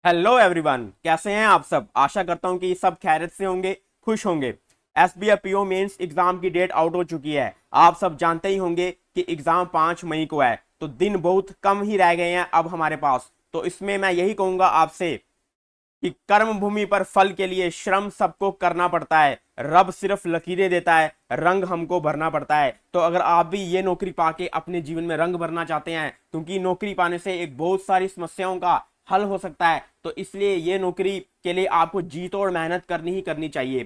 Hello everyone, कैसे हैं आप सब। आशा करता हूं कि सब खैरियत से होंगे, खुश होंगे। एसबीआई पीओ मेंस एग्जाम की डेट आउट हो चुकी है। आप सब जानते ही होंगे कि एग्जाम 5 मई को है, तो दिन बहुत कम ही रह गए हैं अब हमारे पास। तो इसमें मैं यही कहूंगा आपसे कि कर्म भूमि पर फल के लिए श्रम सबको करना पड़ता है। रब सिर्फ लकीरें देता है, रंग हमको भरना पड़ता है। तो अगर आप भी ये नौकरी पाके अपने जीवन में रंग भरना चाहते हैं, क्योंकि नौकरी पाने से एक बहुत सारी समस्याओं का हल हो सकता है, तो इसलिए ये नौकरी के लिए आपको जी तोड़ मेहनत करनी ही करनी चाहिए।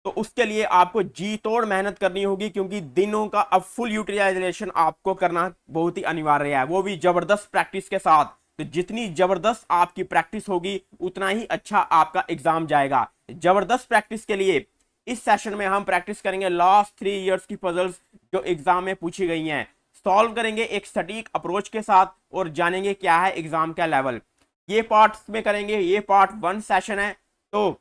तो उसके लिए आपको जी तोड़ मेहनत करनी होगी, क्योंकि दिनों का अब फुल यूटिलाइजेशन आपको करना बहुत ही अनिवार्य है, वो भी जबरदस्त प्रैक्टिस के साथ। तो जितनी जबरदस्त आपकी प्रैक्टिस होगी उतना ही अच्छा आपका एग्जाम जाएगा। जबरदस्त प्रैक्टिस के लिए इस सेशन में हम प्रैक्टिस करेंगे लास्ट 3 इयर्स की पजल्स जो एग्जाम में पूछी गई हैं। सॉल्व करेंगे एक सटीक अप्रोच के साथ और जानेंगे क्या है एग्जाम का लेवल। ये पार्ट्स में करेंगे, ये पार्ट 1 सेशन है। तो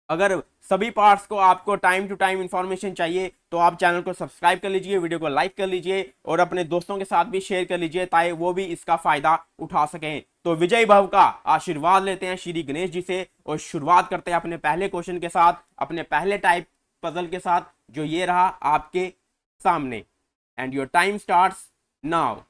अगर सभी पार्ट्स को आपको टाइम टू टाइम इंफॉर्मेशन चाहिए तो आप चैनल को सब्सक्राइब कर लीजिए, वीडियो को लाइक कर लीजिए और अपने दोस्तों के साथ भी शेयर कर लीजिए ताकि वो भी इसका फायदा उठा सकें। तो विजय भव का आशीर्वाद लेते हैं श्री गणेश जी से और शुरुआत करते हैं अपने पहले क्वेश्चन के साथ, अपने पहले टाइप पजल के साथ, जो ये रहा आपके सामने। And your time starts now.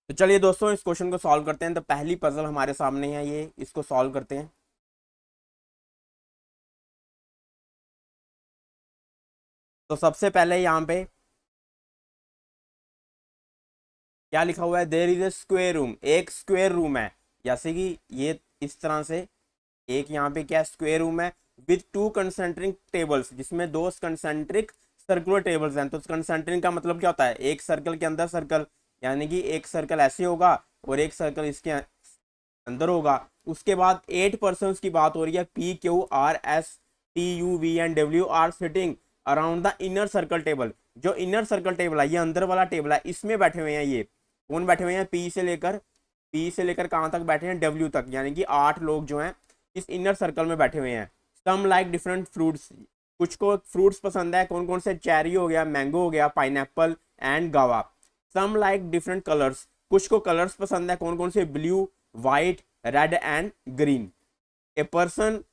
तो चलिए दोस्तों इस क्वेश्चन को सॉल्व करते हैं। तो पहली पजल हमारे सामने है, ये इसको सॉल्व करते हैं। तो सबसे पहले यहाँ पे क्या लिखा हुआ है, there is a square room, एक स्क्वायर रूम है, जैसे कि ये इस तरह से एक यहाँ पे क्या स्क्वायर रूम है विथ टू कंसेंट्रिक टेबल्स, जिसमें दो कंसेंट्रिक सर्कुलर टेबल्स हैं। तो कंसेंट्रिक का मतलब क्या होता है, एक सर्कल के अंदर सर्कल, यानी कि एक सर्कल ऐसे होगा और एक सर्कल इसके अंदर होगा। उसके बाद 8 पर्सन्स की बात हो रही है, P Q R S T U V and W are sitting around the inner circle table. जो इनर सर्कल टेबल है, ये अंदर वाला टेबल है, इसमें बैठे हुए हैं। ये कौन बैठे हुए हैं, पी से लेकर कहाँ तक बैठे हैं, डब्ल्यू तक, यानी कि 8 लोग जो हैं इस इनर सर्कल में बैठे हुए हैं। सम लाइक डिफरेंट फ्रूट्स, कुछ को फ्रूट्स पसंद है, कौन कौन से, चेरी हो गया, मैंगो हो गया, पाइनएप्पल एंड गावा। सम लाइक डिफरेंट कलर्स, कुछ को कलर्स पसंद है, कौन कौन से, blue, white, red and green. A person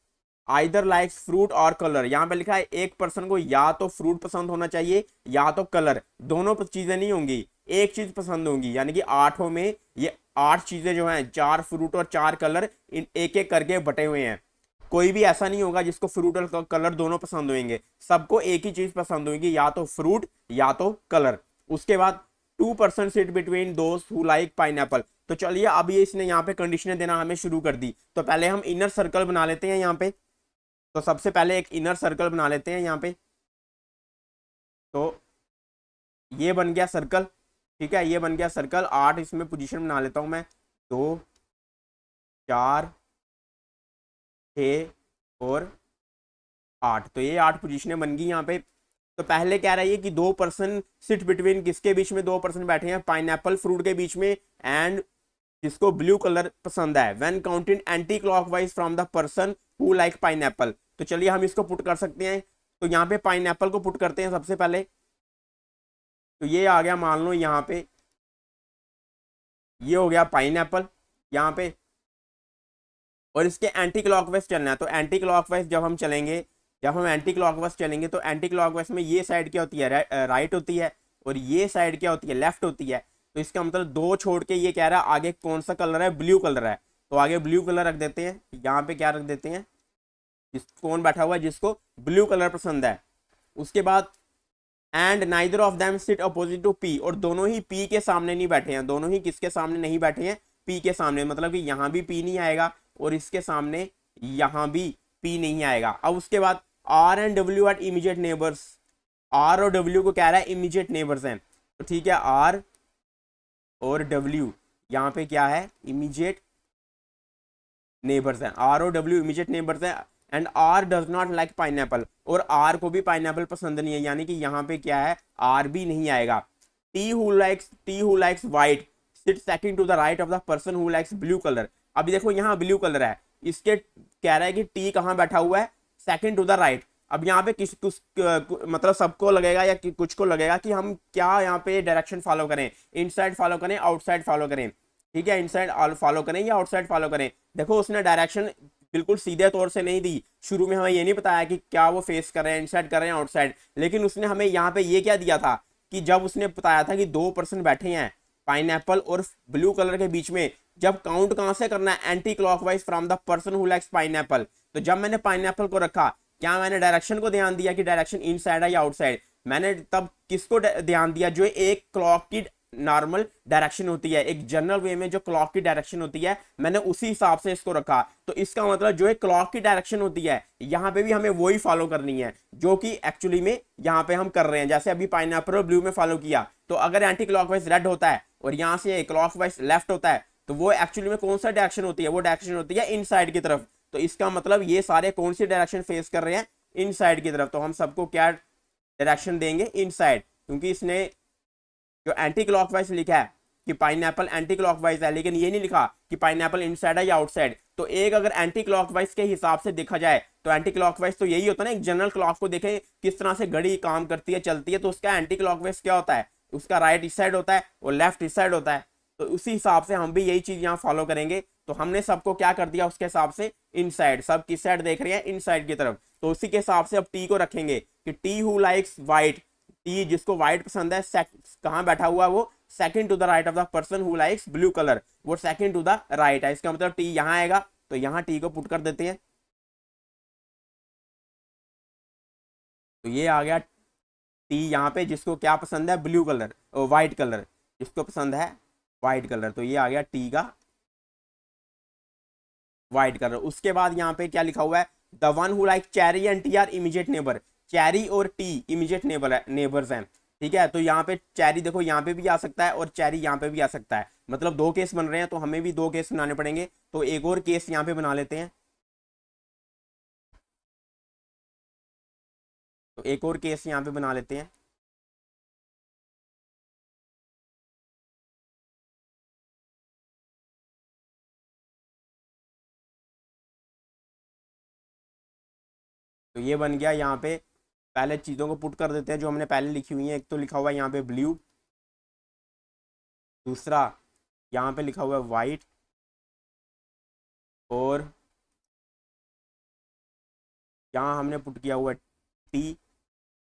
either likes fruit और कलर, यहाँ पे लिखा है एक पर्सन को या तो फ्रूट पसंद होना चाहिए या तो कलर, दोनों चीजें नहीं होंगी, एक चीज पसंद होंगी। यानी कि 8 में ये 8 चीजें जो हैं, 4 फ्रूट और 4 कलर, इन एक एक करके बटे हुए हैं। कोई भी ऐसा नहीं होगा जिसको फ्रूट और कलर दोनों पसंद होंगे, सबको एक ही चीज पसंद होगी, या तो फ्रूट या तो कलर। उसके बाद 2 person sit between those who like pineapple. तो चलिए अब ये इसने यहाँ पे कंडीशनें देना हमें शुरू कर दी। तो पहले हम इनर सर्कल बना लेते हैं यहाँ पे। तो सबसे पहले एक इनर सर्कल बना लेते हैं यहाँ पे। तो ये बन गया सर्कल, ठीक है, ये बन गया सर्कल। 8 इसमें पोजीशन बना लेता हूं मैं, 2 4 6 और 8। तो ये 8 पोजीशनें बन गई यहाँ पे। तो पहले कह रही है कि 2 पर्सन सिट बिटवीन, किसके बीच में 2 पर्सन बैठे हैं, पाइनएप्पल फ्रूट के बीच में, एंड जिसको ब्लू कलर पसंद है, when counting anti clockwise from the person who like pineapple. तो चलिए हम इसको पुट कर सकते हैं। तो यहाँ पे पाइनएप्पल को पुट करते हैं सबसे पहले। तो ये आ गया, मान लो यहाँ पे ये हो गया पाइनएप्पल यहाँ पे, और इसके एंटी क्लॉकवाइज चलना है। तो एंटी क्लॉकवाइज जब हम चलेंगे, जब हम एंटी क्लॉकवाइज चलेंगे, तो एंटी क्लॉकवाइज में ये साइड क्या होती है, राइट होती है, और ये साइड क्या होती है, लेफ्ट होती है। तो इसका मतलब 2 छोड़ के ये कह रहा है आगे कौन सा कलर है, ब्लू कलर है। तो आगे ब्लू कलर रख देते हैं, यहाँ पे क्या रख देते हैं, कौन बैठा हुआ है, जिसको ब्लू कलर पसंद है। उसके बाद and neither of them sit opposite to P, और दोनों ही पी के सामने नहीं बैठे हैं, दोनों ही किसके सामने नहीं बैठे हैं, पी के सामने। मतलब कि यहाँ भी पी नहीं आएगा और इसके सामने यहाँ भी पी नहीं आएगा। अब उसके बाद R and W are immediate neighbours, R और डब्ल्यू को कह रहा है इमीडिएट नेबर्स हैं। तो ठीक है, आर और डब्ल्यू यहाँ पे क्या है, इमीडिएट नेबर्स हैं, आर और डब्ल्यू इमीडिएट नेबर्स हैं। And R does not like pineapple, और आर को भी पाइनएप्पल पसंद नहीं है, यानी कि यहाँ पे क्या है, आर भी नहीं आएगा। T who likes white sit second to the right of the person who likes blue colour. अभी देखो यहाँ ब्लू कलर है, इसके कह रहा है कि टी कहाँ बैठा हुआ है, सेकंड टू द राइट। अब यहाँ पे किस कुछ मतलब सबको लगेगा या कुछ को लगेगा कि हम क्या यहाँ पे डायरेक्शन फॉलो करें, इनसाइड फॉलो करें, आउटसाइड फॉलो करें। ठीक है, इनसाइड फॉलो करें या आउटसाइड फॉलो करें। देखो उसने डायरेक्शन बिल्कुल सीधे तौर से नहीं दी, शुरू में हमें ये नहीं बताया कि क्या वो फेस कर रहे हैं, इनसाइड कर रहे हैं, आउटसाइड। लेकिन उसने हमें यहाँ पे ये क्या दिया था कि जब उसने बताया था कि 2 पर्सन बैठे हैं पाइनएप्पल और ब्लू कलर के बीच में, जब काउंट कहां से करना है, anti clockwise from the person who likes pineapple. तो जब मैंने पाइनएप्पल को रखा, क्या मैंने डायरेक्शन को ध्यान दिया कि डायरेक्शन इनसाइड है या आउटसाइड? मैंने तब किसको ध्यान दिया, जो एक क्लॉक की नॉर्मल डायरेक्शन होती है, एक जनरल वे में जो क्लॉक की डायरेक्शन होती है, मैंने उसी हिसाब से इसको रखा। तो इसका मतलब जो एक क्लॉक की डायरेक्शन होती है, यहाँ पे भी हमें वही फॉलो करनी है जो कि एक्चुअली में यहाँ पे हम कर रहे हैं। जैसे अभी पाइनएप्पल और ब्लू में फॉलो किया, तो अगर एंटी क्लॉकवाइज रेड होता है और यहाँ से क्लॉकवाइज लेफ्ट होता है, तो वो एक्चुअली में कौन सा डायरेक्शन होती है, वो डायरेक्शन होती है इनसाइड की तरफ। तो इसका मतलब ये सारे कौन सी डायरेक्शन फेस कर रहे हैं, इनसाइड की तरफ। तो हम सबको क्या डायरेक्शन देंगे, इनसाइड, क्योंकि इसने जो एंटी क्लॉकवाइज लिखा है कि पाइनएप्पल एंटी क्लॉकवाइज है, लेकिन ये नहीं लिखा कि पाइनएप्पल इनसाइड है या आउटसाइड। तो एक अगर एंटी क्लॉकवाइज के हिसाब से देखा जाए, तो एंटी क्लॉकवाइज तो यही होता है ना, एक जनरल क्लॉक को देखें किस तरह से घड़ी काम करती है, चलती है, तो उसका एंटी क्लॉकवाइज क्या होता है, उसका राइट इस साइड होता है और लेफ्ट इस साइड होता है। तो उसी हिसाब से हम भी यही चीज यहाँ फॉलो करेंगे। तो हमने सबको क्या कर दिया, उसके हिसाब से इनसाइड, सब किस साइड देख रहे हैं, इनसाइड की तरफ। तो उसी के हिसाब से अब टी को रखेंगे कि T who likes white, T जिसको व्हाइट पसंद है, कहाँ बैठा हुआ है वो, second to the right of the person who likes blue colour, वो सेकंड टू द राइट है। इसका मतलब टी यहाँ आएगा, तो यहाँ टी को पुट कर देते हैं, तो ये आ गया टी यहाँ पे, जिसको क्या पसंद है, ब्लू कलर, व्हाइट कलर, जिसको पसंद है व्हाइट कलर, तो ये आ गया टी का व्हाइट कलर। उसके बाद यहाँ पे क्या लिखा हुआ है, the one who like cherry and T R immediate neighbour, cherry और टी इमीडिएट नेबर्स हैं, ठीक है। तो यहाँ पे चेरी देखो यहाँ पे भी आ सकता है और चेरी यहाँ पे भी आ सकता है, मतलब दो केस बन रहे हैं, तो हमें भी दो केस बनाने पड़ेंगे, तो एक और केस यहाँ पे बना लेते हैं, तो एक और केस यहाँ पे बना लेते हैं। तो ये बन गया, यहाँ पे पहले चीज़ों को पुट कर देते हैं जो हमने पहले लिखी हुई है। एक तो लिखा हुआ है यहाँ पे ब्लू, दूसरा यहाँ पे लिखा हुआ है वाइट, और यहाँ हमने पुट किया हुआ है टी,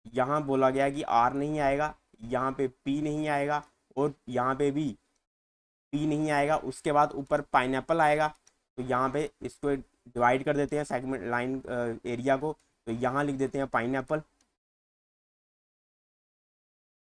यहाँ बोला गया कि आर नहीं आएगा, यहाँ पे पी नहीं आएगा, और यहाँ पे भी पी नहीं आएगा। उसके बाद ऊपर पाइनएप्पल आएगा, तो यहाँ पे इसको डिवाइड कर देते हैं सेगमेंट लाइन एरिया को, तो यहाँ लिख देते हैं पाइनएप्पल,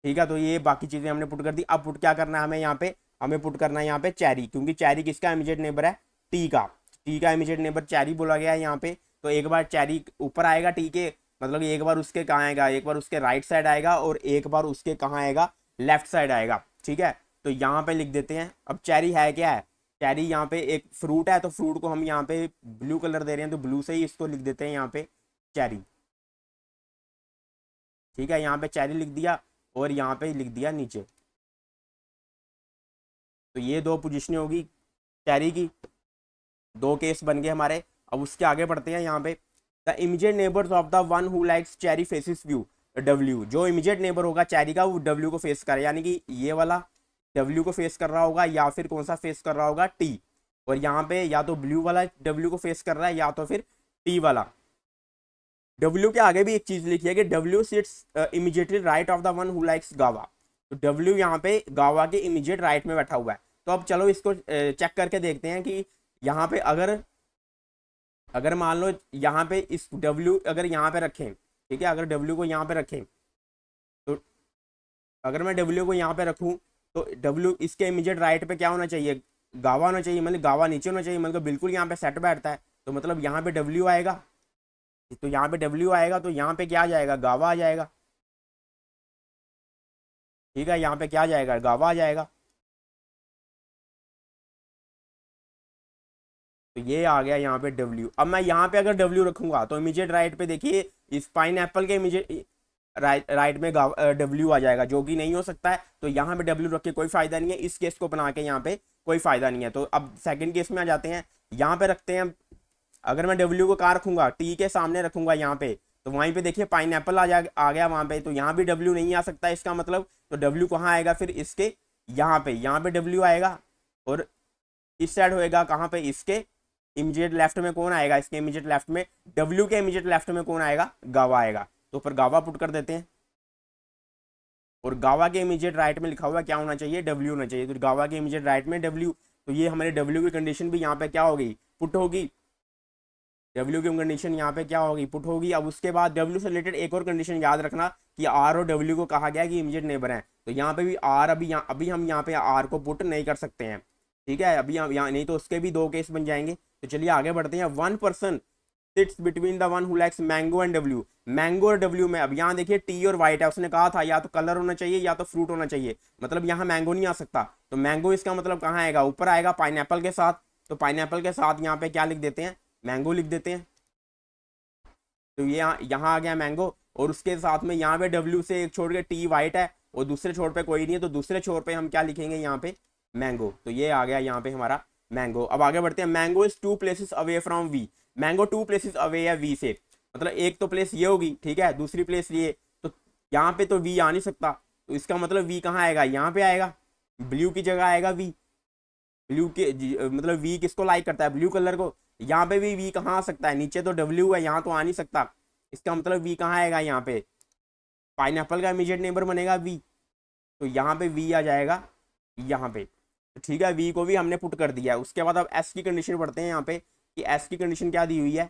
ठीक है। तो ये बाकी चीज़ें हमने पुट कर दी। अब पुट क्या करना है हमें यहाँ पे, हमें पुट करना है यहाँ पे चेरी, क्योंकि चेरी किसका इमीडिएट नेबर है, टी का, टी का इमीडिएट नेबर चेरी बोला गया है यहाँ पे। तो एक बार चेरी ऊपर आएगा टी के, मतलब एक बार उसके कहाँ आएगा, एक बार उसके राइट साइड आएगा, और एक बार उसके कहाँ आएगा, लेफ्ट साइड आएगा, ठीक है। तो यहाँ पे लिख देते हैं। अब चेरी है क्या है, चेरी यहाँ पे एक फ्रूट है, तो फ्रूट को हम यहाँ पे ब्लू कलर दे रहे हैं, तो ब्लू से ही इसको लिख देते हैं यहाँ पे चेरी, ठीक है। यहाँ पे चेरी लिख दिया और यहाँ पे लिख दिया नीचे, तो ये दो पोजीशनें होगी चेरी की, दो केस बन गए हमारे। अब उसके आगे बढ़ते हैं यहाँ पे, the immediate neighbours of the one who likes cherry faces view W, जो इमीडिएट नेबर होगा चेरी का वो डब्ल्यू को फेस करे, यानी कि ये वाला डब्ल्यू को फेस कर रहा होगा, या फिर कौन सा फेस कर रहा होगा, टी। और यहाँ पे या तो ब्लू वाला डब्ल्यू को फेस कर रहा है, या तो फिर टी वाला। डब्ल्यू के आगे भी एक चीज लिखी है कि W sits immediately right of the one who likes guava, तो डब्ल्यू यहाँ पे गावा के इमीडिएट राइट में बैठा हुआ है। तो अब चलो इसको चेक करके देखते हैं कि यहाँ पे अगर मान लो यहाँ पे इस डब्ल्यू अगर यहाँ पे रखें, ठीक है, अगर डब्ल्यू को यहाँ पे रखें, तो अगर मैं डब्ल्यू को यहाँ पे रखूँ, तो डब्ल्यू इसके इमीडिएट राइट पे क्या होना चाहिए, गावा होना चाहिए, मतलब गावा नीचे होना चाहिए, मतलब बिल्कुल यहाँ पे सेट बैठता है, तो मतलब यहाँ पे डब्ल्यू आएगा, तो यहाँ पे डब्ल्यू आएगा, तो यहाँ पे क्या आ जाएगा, गावा आ जाएगा, ठीक है। यहाँ पे क्या आ जाएगा, गावा आ जाएगा, तो ये आ गया यहाँ पे डब्ल्यू। अब मैं यहाँ पे अगर डब्ल्यू रखूंगा तो इमीडिएट राइट पे देखिए इस पाइनएप्पल के इमीडिएट राइट में डब्ल्यू आ जाएगा, जो कि नहीं हो सकता है। तो यहाँ पे डब्ल्यू रख के कोई फायदा नहीं है, इस केस को बना के यहाँ पे कोई फायदा नहीं है। तो अब सेकंड केस में आ जाते हैं, यहाँ पे रखते हैं। अगर मैं डब्ल्यू को कहाँ रखूंगा, टी के सामने रखूंगा यहाँ पे, तो वहीं पे देखिए पाइनएप्पल आ गया वहाँ पे, तो यहाँ भी डब्ल्यू नहीं आ सकता इसका मतलब। तो डब्ल्यू कहाँ आएगा फिर, इसके यहाँ पे डब्ल्यू आएगा, और इस साइड होएगा कहाँ पे, इसके इमीडिएट लेफ्ट में कौन आएगा, इसके इमीडिएट लेफ्ट में, डब्ल्यू के इमीडिएट लेफ्ट में कौन आएगा, गावा आएगा। तो ऊपर गावा पुट कर देते हैं, और गावा के इमीडिएट राइट में लिखा हुआ क्या होना चाहिए, डब्ल्यू होना चाहिए। तो गावा के इमीडिएट राइट में डब्ल्यू, तो ये हमारे डब्ल्यू की कंडीशन भी यहाँ पे क्या होगी, पुट होगी। डब्ल्यू की कंडीशन यहाँ पे क्या होगी, पुट होगी। अब उसके बाद डब्ल्यू से रिलेटेड एक और कंडीशन याद रखना कि आर और डब्ल्यू को कहा गया कि इमीडिएट नेबर है, तो यहाँ पे भी आर अभी हम यहाँ पे आर को पुट नहीं कर सकते हैं, ठीक है। अभी यहाँ नहीं, तो उसके भी दो केस बन जाएंगे। तो चलिए आगे बढ़ते हैं। One person sits between the one who likes mango and W, mango और डब्ल्यू में अब यहाँ देखिए टी और वाइट है, उसने कहा था या तो कलर होना चाहिए या तो फ्रूट होना चाहिए, मतलब यहाँ मैंगो नहीं आ सकता। तो मैंगो इसका मतलब कहाँ आएगा, ऊपर आएगा पाइनएप्पल के साथ। तो पाइनएप्पल के साथ यहाँ पे क्या लिख देते हैं, मैंगो लिख देते हैं। तो ये यहाँ आ गया मैंगो, और उसके साथ में यहाँ पे डब्ल्यू से एक छोड़ के टी वाइट है, और दूसरे छोर पे कोई नहीं है, तो दूसरे छोर पे हम क्या लिखेंगे यहाँ पे, मैंगो। तो ये आ गया यहाँ पे हमारा मैंगो। अब आगे बढ़ते हैं। Mango is 2 places away from V, mango 2 places away है वी से, मतलब एक तो प्लेस ये होगी, ठीक है, दूसरी प्लेस ये, तो यहाँ पे तो वी आ नहीं सकता, तो इसका मतलब वी कहाँ आएगा, यहाँ पे आएगा, ब्लू की जगह आएगा वी। ब्लू के मतलब वी किसको लाइक करता है, ब्लू कलर को। यहाँ पे भी वी कहाँ आ सकता है, नीचे तो डब्ल्यू है, यहाँ तो आ नहीं सकता, इसका मतलब वी कहाँ आएगा, यहाँ पे पाइनएप्पल का इमीडिएट नेबर बनेगा वी, तो यहाँ पे वी आ जाएगा यहाँ पे। तो ठीक है, वी को भी हमने पुट कर दिया है। उसके बाद अब एस की कंडीशन पढ़ते हैं यहाँ पे कि एस की कंडीशन क्या दी हुई है।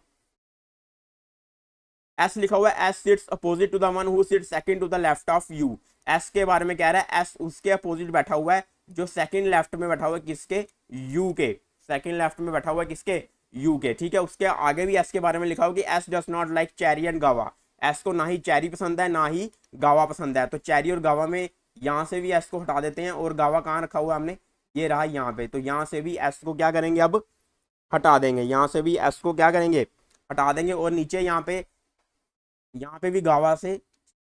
एस लिखा हुआ है S sits opposite to the one who sits second to the left of U. S के बारे में कह रहा है एस उसके अपोजिट बैठा हुआ है जो सेकंड लेफ्ट में बैठा हुआ है किसके, यू के। सेकंड लेफ्ट में बैठा हुआ है किसके, यू के। ठीक है, उसके आगे भी एस के बारे में लिखा हुआ कि S does not like cherry and गावा। एस को ना ही चेरी पसंद है ना ही गावा पसंद है। तो चेरी और गावा में यहाँ से भी एस को हटा देते हैं और गावा कहाँ रखा हुआ हमने, ये रहा यहाँ पे। तो यहाँ से भी एस को क्या करेंगे, अब हटा देंगे। यहाँ से भी एस को क्या करेंगे, हटा देंगे। और नीचे यहाँ पे भी गावा से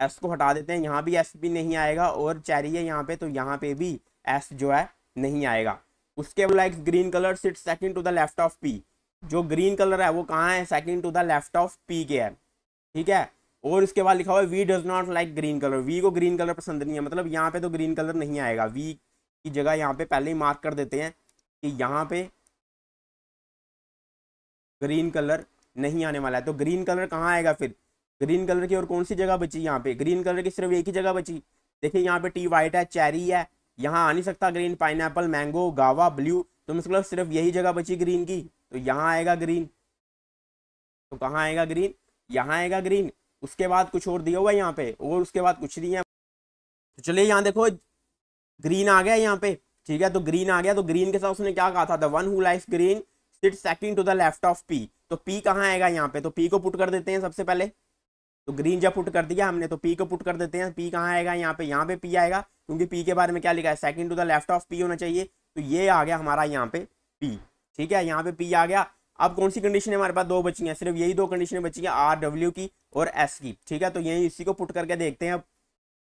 एस को हटा देते हैं। यहाँ भी एस भी नहीं आएगा और चेरी है यहाँ पे, तो यहाँ पे भी एस जो है नहीं आएगा। उसके बाद like green colour sit second to the left of P. जो ग्रीन कलर है वो कहाँ है, second to the left of P के है। ठीक है, और उसके बाद लिखा हुआ है V does not like green colour. V को ग्रीन कलर पसंद नहीं है, मतलब यहाँ पे तो ग्रीन कलर नहीं आएगा। वी की जगह यहाँ पे पहले ही मार्क कर देते हैं कि यहाँ पे ग्रीन कलर नहीं आने वाला है। तो ग्रीन कलर कहाँ आएगा फिर, ग्रीन कलर की और कौन सी जगह बची, यहाँ पे ग्रीन कलर की सिर्फ एक ही जगह बची। देखिए यहाँ पे टी वाइट है, चेरी है, यहाँ आ नहीं सकता ग्रीन। पाइनएप्पल, मैंगो, गावा, ब्लू, तो मतलब सिर्फ यही जगह बची ग्रीन की, तो यहाँ आएगा ग्रीन। तो कहाँ आएगा ग्रीन, यहाँ आएगा ग्रीन। उसके बाद कुछ और दिया हुआ है यहाँ पे, और उसके बाद कुछ नहीं है। तो चलिए यहाँ देखो ग्रीन आ गया यहाँ पे। ठीक है, तो ग्रीन आ गया, तो ग्रीन के साथ उसने क्या कहा था, the one who likes green sit second to the left of P. तो पी कहाँ आएगा यहाँ पे, तो पी को पुट कर देते हैं सबसे पहले। तो ग्रीन जब पुट कर दिया हमने तो पी को पुट कर देते हैं। पी कहाँ आएगा यहाँ पे पी आएगा, क्योंकि पी के बारे में क्या लिखा है, second to the left of P होना चाहिए। तो ये आ गया हमारा यहाँ पे पी। ठीक है, यहाँ पे पी आ गया। अब कौन सी कंडीशन है हमारे पास, दो बची हैं, सिर्फ यही दो कंडीशनें बची हैं, आर डब्ल्यू की और एस की। ठीक है, तो यही इसी को पुट करके देखते हैं अब।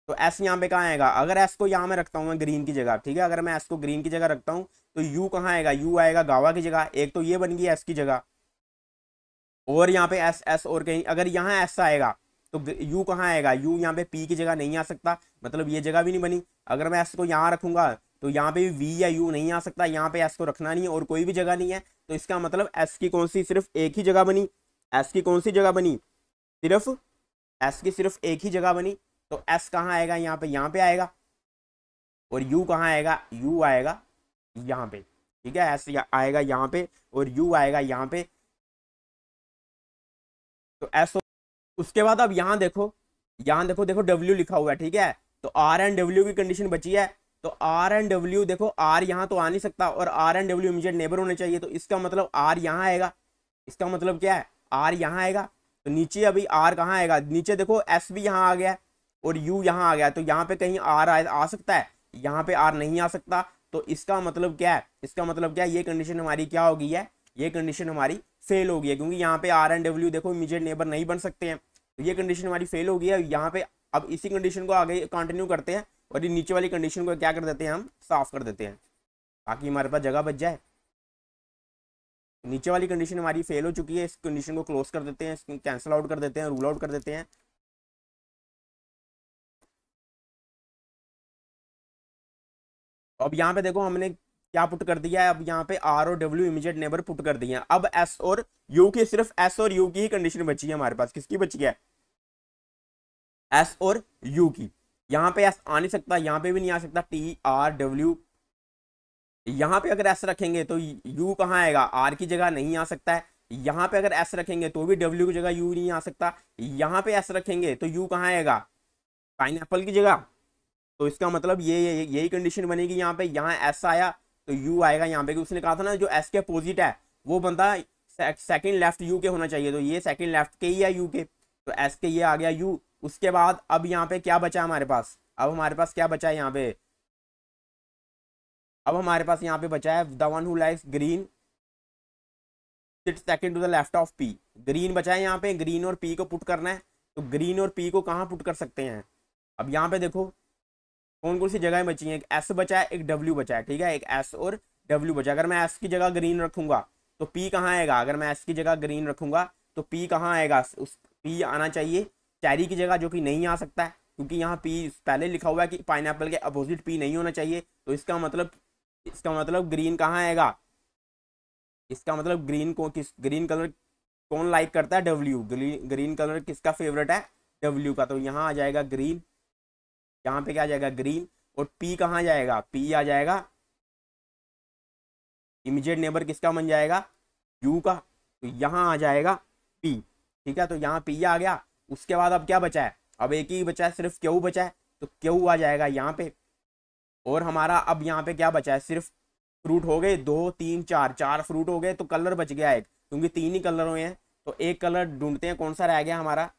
तो एस यहाँ पे कहाँ आएगा, अगर एस को यहाँ में रखता हूँ मैं ग्रीन की जगह। ठीक है, अगर मैं एस को ग्रीन की जगह रखता हूँ तो यू कहाँ आएगा, यू आएगा गावा की जगह। एक तो ये बन गई एस की जगह, और यहाँ पे एस एस और कहीं अगर यहाँ एस आएगा तो यू कहाँ आएगा, यू यहाँ पे पी की जगह नहीं आ सकता, मतलब ये जगह भी नहीं बनी। अगर मैं एस को यहाँ रखूंगा तो यहाँ पे वी या यू नहीं आ सकता, यहाँ पे एस को रखना नहीं है और कोई भी जगह नहीं है। तो इसका मतलब एस की कौन सी सिर्फ एक ही जगह बनी, एस की कौन सी जगह बनी, सिर्फ एस की सिर्फ एक ही जगह बनी। तो एस कहाँ आएगा, यहाँ पे आएगा। और यू कहाँ आएगा, यू आएगा यहाँ पे। ठीक है, एस आएगा यहाँ पे और यू आएगा यहाँ पे। तो एस, उसके बाद अब यहाँ देखो, देखो डब्ल्यू लिखा हुआ है। ठीक है, तो आर एंड डब्ल्यू की कंडीशन बची है। तो आर एंड डब्ल्यू देखो, आर यहाँ तो आ नहीं सकता और R and W immediate neighbour होने चाहिए। तो इसका मतलब आर यहाँ आएगा, इसका मतलब क्या है, आर यहाँ आएगा। तो नीचे अभी आर कहाँ आएगा, नीचे देखो एस भी यहाँ आ गया और यू यहाँ आ गया। तो यहाँ पे कहीं आर आ सकता है, यहाँ पे आर नहीं आ सकता। तो इसका मतलब क्या है, इसका मतलब क्या है, ये कंडीशन हमारी क्या हो गई है, ये कंडीशन हमारी फेल हो गई है, क्योंकि यहाँ पे आर एंड डब्ल्यू देखो इमीडिएट नेबर नहीं बन सकते हैं। तो ये कंडीशन हमारी फेल हो गई है यहाँ पे। अब इसी कंडीशन को आगे कंटिन्यू करते हैं और ये नीचे वाली कंडीशन को क्या कर देते हैं, हम साफ कर देते हैं ताकि हमारे पास जगह बच जाए। नीचे वाली कंडीशन हमारी फेल हो चुकी है, इस कंडीशन को क्लोज कर देते हैं, कैंसिल आउट कर देते हैं, रूल आउट कर देते हैं। अब यहाँ पे देखो हमने क्या पुट कर दिया है, अब यहाँ पे आर और डब्ल्यू इमीडिएट नेबर पुट कर दिए हैं। अब एस और यू की, सिर्फ एस और यू की ही कंडीशन बची है हमारे पास। किसकी बची है, एस और यू की। यहाँ पे एस आ नहीं सकता, यहाँ पे भी नहीं आ सकता, टी आर डब्ल्यू। यहाँ पे अगर एस रखेंगे तो यू कहाँ आएगा, आर की जगह नहीं आ सकता है। यहाँ पे अगर एस रखेंगे तो भी डब्ल्यू की जगह यू नहीं आ सकता। यहाँ पे एस रखेंगे तो यू कहाँ आएगा, पाइनएप्पल की जगह। तो इसका मतलब यही कंडीशन बनेगी। यहाँ पे यहाँ एस आया तो यू आएगा यहाँ पे, उसने कहा था ना जो एस के अपोजिट है वो बंदा सेकंड लेफ्ट यू के होना चाहिए। तो ये सेकंड लेफ्ट के ही है यू के, तो एस के ये आ गया यू। उसके बाद अब यहाँ पे क्या बचा हमारे पास, अब हमारे पास क्या बचा है यहाँ पे, अब हमारे पास यहाँ पे बचा है the one who likes green sit second to the left of P. Green बचा है यहाँ पे, ग्रीन और पी को पुट करना है। तो ग्रीन और पी को कहाँ पुट कर सकते हैं, अब यहाँ पे देखो कौन कौन सी जगह बची हैं, एक एस बचा है, एक डब्ल्यू बचा है। ठीक है, एक एस और डब्ल्यू बचा। अगर मैं एस की जगह ग्रीन रखूंगा तो पी कहाँ आएगा, अगर मैं एस की जगह ग्रीन रखूंगा तो पी कहाँ आएगा, उस पी आना चाहिए चेरी की जगह, जो कि नहीं आ सकता है क्योंकि यहाँ पी पहले लिखा हुआ है कि पाइनएप्पल के अपोजिट पी नहीं होना चाहिए। तो इसका मतलब ग्रीन कहाँ आएगा, इसका मतलब ग्रीन को ग्रीन कलर कौन लाइक करता है, डब्ल्यू। ग्रीन कलर किसका फेवरेट है, डब्ल्यू का। तो यहाँ आ जाएगा ग्रीन, यहाँ पे क्या आ जाएगा ग्रीन। और पी कहाँ जाएगा, पी आ जाएगा इमीडिएट नेबर किसका बन जाएगा, यू का, तो यहाँ आ जाएगा पी। ठीक है, तो यहाँ पी आ गया। उसके बाद अब क्या बचा है, अब एक ही बचा है, सिर्फ क्यू बचा है, तो क्यू आ जाएगा यहाँ पे। और हमारा अब यहाँ पे क्या बचा है, सिर्फ फ्रूट हो गए 2 3 4, 4 फ्रूट हो गए, तो कलर बच गया एक, क्योंकि 3 ही कलर हुए हैं। तो एक कलर ढूंढते हैं, कौन सा रह गया हमारा,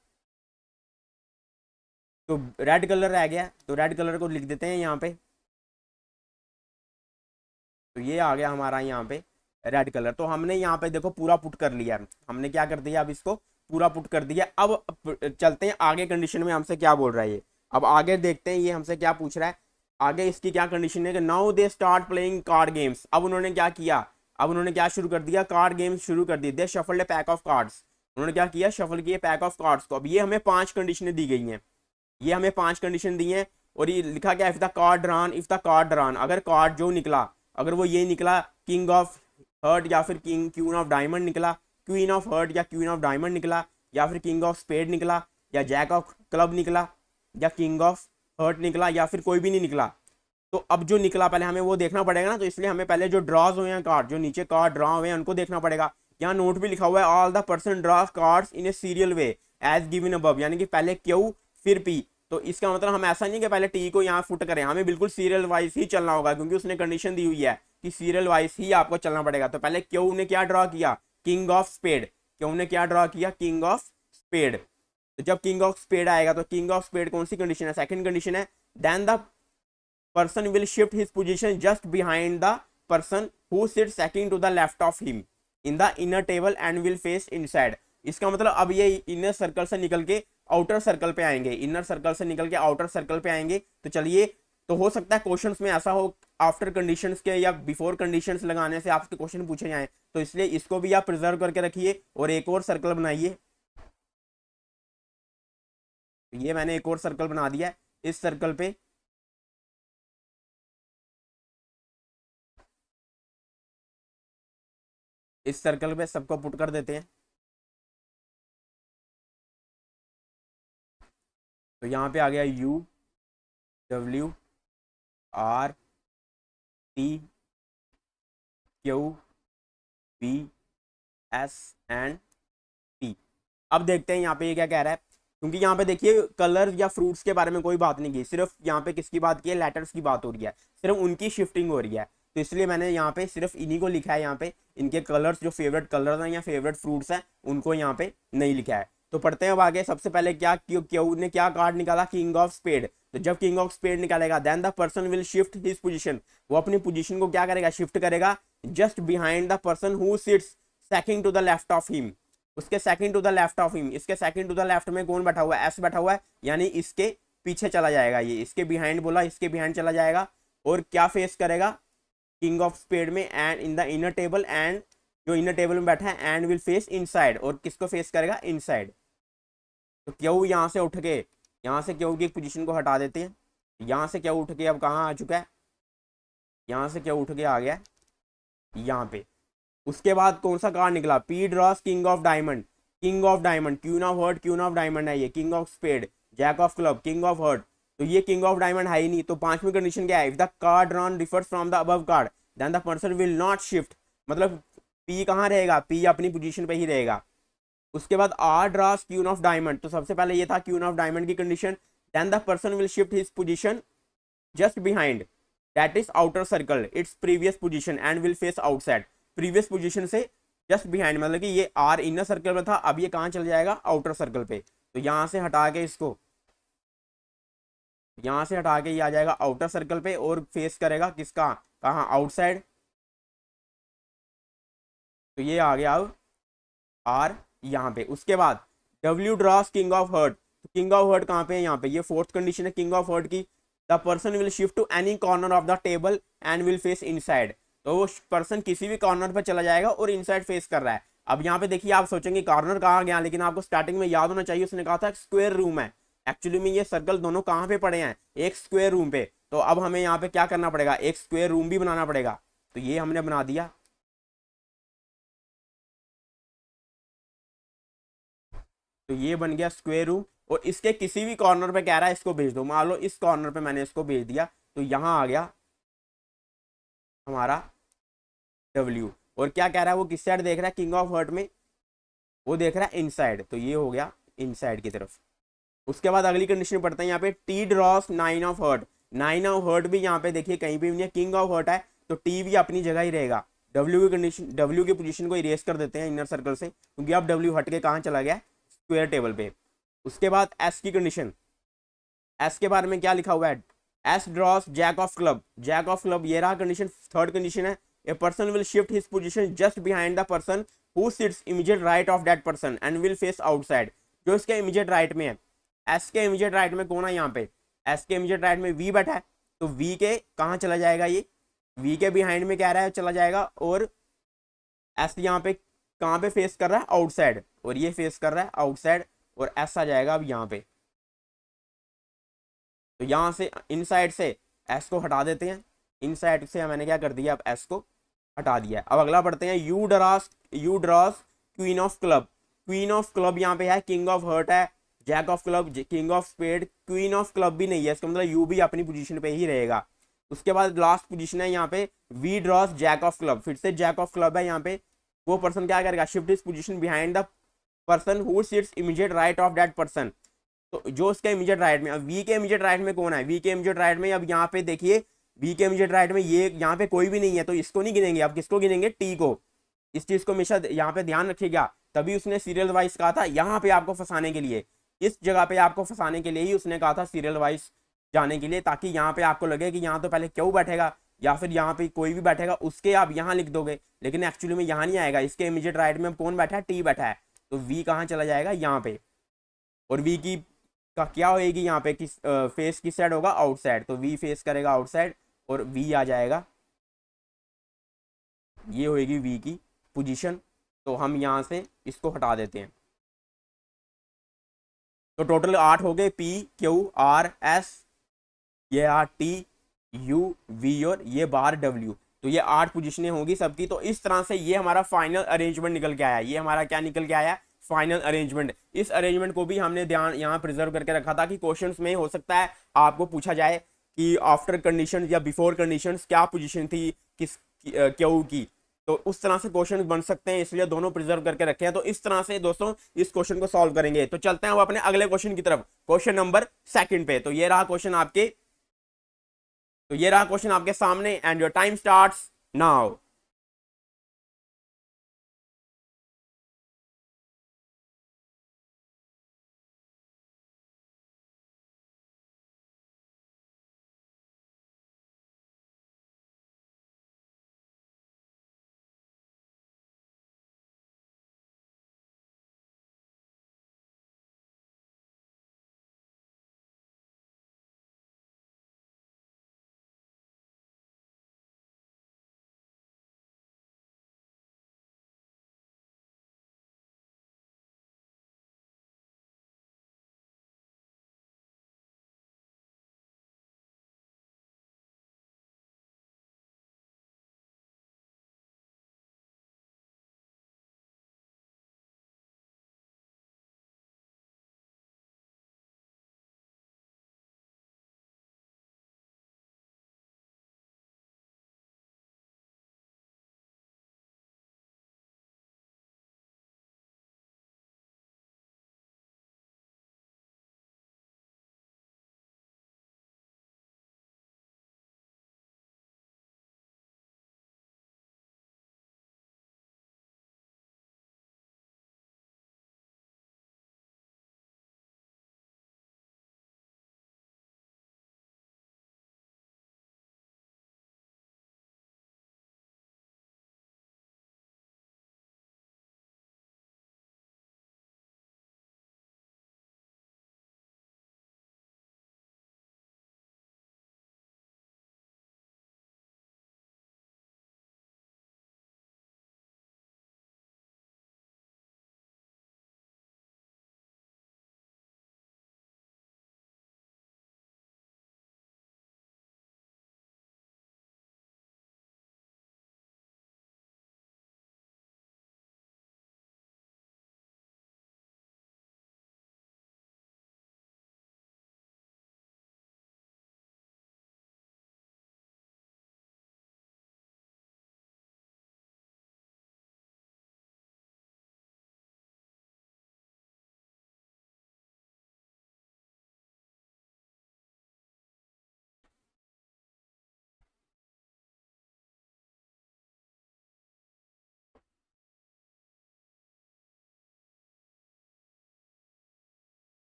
तो रेड कलर रह गया, तो रेड कलर को लिख देते हैं यहाँ पे। तो ये आ गया हमारा यहाँ पे रेड कलर। तो हमने यहाँ पे देखो पूरा पुट कर लिया, हमने क्या कर दिया, अब इसको पूरा पुट कर दिया। अब चलते हैं आगे कंडीशन में हमसे क्या बोल रहा है ये। अब आगे देखते हैं ये हमसे क्या पूछ रहा है। आगे इसकी क्या कंडीशन है कि now they start playing card games. अब उन्होंने क्या किया, अब उन्होंने क्या शुरू कर दिया, कार्ड गेम्स शुरू कर दी। They shuffled a pack of cards, उन्होंने क्या किया, शफल किए पैक ऑफ कार्ड्स को। अब ये हमें 5 कंडीशनें दी गई हैं, ये हमें 5 कंडीशन दी हैं। और ये लिखा गया if the card drawn, if the card drawn, अगर कार्ड जो निकला, अगर वो ये निकला किंग ऑफ हर्ट या फिर किंग क्वीन ऑफ डायमंड निकला, क्वीन ऑफ हर्ट या क्वीन ऑफ डायमंड निकला, या फिर किंग ऑफ स्पेड निकला, या जैक ऑफ क्लब निकला, या किंग ऑफ हर्ट निकला, या फिर कोई भी नहीं निकला, तो अब जो निकला पहले हमें वो देखना पड़ेगा ना। तो इसलिए हमें पहले जो ड्रॉज हुए हैं कार्ड, जो नीचे कार्ड ड्रॉ हुए हैं, उनको देखना पड़ेगा। यहाँ नोट भी लिखा हुआ है all the person draw cards in a serial way as given above, यानी कि पहले क्यू फिर पी। तो इसका मतलब हम ऐसा नहीं कि पहले टी को यहाँ फुट करें, हमें बिल्कुल सीरियल वाइज ही चलना होगा, क्योंकि उसने कंडीशन दी हुई है कि सीरियल वाइज ही आपको चलना पड़ेगा। तो पहले क्यू ने क्या ड्रॉ किया, किंग ऑफ स्पेड, क्यू ने क्या ड्रॉ किया, किंग ऑफ स्पेड। तो जब किंग ऑफ स्पेड आएगा, तो किंग ऑफ स्पेड कौन सी कंडीशन है, सेकंड कंडीशन है। Then the person will shift his position just behind the person who sits second to the left of him in the inner table and will face inside। इसका मतलब अब ये inner circle से निकल के outer circle पे आएंगे, inner circle से निकल के आउटर सर्कल पे आएंगे। तो चलिए, तो हो सकता है क्वेश्चंस में ऐसा हो आफ्टर कंडीशंस के या बिफोर कंडीशंस लगाने से आपके क्वेश्चन पूछे जाएं, तो इसलिए इसको भी आप प्रिजर्व करके रखिए और एक और सर्कल बनाइए। तो ये मैंने एक और सर्कल बना दिया, इस सर्कल पे इस सर्कल पे सबको पुट कर देते हैं। तो यहाँ पे आ गया U W R T Q B S and T। अब देखते हैं यहाँ पे ये क्या कह रहा है, क्योंकि यहाँ पे देखिए कलर या फ्रूट्स के बारे में कोई बात नहीं की, सिर्फ यहाँ पे किसकी बात की है, लेटर्स की बात हो रही है, सिर्फ उनकी शिफ्टिंग हो रही है। तो इसलिए मैंने यहाँ पे सिर्फ इन्हीं को लिखा है, यहाँ पे इनके कलर्स जो फेवरेट कलर्स हैं या फेवरेट फ्रूट्स हैं उनको यहाँ पे नहीं लिखा है। तो पढ़ते हैं अब आगे। सबसे पहले क्या क्यू ने क्या कार्ड निकाला, किंग ऑफ स्पेड। तो जब किंग ऑफ स्पेड निकालेगा then the person will shift his position, वो अपनी पोजीशन को क्या करेगा, शिफ्ट करेगा just behind the person who sits second to the left of him, उसके second to the left of him. इसके सेकंड टू द लेफ्ट में कौन बैठा हुआ है, एस बैठा हुआ है, यानी इसके पीछे चला जाएगा, ये इसके बिहाइंड बोला, इसके बिहाइंड चला जाएगा और क्या फेस करेगा, किंग ऑफ स्पेड में and in the inner table, and जो इनर टेबल में बैठा है एंड विल फेस इनसाइड, और किसको फेस करेगा, इनसाइड। तो क्यू यहाँ से उठ के, यहाँ से क्यू की पोजीशन को हटा देते हैं, यहाँ से क्यू उठ के अब कहाँ आ चुका है, यहाँ से क्यू उठ के आ गया यहाँ पे। उसके बाद कौन सा कार्ड निकला, P draws king of diamond, king of diamond, queen of heart, queen of diamond है ये, king of spade, jack of club, king of heart. तो ये किंग ऑफ डायमंड है ही नहीं। तो पांचवी कंडीशन क्या है, if the card drawn differs from the above card then the person will not shift, मतलब पी कहाँ रहेगा, पी अपनी पोजीशन पे ही रहेगा। उसके बाद R draws queen of diamond, तो सबसे पहले ये था क्वीन ऑफ डायमंड की कंडीशन। Then the person will shift his position just behind that is outer circle its previous position and will face outside, previous position से जस्ट बिहाइंड, मतलब कि ये आर इनर सर्कल में था, अब ये कहाँ चल जाएगा, आउटर सर्कल पे। तो यहाँ से हटा के इसको, यहाँ से हटा के ये आ जाएगा आउटर सर्कल पे और फेस करेगा किसका, कहाँ, आउटसाइड। तो ये आ गया अब आर यहाँ पे। उसके बाद W draws king of heart, तो किंग ऑफ हर्ट कहाँ पे है, यहाँ पे, ये फोर्थ कंडीशन है किंग ऑफ हर्ट की। The person will shift to any corner of the table and will face inside, तो वो पर्सन किसी भी कॉर्नर पर चला जाएगा और इनसाइड फेस कर रहा है। अब यहाँ पे देखिए आप सोचेंगे कॉर्नर कहाँ गया, लेकिन आपको स्टार्टिंग में याद होना चाहिए, उसने कहा था स्क्वायर रूम है। एक्चुअली में ये सर्कल दोनों कहाँ पे पड़े हैं, एक स्क्वायर रूम पे। तो अब हमें यहाँ पे क्या करना पड़ेगा, एक स्क्वायर रूम भी बनाना पड़ेगा। तो ये हमने बना दिया, तो ये बन गया स्क्वायर रूम। और इसके किसी भी कॉर्नर पे कह रहा है इसको भेज दो, मान लो इस कॉर्नर पे मैंने इसको भेज दिया, तो यहाँ आ गया हमारा W। और क्या कह रहा है वो, किस साइड देख रहा है किंग ऑफ हर्ट में, वो देख रहा है इनसाइड, तो ये हो गया इनसाइड की तरफ। उसके बाद अगली कंडीशन पढ़ते हैं यहाँ पे, T draws 9 of heart. 9 of heart भी यहाँ पे देखिए कहीं भी नहीं, किंग ऑफ हर्ट है तो टी भी अपनी जगह ही रहेगा। डब्ल्यू की कंडीशन, डब्ल्यू की पोजीशन को इरेज कर देते हैं इनर सर्कल से, क्योंकि अब डब्ल्यू हट के कहाँ चला गया, स्क्वायर टेबल पे। उसके बाद एस की कंडीशन, एस के बारे में क्या लिखा हुआ है, S draws jack of club. Jack of club ये रहा कंडीशन, थर्ड कंडीशन है, a person will shift his position just behind the person who sits immediate right of that person and will face outside. जो इसके immediate right में है, S के immediate right में कौन है यहाँ पे, एस के इमीडिएट राइट में वी बैठा है, तो वी के कहाँ चला जाएगा, ये वी के बिहाइंड में कह रहा है चला जाएगा, और एस यहाँ पे कहाँ पे फेस कर रहा है, आउटसाइड, और ये फेस कर रहा है आउटसाइड, और एस आ जाएगा अब यहाँ पे। तो यहाँ से इनसाइड से एस को हटा देते हैं, इनसाइड से मैंने क्या कर दिया, अब एस को हटा दिया। अब अगला पढ़ते हैं, U draws queen of club. Queen of club यहाँ पे है, किंग ऑफ हर्ट है, jack of club, king of spade, queen of club भी नहीं है, इसका मतलब यू भी अपनी पोजीशन पे ही रहेगा। उसके बाद लास्ट पोजीशन है यहाँ पे, वी ड्रॉस जैक ऑफ क्लब, फिर से जैक ऑफ क्लब है यहाँ पे, वो पर्सन क्या करेगा, shift is position behind the person who sits immediate right of that person. तो जो उसके इमीडिएट राइट में, अब वी के इमीडिएट राइट में कौन है, वी के इमीडिएट राइट में, अब यहाँ पे देखिए वी के इमीडिएट राइट में ये यहाँ पे कोई भी नहीं है, तो इसको नहीं गिनेंगे, अब किसको गिनेंगे, टी को। इस चीज को हमेशा यहाँ पे ध्यान रखिएगा, तभी उसने सीरियल वाइज कहा था, यहाँ पे आपको फंसाने के लिए, इस जगह पे आपको फंसाने के लिए ही उसने कहा था सीरियल वाइज जाने के लिए, ताकि यहाँ पे आपको लगे कि यहाँ तो पहले क्यों बैठेगा या फिर यहाँ पे कोई भी बैठेगा, उसके आप यहाँ लिख दोगे, लेकिन एक्चुअली में यहाँ नहीं आएगा। इसके इमीडिएट राइट में कौन बैठा है, टी बैठा है, तो वी कहाँ चला जाएगा, यहाँ पे। और वी की का क्या होएगी यहाँ पे, किस फेस किस साइड होगा, आउटसाइड, तो वी फेस करेगा आउटसाइड, और वी आ जाएगा, ये होएगी वी की पोजीशन। तो हम यहाँ से इसको हटा देते हैं। तो टोटल 8 हो गए, पी क्यू आर एस, ये आर टी यू वी, और ये बार डब्ल्यू। तो ये 8 पोजीशनें होंगी सबकी। तो इस तरह से ये हमारा फाइनल अरेंजमेंट निकल के आया, ये हमारा क्या निकल के आया, फाइनल अरेंजमेंट। इस अरेंजमेंट को भी हमने ध्यान यहाँ प्रिजर्व करके रखा था कि क्वेश्चंस में हो सकता है आपको पूछा जाए कि आफ्टर कंडीशन या बिफोर कंडीशंस क्या पोजीशन थी किस क्यू की, तो उस तरह से क्वेश्चन बन सकते हैं, इसलिए दोनों प्रिजर्व करके रखे हैं। तो इस तरह से दोस्तों इस क्वेश्चन को सॉल्व करेंगे। तो चलते हैं अब अपने अगले क्वेश्चन की तरफ, क्वेश्चन नंबर 2 पे। तो ये रहा क्वेश्चन आपके, तो ये रहा क्वेश्चन आपके सामने, and your time starts now.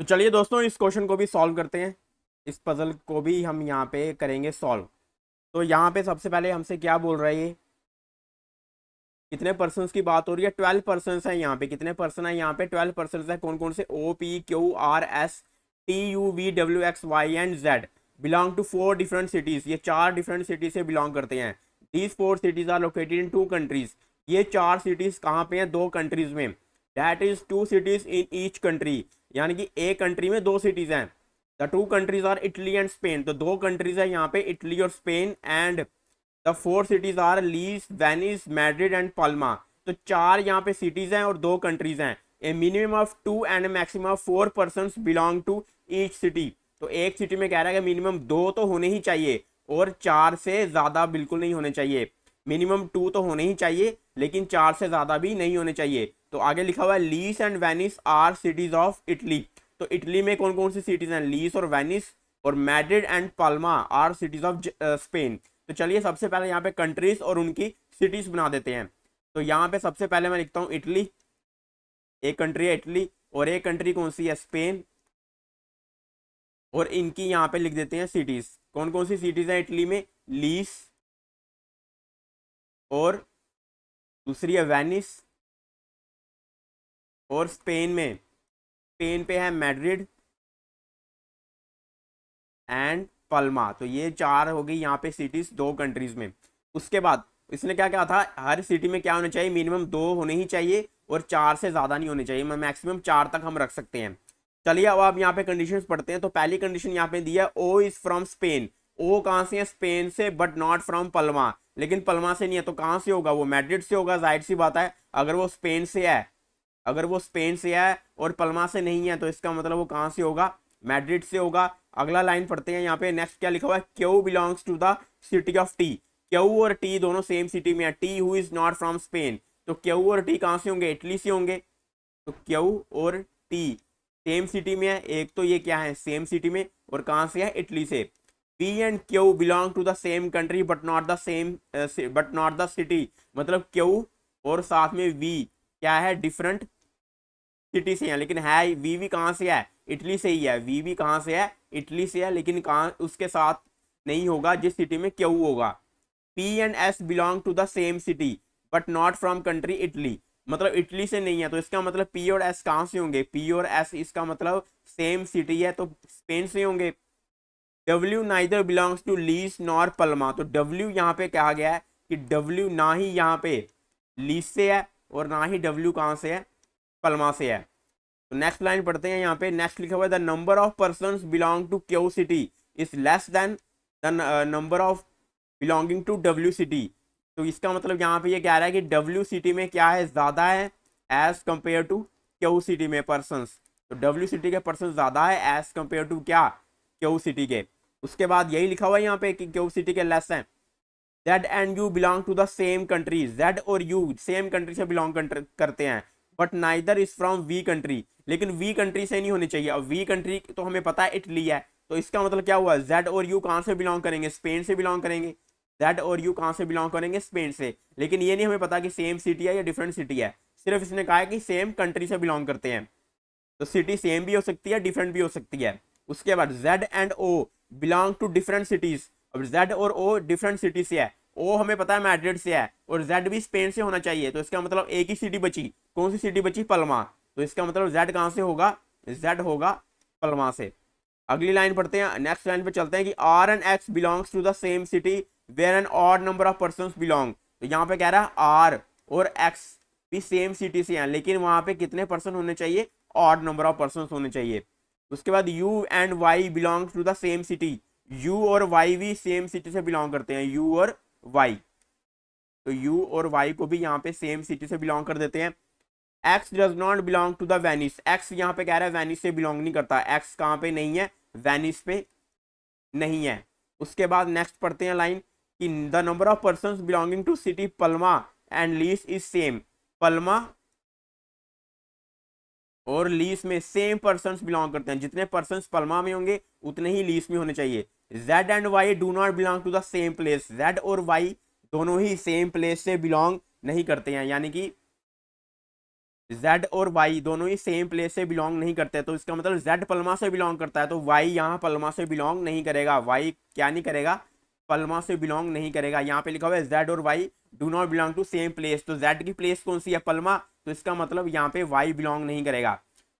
तो चलिए दोस्तों इस क्वेश्चन को भी सॉल्व करते हैं, इस पजल को भी हम यहाँ पे करेंगे सॉल्व। तो यहाँ पे सबसे पहले हमसे क्या बोल रहा है, ये कितने पर्सन्स की बात हो रही है, 12 पर्सन्स है यहाँ पे। कितने पर्सन है यहाँ पे, 12 पर्सन्स है। कौन कौन से, O P Q R S T U V W X Y and Z, belong to 4 different cities. ये 4 डिफरेंट सिटीज से बिलोंग करते हैं। These 4 cities are located in 2 countries. ये 4 सिटीज कहाँ पे हैं, 2 कंट्रीज में। That is 2 cities in each country, यानी कि एक कंट्री में 2 सिटीज हैं। The 2 countries are Italy and Spain, तो 2 कंट्रीज है यहाँ पे, इटली और Spain. And the 4 cities are Lees, Venice, Madrid and Palma. तो 4 यहाँ पे सिटीज हैं और 2 कंट्रीज हैं। A minimum of 2 and maximum of 4 persons belong to each city. तो एक सिटी में कह रहा है कि मिनिमम 2 तो होने ही चाहिए और 4 से ज्यादा बिल्कुल नहीं होने चाहिए। मिनिमम 2 तो होने ही चाहिए लेकिन 4 से ज्यादा भी नहीं होने चाहिए। तो आगे लिखा हुआ है Lees and Venice are cities of Italy. तो इटली में कौन कौन सी सिटीज हैं, लीस और वेनिस। और Madrid and Palma are cities of Spain. तो चलिए सबसे पहले यहाँ पे कंट्रीज और उनकी सिटीज बना देते हैं। तो यहाँ पे सबसे पहले मैं लिखता हूँ इटली, एक कंट्री है इटली, और एक कंट्री कौन सी है, स्पेन। और इनकी यहाँ पे लिख देते हैं सिटीज। कौन कौन सी सिटीज है इटली में, लीस, और दूसरी है वेनिस, और स्पेन पे है मैड्रिड एंड पल्मा। तो ये 4 हो गई यहाँ पे सिटीज 2 कंट्रीज में। उसके बाद इसने क्या कहा था, हर सिटी में क्या होना चाहिए, मिनिमम 2 होने ही चाहिए और 4 से ज्यादा नहीं होने चाहिए। मैक्सिमम 4 तक हम रख सकते हैं। चलिए अब आप यहाँ पे कंडीशंस पढ़ते हैं। तो पहली कंडीशन यहाँ पे दी है, ओ इज फ्रॉम स्पेन। ओ कहाँ से है, स्पेन से, बट नॉट फ्रॉम पल्मा। लेकिन पल्मा से नहीं है, तो कहाँ से होगा, वो मैड्रिड से होगा। जाहिर सी बात है, अगर वो स्पेन से है, और पल्मा से नहीं है, तो इसका मतलब वो कहाँ से होगा, मैड्रिड से होगा। अगला लाइन पढ़ते हैं यहाँ पे। नेक्स्ट क्या लिखा हुआ है, Q belongs to the city of T. Q और टी दोनों सेम सिटी में है। T who is not from Spain, तो क्यू और टी कहाँ से होंगे, इटली से होंगे। तो क्यू और टी सेम सिटी में है, एक तो ये क्या है, सेम सिटी में, और कहाँ से है, इटली से। P and Q belong to the same country but not the city. मतलब क्यू और साथ में वी क्या है, डिफरेंट सिटी से है, लेकिन है वी कहाँ से है, इटली से ही है। वी कहाँ से है, इटली से है, लेकिन कहाँ उसके साथ नहीं होगा जिस सिटी में क्यू होगा। P and S belong to the same city but not from country Italy. मतलब इटली से नहीं है, तो इसका मतलब पी और एस कहाँ से होंगे, पी और एस इसका मतलब सेम सिटी है, तो स्पेन से होंगे। W neither belongs to Leeds nor Palma. तो डब्ल्यू यहाँ पे कहा गया है कि डब्ल्यू ना ही यहाँ पे लीस से है और ना ही डब्ल्यू कहाँ से है, पल्मा से है। तो नेक्स्ट लाइन पढ़ते हैं यहाँ पे। नेक्स्ट लिखा हुआ है, the number of persons belong to Q city is less than the number of belonging to W city. तो इसका मतलब यहाँ पे ये कह रहा है कि डब्ल्यू सिटी में क्या है, ज्यादा है as compare to Q city में पर्सन्स। तो डब्ल्यू सिटी के पर्सन ज्यादा है एज कंपेयर टू क्या, क्यू सिटी के। उसके बाद यही लिखा हुआ है यहाँ पे कि क्यू सिटी के लेस हैं। Z and U belong to the same country. Z और यू सेम कंट्री से बिलोंग करते हैं, but neither is from V country. लेकिन वी कंट्री से नहीं होनी चाहिए। अब वी कंट्री तो हमें पता है इटली है, तो इसका मतलब क्या हुआ, जेड और यू कहाँ से बिलोंग करेंगे, स्पेन से बिलोंग करेंगे। जेड और यू कहाँ से बिलोंग करेंगे, स्पेन से। लेकिन ये नहीं हमें पता कि सेम सिटी है या डिफरेंट सिटी है, सिर्फ इसने कहा है कि सेम कंट्री से बिलोंग करते हैं। तो सिटी सेम भी हो सकती है, डिफरेंट भी हो सकती है। उसके बाद Z and O belong to different cities. अब जेड और ओ डिफरेंट सिटी से है। ओ हमें पता है मैड्रिड से है और जेड भी स्पेन से होना चाहिए, तो इसका मतलब एक ही सिटी बची। कौन सी सिटी बची, पल्मा। तो इसका मतलब जेड कहाँ से होगा, जेड होगा पल्मा से। अगली लाइन पढ़ते हैं, नेक्स्ट लाइन पे चलते हैं कि R and X belongs to the same city where an odd number of persons belong. तो यहाँ पे कह रहा है आर और एक्स भी सेम सिटी से हैं, लेकिन वहां पे कितने पर्सन होने चाहिए, ऑड नंबर ऑफ पर्सन होने चाहिए। उसके बाद U and Y belong to the same city. U और वाई भी सेम सिटी से बिलोंग करते हैं, यू और वाई। तो यू और वाई को भी यहाँ पे सेम सिटी से बिलोंग कर देते हैं। X does not belong to the Venice. X यहाँ पे कह रहा है वेनिस से बिलोंग नहीं करता। एक्स कहाँ पे नहीं है, वेनिस पे नहीं है। उसके बाद नेक्स्ट पढ़ते हैं लाइन कि the number of persons belonging to city Palma and Leeds is same. Palma और लीस में सेम पर्सन्स बिलोंग करते हैं। जितने पर्सन्स पल्मा में होंगे उतने ही लीस में होने चाहिए। Z and Y do not belong to the same place. Z और वाई दोनों ही सेम प्लेस से बिलोंग नहीं करते हैं, यानी कि जेड और वाई दोनों ही सेम प्लेस से बिलोंग नहीं करते, तो इसका मतलब जेड पलमा से बिलोंग करता है, तो वाई यहाँ पलमा से बिलोंग नहीं करेगा। वाई क्या नहीं करेगा, पलमा से बिलोंग नहीं करेगा। यहाँ पे लिखा हुआ है जेड और Y do not belong to same place, तो जेड की प्लेस कौन सी है, पलमा, तो इसका मतलब यहाँ पे वाई बिलोंग नहीं करेगा।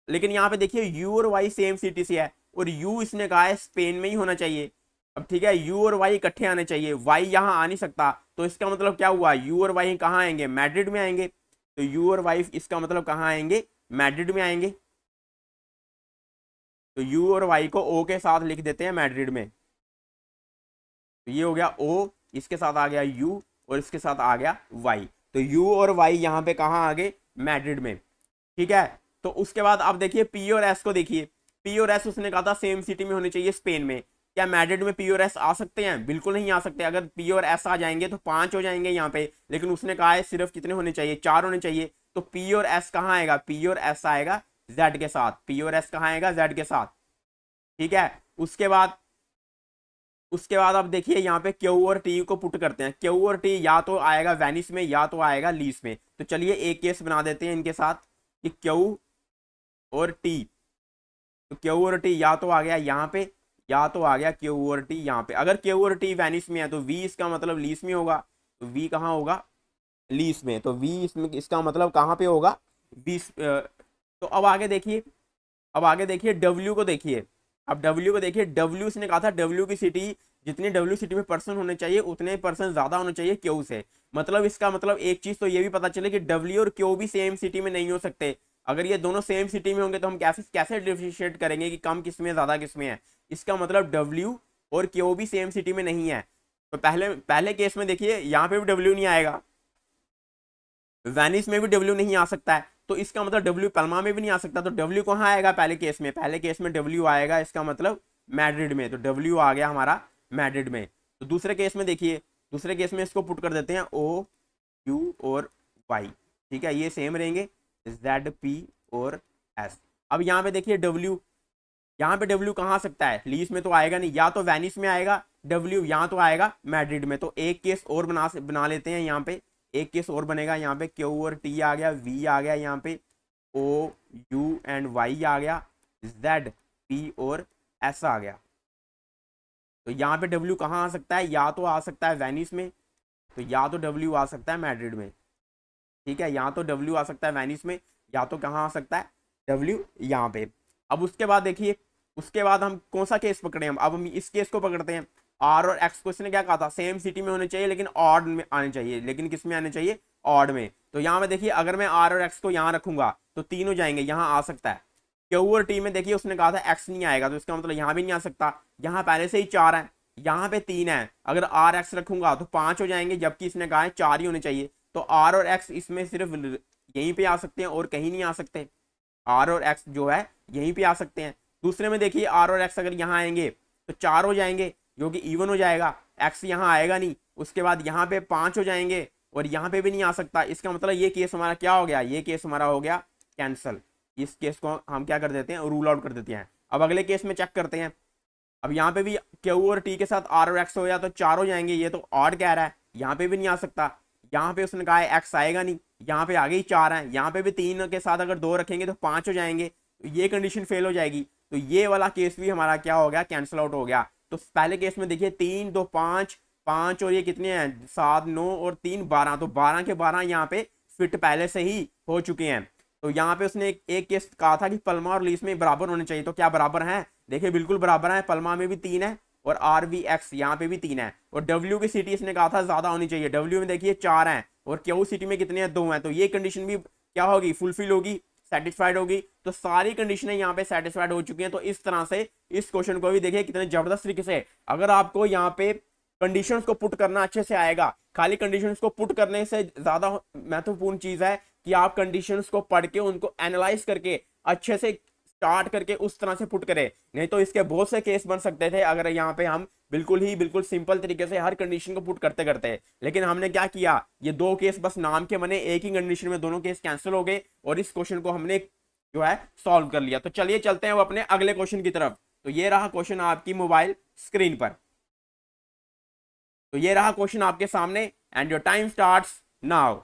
लेकिन यहाँ पे देखिए यू और वाई सेम सिटी से है, और यू इसने कहा है स्पेन में ही होना चाहिए। अब ठीक है, यू और वाई इकट्ठे आने चाहिए, वाई यहाँ आ नहीं सकता, तो इसका मतलब क्या हुआ, यू और वाई कहाँ आएंगे, मैड्रिड में आएंगे। तो यू और वाई इसका मतलब कहाँ आएंगे, मैड्रिड में आएंगे। तो यू और वाई को ओ के साथ लिख देते हैं मैड्रिड में। तो ये हो गया ओ, इसके साथ आ गया यू, और इसके साथ आ गया वाई। तो यू और वाई यहाँ पे कहाँ आ गए, मैड्रिड में। ठीक है, तो उसके बाद आप देखिए पी और एस को देखिए। पी और एस उसने कहा था सेम सिटी में होने चाहिए स्पेन में। क्या मैड्रिड में पी और एस आ सकते हैं, बिल्कुल नहीं आ सकते। अगर पी और एस आ जाएंगे तो 5 हो जाएंगे यहाँ पे, लेकिन उसने कहा है सिर्फ कितने होने चाहिए, 4 होने चाहिए। तो पी और एस कहाँ आएगा, पी और एस आएगा जेड के साथ, पी और एस कहाँ आएगा, जेड के साथ। ठीक है, उसके बाद आप देखिए यहाँ पे क्यू और टी को पुट करते हैं। क्यू और टी या तो आएगा वेनिस में या तो आएगा लीस में। तो चलिए एक केस बना देते हैं इनके साथ कि क्यू और टी। तो क्यू और टी या तो आ गया यहाँ पे, या तो आ गया क्यू और टी यहाँ पे। अगर क्यू और टी वेनिस में है तो वी इसका मतलब लीस में होगा। तो वी कहाँ होगा, लीस में। तो वी इसमें इसका मतलब कहाँ पे होगा, बीस। तो अब आगे देखिए डब्ल्यू को देखिए। अब डब्ल्यू को देखिए, डब्ल्यू इसने कहा था डब्ल्यू की सिटी, जितनी डब्ल्यू सिटी में पर्सन होने चाहिए उतने पर्सन ज्यादा होने चाहिए क्यू से। मतलब इसका मतलब एक चीज तो ये भी पता चले कि डब्ल्यू और क्यू भी सेम सिटी में नहीं हो सकते। अगर ये दोनों सेम सिटी में होंगे तो हम कैसे कैसे डिफरेंशिएट करेंगे कि कम किसमें ज्यादा किसमें है। इसका मतलब डब्ल्यू और क्यू भी सेम सिटी में नहीं है। तो पहले पहले केस में देखिए यहाँ पे भी डब्ल्यू नहीं आएगा, वेनिस में भी डब्ल्यू नहीं आ सकता है, तो इसका मतलब डब्ल्यू पल्मा में भी नहीं आ सकता। तो डब्ल्यू कहाँ आएगा, पहले केस में डब्ल्यू आएगा, इसका मतलब मैड्रिड में। तो डब्ल्यू आ गया हमारा मैड्रिड में। तो दूसरे केस में देखिए, दूसरे केस में इसको पुट कर देते हैं ओ यू और वाई। ठीक है, ये सेम रहेंगे जेड पी और एस। अब यहाँ पे देखिए डब्ल्यू, यहाँ पे डब्ल्यू कहाँ आ सकता है, लीज में तो आएगा नहीं, या तो वेनिस में आएगा डब्ल्यू, यहाँ तो आएगा मैड्रिड में। तो एक केस और बना लेते हैं यहाँ पे। एक केस और बनेगा, यहाँ पे क्यू और टी आ गया, वी आ गया, यहाँ पे ओ यू एंड वाई आ गया, जेड पी और एस आ गया। तो यहाँ पे डब्ल्यू कहाँ आ सकता है, या तो आ सकता है वेनिस में, तो या तो डब्ल्यू आ सकता है मैड्रिड में। ठीक है, यहाँ तो डब्ल्यू आ सकता है वेनिस में, या तो कहाँ आ सकता है डब्ल्यू यहाँ पे। अब उसके बाद देखिए, उसके बाद हम कौन सा केस पकड़े, अब हम इस केस को पकड़ते हैं। आर और एक्स को इसने क्या कहा था, सेम सिटी में होने चाहिए लेकिन ऑड में आने चाहिए, लेकिन किस में आने चाहिए, ऑड में। तो यहाँ पे देखिए अगर मैं आर और एक्स को यहाँ रखूंगा तो 3 हो जाएंगे, यहाँ आ सकता है। क्यू और टी में देखिए उसने कहा था एक्स नहीं आएगा, तो इसका मतलब यहाँ भी नहीं आ सकता। यहाँ पहले से ही 4 है, यहाँ पे 3 है, अगर आर एक्स रखूंगा तो 5 हो जाएंगे, जबकि इसने कहा है 4 ही होने चाहिए। तो आर और एक्स इसमें सिर्फ यहीं पे आ सकते हैं और कहीं नहीं आ सकते। आर और एक्स जो है यहीं पे आ सकते हैं। दूसरे में देखिए आर और एक्स अगर यहाँ आएंगे तो 4 हो जाएंगे, जो कि इवन हो जाएगा। एक्स यहाँ आएगा नहीं, उसके बाद यहाँ पे 5 हो जाएंगे, और यहाँ पे भी नहीं आ सकता। इसका मतलब ये केस हमारा क्या हो गया, ये केस हमारा हो गया कैंसल। इस केस को हम क्या कर देते हैं, रूल आउट कर देते हैं। अब अगले केस में चेक करते हैं। अब यहाँ पे भी क्यू और टी के साथ आर और एक्स हो या तो 4 हो जाएंगे, ये तो ऑड कह रहा है, यहाँ पे भी नहीं आ सकता। यहाँ पे उसने कहा है एक्स आएगा नहीं, यहाँ पे आगे ही 4 है, यहाँ पे भी 3 के साथ अगर 2 रखेंगे तो 5 हो जाएंगे, तो ये कंडीशन फेल हो जाएगी। तो ये वाला केस भी हमारा क्या हो गया, कैंसिल आउट हो गया। तो पहले केस में देखिए 3 2 5, 5 और ये कितने हैं 7 9 और 3 12, तो 12 के 12 यहाँ पे फिट पहले से ही हो चुके हैं। तो यहाँ पे उसने एक केस कहा था कि पल्मा और लीस में बराबर होने चाहिए, तो क्या बराबर है, देखिए बिल्कुल बराबर है। पल्मा में भी 3 है और आर वी एक्स यहाँ पे भी 3 है। और डब्ल्यू की सिटी इसने कहा था ज्यादा होनी चाहिए, डब्ल्यू में देखिए 4 है और क्यू सिटी में कितने हैं 2 हैं। तो ये कंडीशन भी क्या होगी, फुलफिल होगी, सेटिस्फाइड होगी। तो सारी कंडीशनें यहाँ पे सेटिस्फाइड हो चुकी हैं। तो इस तरह से इस क्वेश्चन को भी देखिए कितने जबरदस्त तरीके से, अगर आपको यहाँ पे कंडीशंस को पुट करना अच्छे से आएगा, खाली कंडीशंस को पुट करने से ज्यादा महत्वपूर्ण चीज है कि आप कंडीशंस को पढ़ के उनको एनालाइज करके अच्छे से स्टार्ट करके उस तरह से पुट करें। नहीं तो इसके बहुत से केस बन सकते थे अगर यहाँ पे हम बिल्कुल सिंपल तरीके से हर कंडीशन को पुट करते करते। लेकिन हमने क्या किया, ये 2 केस बस नाम के बने, एक ही कंडीशन में दोनों केस कैंसिल हो गए और इस क्वेश्चन को हमने जो है सॉल्व कर लिया। तो चलिए चलते हैं वो अपने अगले क्वेश्चन की तरफ। तो ये रहा क्वेश्चन आपकी मोबाइल स्क्रीन पर। तो ये रहा क्वेश्चन आपके सामने and your time starts now.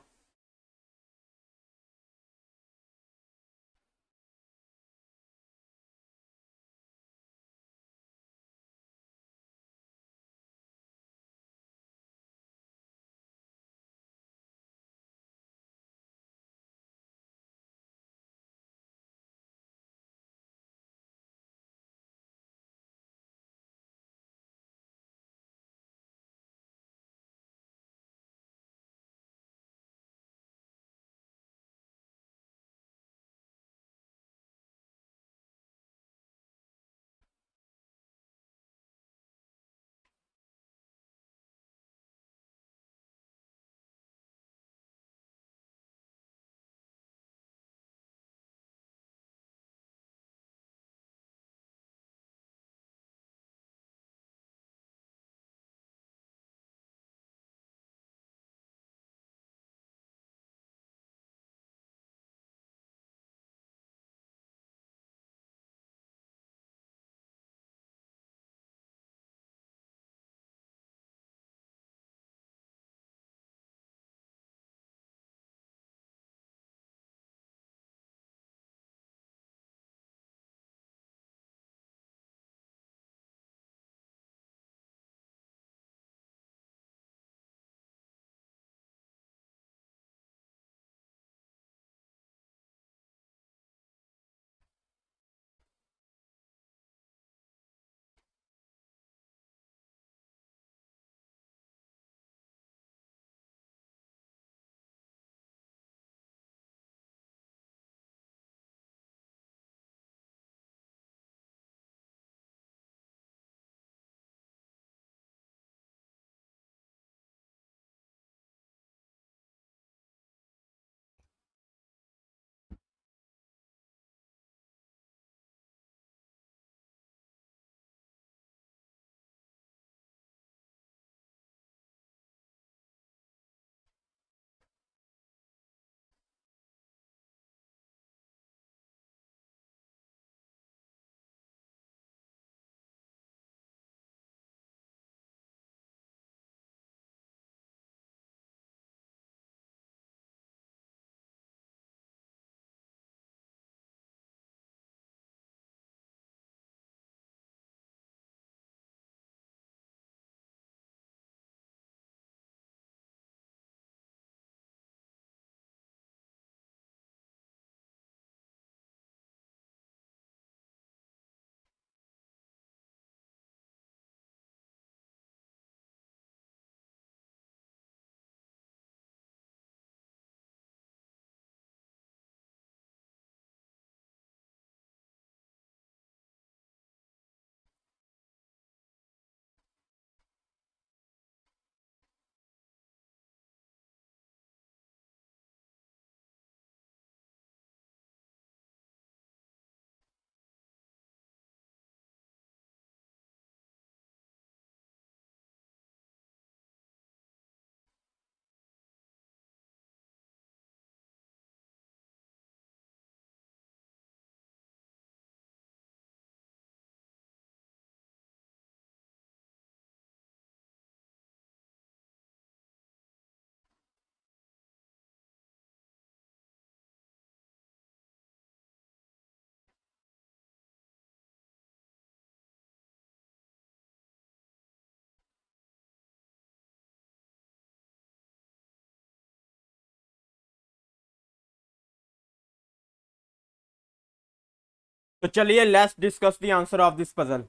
तो चलिए let's discuss the answer of this puzzle.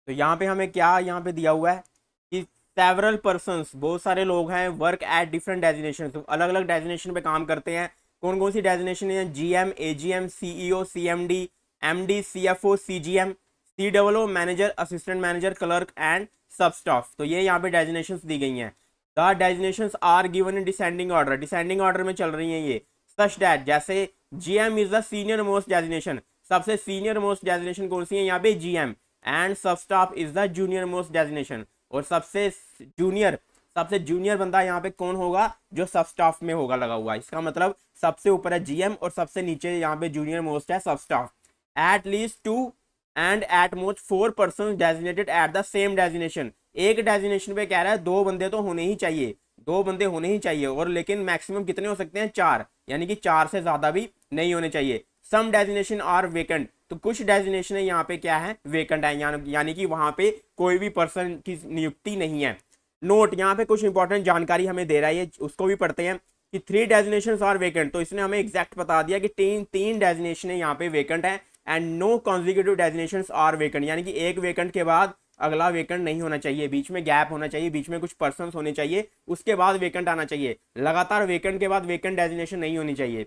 तो यहाँ पे हमें क्या यहाँ पे दिया हुआ है कि सेवरल पर्सन्स, बहुत सारे लोग हैं, वर्क एट डिफरेंट डेजिनेशन, तो अलग अलग डेजिनेशन पे काम करते हैं। कौन कौन सी डेजिनेशन है? GM, AGM, CEO, CMD, MD, CFO, CGM, CW, manager, assistant manager, clerk and sub staff. तो ये यहाँ पे डेजिनेशन दी गई हैं। The designation are given in descending order, descending order में चल रही हैं ये। सच डैट, जैसे GM is the senior most designation, सबसे सीनियर मोस्ट डेजिनेशन कौन सी है यहाँ पे? GM. And sub staff is the junior most designation, और सबसे जूनियर बंदा यहाँ पे कौन होगा? जो सब स्टाफ में होगा लगा हुआ। इसका मतलब सबसे ऊपर है जीएम और सबसे नीचे यहाँ पे जूनियर मोस्ट है सब staff. Eight least 2 and at most 4 person designated eight the same designation. एक डेजिनेशन पे कह रहा है 2 बंदे तो होने ही चाहिए, 2 बंदे होने ही चाहिए, और लेकिन मैक्सिमम कितने हो सकते हैं? 4, यानी कि 4 से ज्यादा भी नहीं होने चाहिए। सम डेजिनेशन आर वेकेंट, तो कुछ डेजिनेशन यहाँ पे क्या है? वेकेंट है, यानी कि वहां पे कोई भी पर्सन की नियुक्ति नहीं है। नोट, यहाँ पे कुछ इंपॉर्टेंट जानकारी हमें दे रहा है, उसको भी पढ़ते हैं कि 3 डेजिनेशन आर वेकेंट। तो इसने हमें एग्जैक्ट बता दिया कि तीन डेजिनेशन यहाँ पे वेकेंट है। And no consecutive designation are vacant, यानी कि एक वेकेंट के बाद अगला वेकेंट नहीं होना चाहिए, बीच में गैप होना चाहिए, बीच में कुछ पर्सन होने चाहिए, उसके बाद वेकेंट आना चाहिए। लगातार वेकेंट के बाद वेकेंट डेजिनेशन नहीं होनी चाहिए।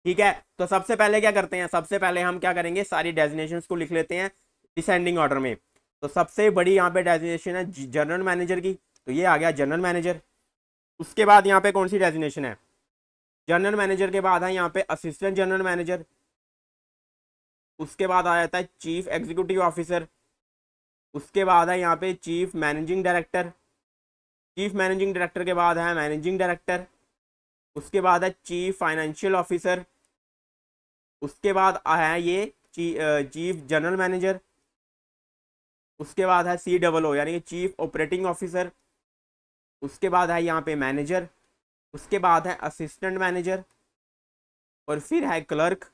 ठीक है, तो सबसे पहले क्या करते हैं? सबसे पहले हम क्या करेंगे? सारी डेजिनेशंस को लिख लेते हैं डिसेंडिंग ऑर्डर में। तो सबसे बड़ी यहाँ पे डेजिनेशन है जनरल मैनेजर की, तो ये आ गया जनरल मैनेजर। उसके बाद यहाँ पे कौन सी डेजिनेशन है? जनरल मैनेजर के बाद है यहाँ पे असिस्टेंट जनरल मैनेजर। उसके बाद आ जाता है चीफ एग्जीक्यूटिव ऑफिसर। उसके बाद है यहाँ पे chief managing director. Chief managing director के बाद है मैनेजिंग डायरेक्टर। उसके बाद है चीफ फाइनेंशियल ऑफिसर। उसके बाद है ये चीफ जनरल मैनेजर। उसके बाद है COO यानी कि चीफ ऑपरेटिंग ऑफिसर। उसके बाद है यहाँ पे मैनेजर। उसके बाद है असिस्टेंट मैनेजर, और फिर है क्लर्क,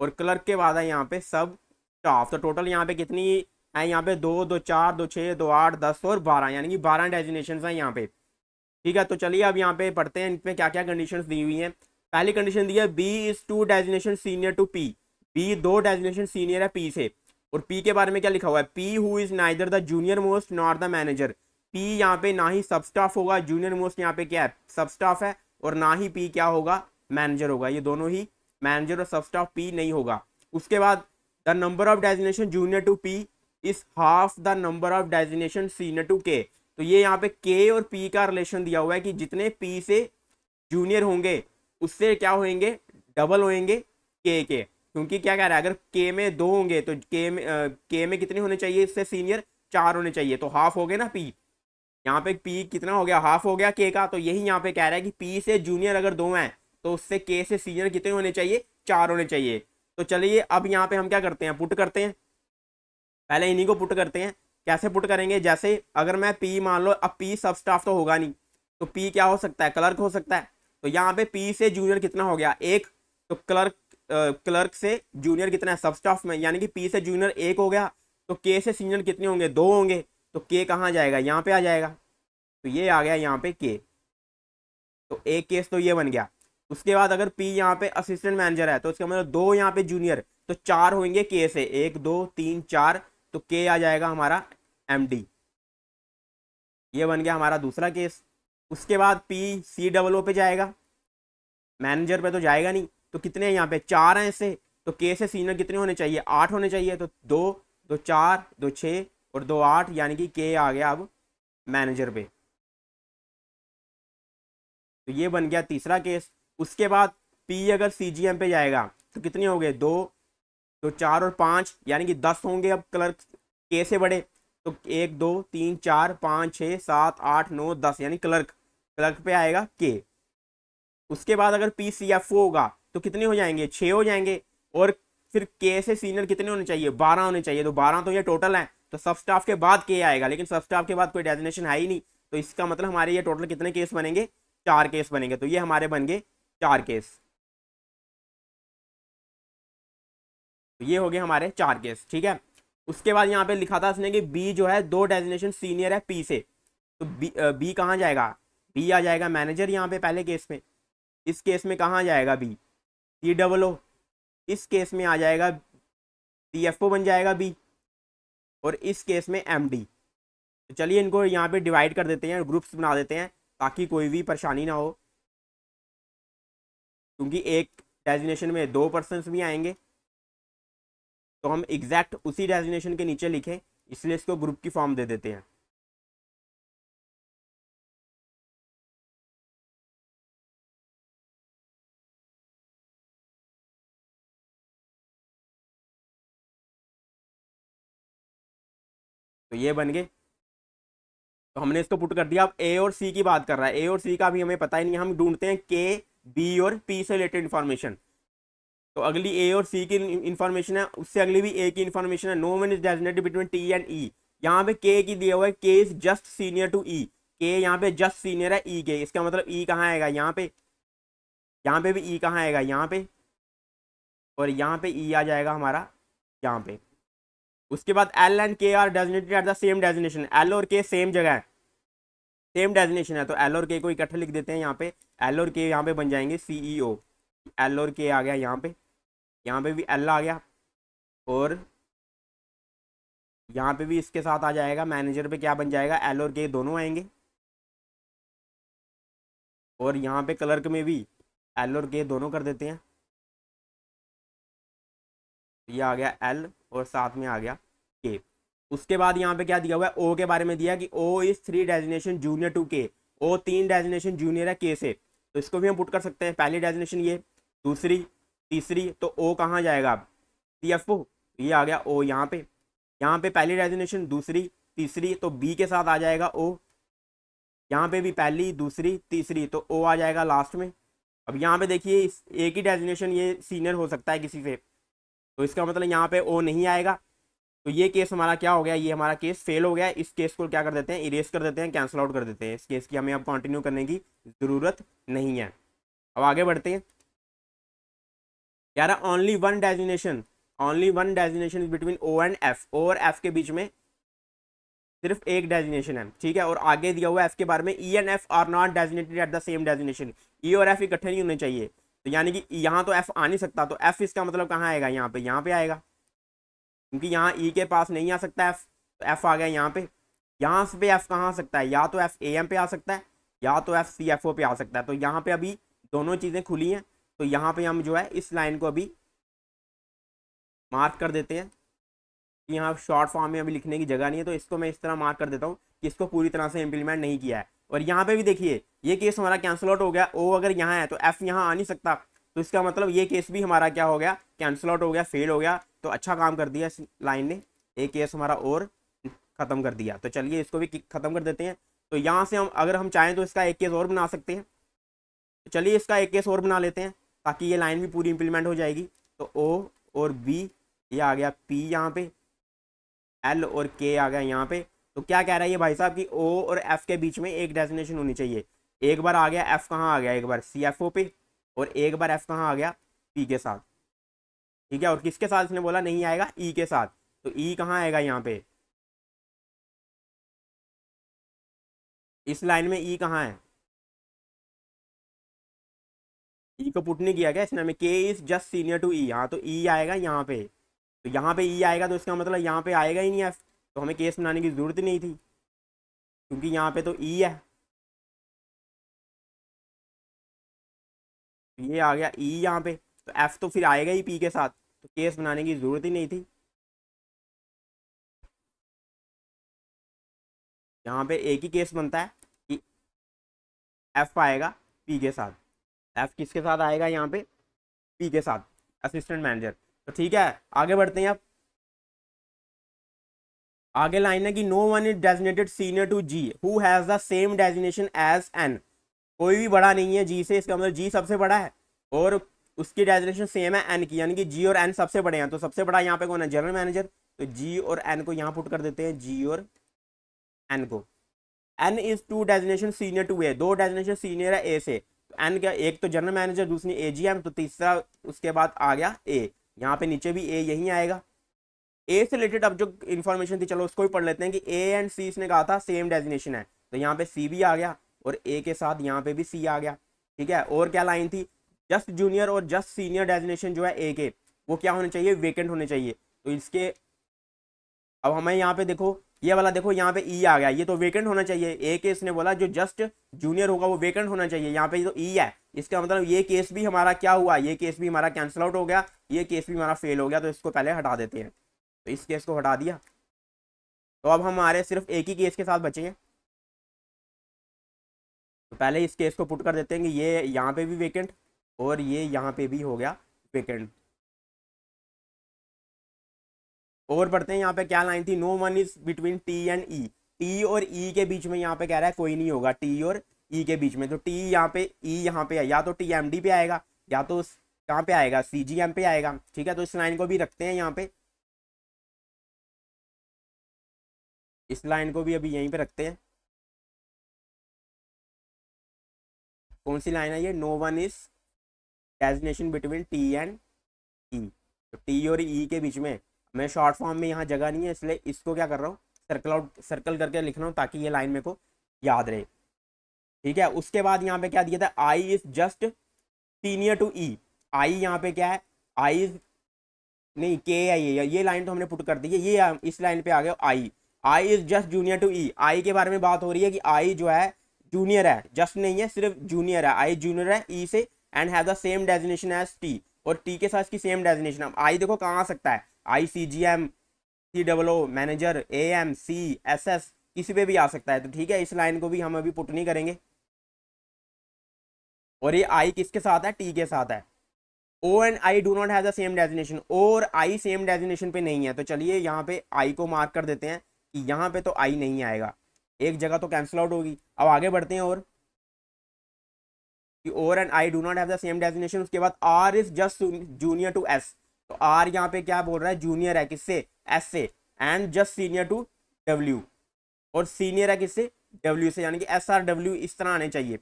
और क्लर्क के बाद है यहाँ पे सब स्टाफ। तो टोटल यहाँ पे कितनी है? यहाँ पे 2, 2, 4, 2, 6, 2, 8, 10 और 12, यानी कि 12 डेजिनेशन हैं यहाँ पे। ठीक है, तो चलिए अब यहाँ पे पढ़ते हैं इनमें क्या क्या कंडीशंस दी हुई हैं। पहली कंडीशन दी है B is 2 designation senior to P, B 2 designation senior है पी से। और पी के बारे में क्या लिखा हुआ है? P who is neither the junior most nor the manager. P यहाँ पे ना ही सब स्टाफ होगा, जूनियर मोस्ट यहाँ पे क्या है? सब स्टाफ है, और ना ही पी क्या होगा? मैनेजर होगा। ये दोनों ही, मैनेजर और सब स्टाफ, पी नहीं होगा। उसके बाद the number of designation junior to P is half the number of designation senior to K. तो ये यहाँ पे के और पी का रिलेशन दिया हुआ है कि जितने पी से जूनियर होंगे उससे क्या होंगे? डबल होंगे के, क्योंकि क्या कह रहा है? अगर के में 2 होंगे तो के में कितने होने चाहिए इससे सीनियर? 4 होने चाहिए, तो हाफ हो गए ना पी। यहाँ पे पी कितना हो गया? हाफ हो गया के का। तो यही यहाँ पे कह रहा है कि पी से जूनियर अगर 2 हैं तो उससे के से सीनियर कितने होने चाहिए? 4 होने चाहिए। तो चलिए अब यहाँ पे हम क्या करते हैं? पुट करते हैं। पहले इन्हीं को पुट करते हैं। कैसे पुट करेंगे? जैसे अगर मैं पी मान लो, अब पी सब स्टाफ तो होगा नहीं, तो पी क्या हो सकता है? क्लर्क हो सकता है। तो यहाँ पे पी से जूनियर कितना हो गया? 1। तो क्लर्क से जूनियर कितना है? सब स्टाफ में, यानी कि पी से जूनियर 1 हो गया। तो के से सीनियर कितने होंगे? 2 होंगे। तो के कहाँ जाएगा? यहाँ पे आ जाएगा। तो ये आ गया यहाँ पे के। तो एक केस तो ये बन गया। उसके बाद अगर पी यहाँ पे असिस्टेंट मैनेजर है तो इसका मतलब 2 यहाँ पे जूनियर, तो 4 होंगे के से, 1, 2, 3, 4। तो के आ जाएगा हमारा एमडी। ये बन गया हमारा दूसरा केस। उसके बाद पी COO पे जाएगा, मैनेजर पे तो जाएगा नहीं। तो कितने हैं यहाँ पे? 4 हैं इससे। तो के से सीनियर कितने होने चाहिए? 8 होने चाहिए। तो 2, 2, 4, 2, 6 और 2, 8, यानी कि के आ गया अब मैनेजर पे। तो ये बन गया तीसरा केस। उसके बाद पी अगर CGM पे जाएगा तो कितने हो गए? 2, तो 4 और 5, यानी कि 10 होंगे अब क्लर्क के से बड़े। तो 1, 2, 3, 4, 5, 6, 7, 8, 9, 10, यानी क्लर्क पे आएगा के। उसके बाद अगर पी CFO होगा तो कितने हो जाएंगे? 6 हो जाएंगे। और फिर के से सीनियर कितने होने चाहिए? 12 होने चाहिए। तो 12 तो ये टोटल है, तो सब स्टाफ के बाद के आएगा, लेकिन सब स्टाफ के बाद कोई डेजिनेशन है ही नहीं। तो इसका मतलब हमारे ये टोटल कितने केस बनेंगे? 4 केस बनेंगे। तो ये हमारे बन गए 4 केस। तो ये हो गए हमारे 4 केस। ठीक है, उसके बाद यहाँ पे लिखा था इसने कि बी जो है 2 डेजिनेशन सीनियर है पी से। तो बी कहाँ जाएगा? बी आ जाएगा मैनेजर यहाँ पे पहले केस में। इस केस में कहाँ जाएगा बी? COO। इस केस में आ जाएगा CFO बन जाएगा बी, और इस केस में MD। तो चलिए इनको यहाँ पे डिवाइड कर देते हैं, ग्रुप्स बना देते हैं ताकि कोई भी परेशानी ना हो, क्योंकि एक डेजिग्नेशन में 2 पर्सन्स भी आएंगे, तो हम एग्जैक्ट उसी डेजिग्नेशन के नीचे लिखें, इसलिए इसको ग्रुप की फॉर्म दे देते हैं। तो ये बन गए, तो हमने इसको पुट कर दिया। अब A और C की बात कर रहा है, A और C का भी हमें पता ही नहीं, हम ढूंढते हैं K, B और P से रिलेटेड इन्फॉर्मेशन। तो अगली A और C की इन्फॉर्मेशन है, उससे अगली भी A की इन्फॉर्मेशन है। No one is designated between T and E। यहाँ पे K की दिया हुआ है, K is just senior to E। K यहाँ पे जस्ट सीनियर है E के, इसका मतलब E कहाँ आएगा, यहाँ पे, यहाँ पे भी E कहाँ आएगा, यहाँ पे, और यहाँ पे E आ जाएगा हमारा यहाँ पे। उसके बाद L and K are designated at the same designation. L और K सेम जगह है, सेम डेजिग्नेशन है, तो L और K को इकट्ठे लिख देते हैं यहाँ पे। L और K यहाँ पे बन जाएंगे CEO। L और K आ गया यहाँ पे भी L आ गया, और यहाँ पे भी इसके साथ आ जाएगा। मैनेजर पे क्या बन जाएगा, L और K दोनों आएंगे, और यहाँ पे क्लर्क में भी L और K दोनों कर देते हैं। ये आ गया L और साथ में आ गया K। उसके बाद यहाँ पे क्या दिया हुआ है, O के बारे में दिया कि O is 3 designation junior to K। O 3 designation junior है K से, तो इसको भी हम पुट कर सकते हैं। पहली डेजिग्नेशन ये, दूसरी, तीसरी, तो O कहाँ जाएगा अब, CFO। ये आ गया O यहाँ पे पहली डेजिग्नेशन, दूसरी, तीसरी, तो B के साथ आ जाएगा O। यहाँ पे भी पहली, दूसरी, तीसरी, तो O आ जाएगा लास्ट में। अब यहाँ पे देखिए, इस एक ही डेजिग्नेशन ये सीनियर हो सकता है किसी से, तो इसका मतलब यहाँ पे O नहीं आएगा। तो ये केस हमारा क्या हो गया, ये हमारा केस फेल हो गया। इस केस को क्या कर देते हैं, इरेज कर देते हैं, कैंसिल आउट कर देते हैं। इस केस की हमें अब कंटिन्यू करने की ज़रूरत नहीं है। अब आगे बढ़ते हैं। यार only one designation is between O and F। O और F के बीच में सिर्फ एक डेजिग्नेशन है, ठीक है। और आगे दिया हुआ F के बारे में, E and F are not designated at the same designation. E और F इकट्ठे नहीं होने चाहिए, तो यानी कि यहाँ तो F आ नहीं सकता, तो F इसका मतलब कहाँ आएगा, यहाँ पे आएगा, क्योंकि यहाँ E के पास नहीं आ सकता F, तो F आ गया यहाँ पे। यहाँ पे F कहाँ आ सकता है, या तो F AM पे आ सकता है, या तो F CFO पे आ सकता है। तो यहाँ पे अभी दोनों चीज़ें खुली हैं, तो यहाँ पे हम जो है इस लाइन को अभी मार्क कर देते हैं कि यहाँ शॉर्ट फॉर्म में अभी लिखने की जगह नहीं है, तो इसको मैं इस तरह मार्क कर देता हूँ कि इसको पूरी तरह से इम्प्लीमेंट नहीं किया है। और यहाँ पे भी देखिए, ये केस हमारा कैंसिल आउट हो गया। O अगर यहाँ है तो F यहाँ आ नहीं सकता, तो इसका मतलब ये केस भी हमारा क्या हो गया, कैंसिल आउट हो गया, फेल हो गया। तो अच्छा काम कर दिया इस लाइन ने, एक केस हमारा और ख़त्म कर दिया। तो चलिए इसको भी ख़त्म कर देते हैं। तो यहाँ से हम अगर हम चाहें तो इसका एक केस और बना सकते हैं। तो चलिए इसका एक केस और बना लेते हैं, ताकि ये लाइन भी पूरी इंप्लीमेंट हो जाएगी। तो O और B, ये आ गया P यहाँ पे, L और K आ गया यहाँ पे। तो क्या कह रहा है ये भाई साहब कि O और F के बीच में एक डेजिग्नेशन होनी चाहिए। एक बार आ गया F कहाँ आ गया, एक बार CFO पे, और एक बार F कहाँ आ गया, P के साथ, ठीक है। और किसके साथ इसने बोला नहीं आएगा, E के साथ, तो E कहाँ आएगा, यहाँ पे इस लाइन में E कहाँ है, E को पुट नहीं किया गया इसने हमें। K is just senior to E, हाँ तो E आएगा यहाँ पे, तो यहाँ पे E आएगा, तो इसका मतलब यहाँ पे आएगा ही नहीं F, तो हमें केस बनाने की जरूरत ही नहीं थी, क्योंकि यहाँ पे तो E है। ये आ गया E यहाँ पे, तो F तो फिर आएगा ही P के साथ, तो केस बनाने की जरूरत ही नहीं थी। यहाँ पे एक ही केस बनता है कि F आएगा P के साथ। F किसके साथ आएगा, यहाँ पे P के साथ, असिस्टेंट मैनेजर। तो ठीक है, आगे बढ़ते हैं। अब आगे लाइन है कि no one is designated senior to G who has the same designation as N। कोई भी बड़ा नहीं है G से, इसका मतलब G सबसे बड़ा है और उसकी डेजिग्नेशन सेम है N की, यानी कि G और N सबसे बड़े हैं। तो सबसे बड़ा यहाँ पे कौन है, जनरल मैनेजर। तो G और N को यहाँ पुट कर देते हैं, G और N को। N is 2 designation senior to A, 2 designation senior है A से। तो N क्या, एक तो जनरल मैनेजर, दूसरी AGM, तो तीसरा उसके बाद आ गया A। यहाँ पे नीचे भी A यहीं आएगा। A से रिलेटेड अब जो इन्फॉर्मेशन थी, चलो उसको भी पढ़ लेते हैं कि A एंड C इसने कहा था सेम डेजिग्नेशन है, तो यहाँ पे C भी आ गया और A के साथ यहाँ पे भी C आ गया, ठीक है। और क्या लाइन थी, जस्ट जूनियर और जस्ट सीनियर डेजिग्नेशन जो है A के, वो क्या होने चाहिए, वेकेंट होने चाहिए। तो इसके अब हमें यहाँ पे देखो ये वाला देखो यहाँ पे ई आ गया, ये तो वेकेंट होना चाहिए। ए केस ने बोला जो जस्ट जूनियर होगा वो वेकेंट होना चाहिए, यहाँ पे तो ई है, इसका मतलब ये केस भी हमारा क्या हुआ, ये केस भी हमारा कैंसिल आउट हो गया, ये केस भी हमारा फेल हो गया। तो इसको पहले हटा देते हैं, तो इस केस को हटा दिया। तो अब हमारे सिर्फ एक ही केस के साथ बचेंगे। तो पहले इस केस को पुट कर देते हैं कि ये यहाँ पे भी वेकेंट और ये यहाँ पे भी हो गया वेकेंट। और पढ़ते हैं यहाँ पे क्या लाइन थी, no one is between T and E, T और ई के बीच में यहाँ पे कह रहा है कोई नहीं होगा, टी और ई के बीच में। तो टी यहाँ पे ई यहाँ पे है, या तो टी एम डी पे आएगा या तो कहाँ पे आएगा, सी जी एम पे आएगा। ठीक है, तो इस लाइन को भी रखते हैं यहाँ पे, इस लाइन को भी अभी यहीं पे रखते हैं। कौन सी लाइन है ये, no one is designation between T and E. तो टी और ई के बीच में, मैं शॉर्ट फॉर्म में यहाँ जगह नहीं है इसलिए इसको क्या कर रहा हूँ, सर्कल करके लिख रहा हूँ ताकि ये लाइन मेरे को याद रहे। ठीक है, उसके बाद यहाँ पे क्या दिया था, I is just senior to ई। आई यहाँ पे क्या है, आई इज नहीं के है, ये लाइन तो हमने पुट कर दी है, ये इस लाइन पे आ गया आई, I is just junior to ई। आई के बारे में बात हो रही है कि आई जो है जूनियर है, जस्ट नहीं है सिर्फ जूनियर है, आई जूनियर है ई से and have the same designation as T, और टी के साथ इसकी सेम डेजिग्नेशन। अब आई देखो कहाँ आ सकता है, I C G M, C double O, manager, A M, C S S, किसी पे भी आ सकता है। तो ठीक है, इस लाइन को भी हम अभी पुट नहीं करेंगे। और ये आई किसके साथ है, टी के साथ है। O and I do not have the same designation, और आई सेम डेजिग्नेशन पे नहीं है। तो चलिए यहाँ पे आई को मार्क कर देते हैं कि यहाँ पे तो आई नहीं आएगा, एक जगह तो कैंसिल आउट होगी। अब आगे बढ़ते हैं, और और and I do not have the same designation. उसके बाद R is just junior to S. तो आर यहाँ पे क्या बोल रहा है, जूनियर है किससे, एस से, and just senior to W, और सीनियर है किससे, डब्ल्यू से, यानी कि एस आर डब्ल्यू इस तरह आने चाहिए।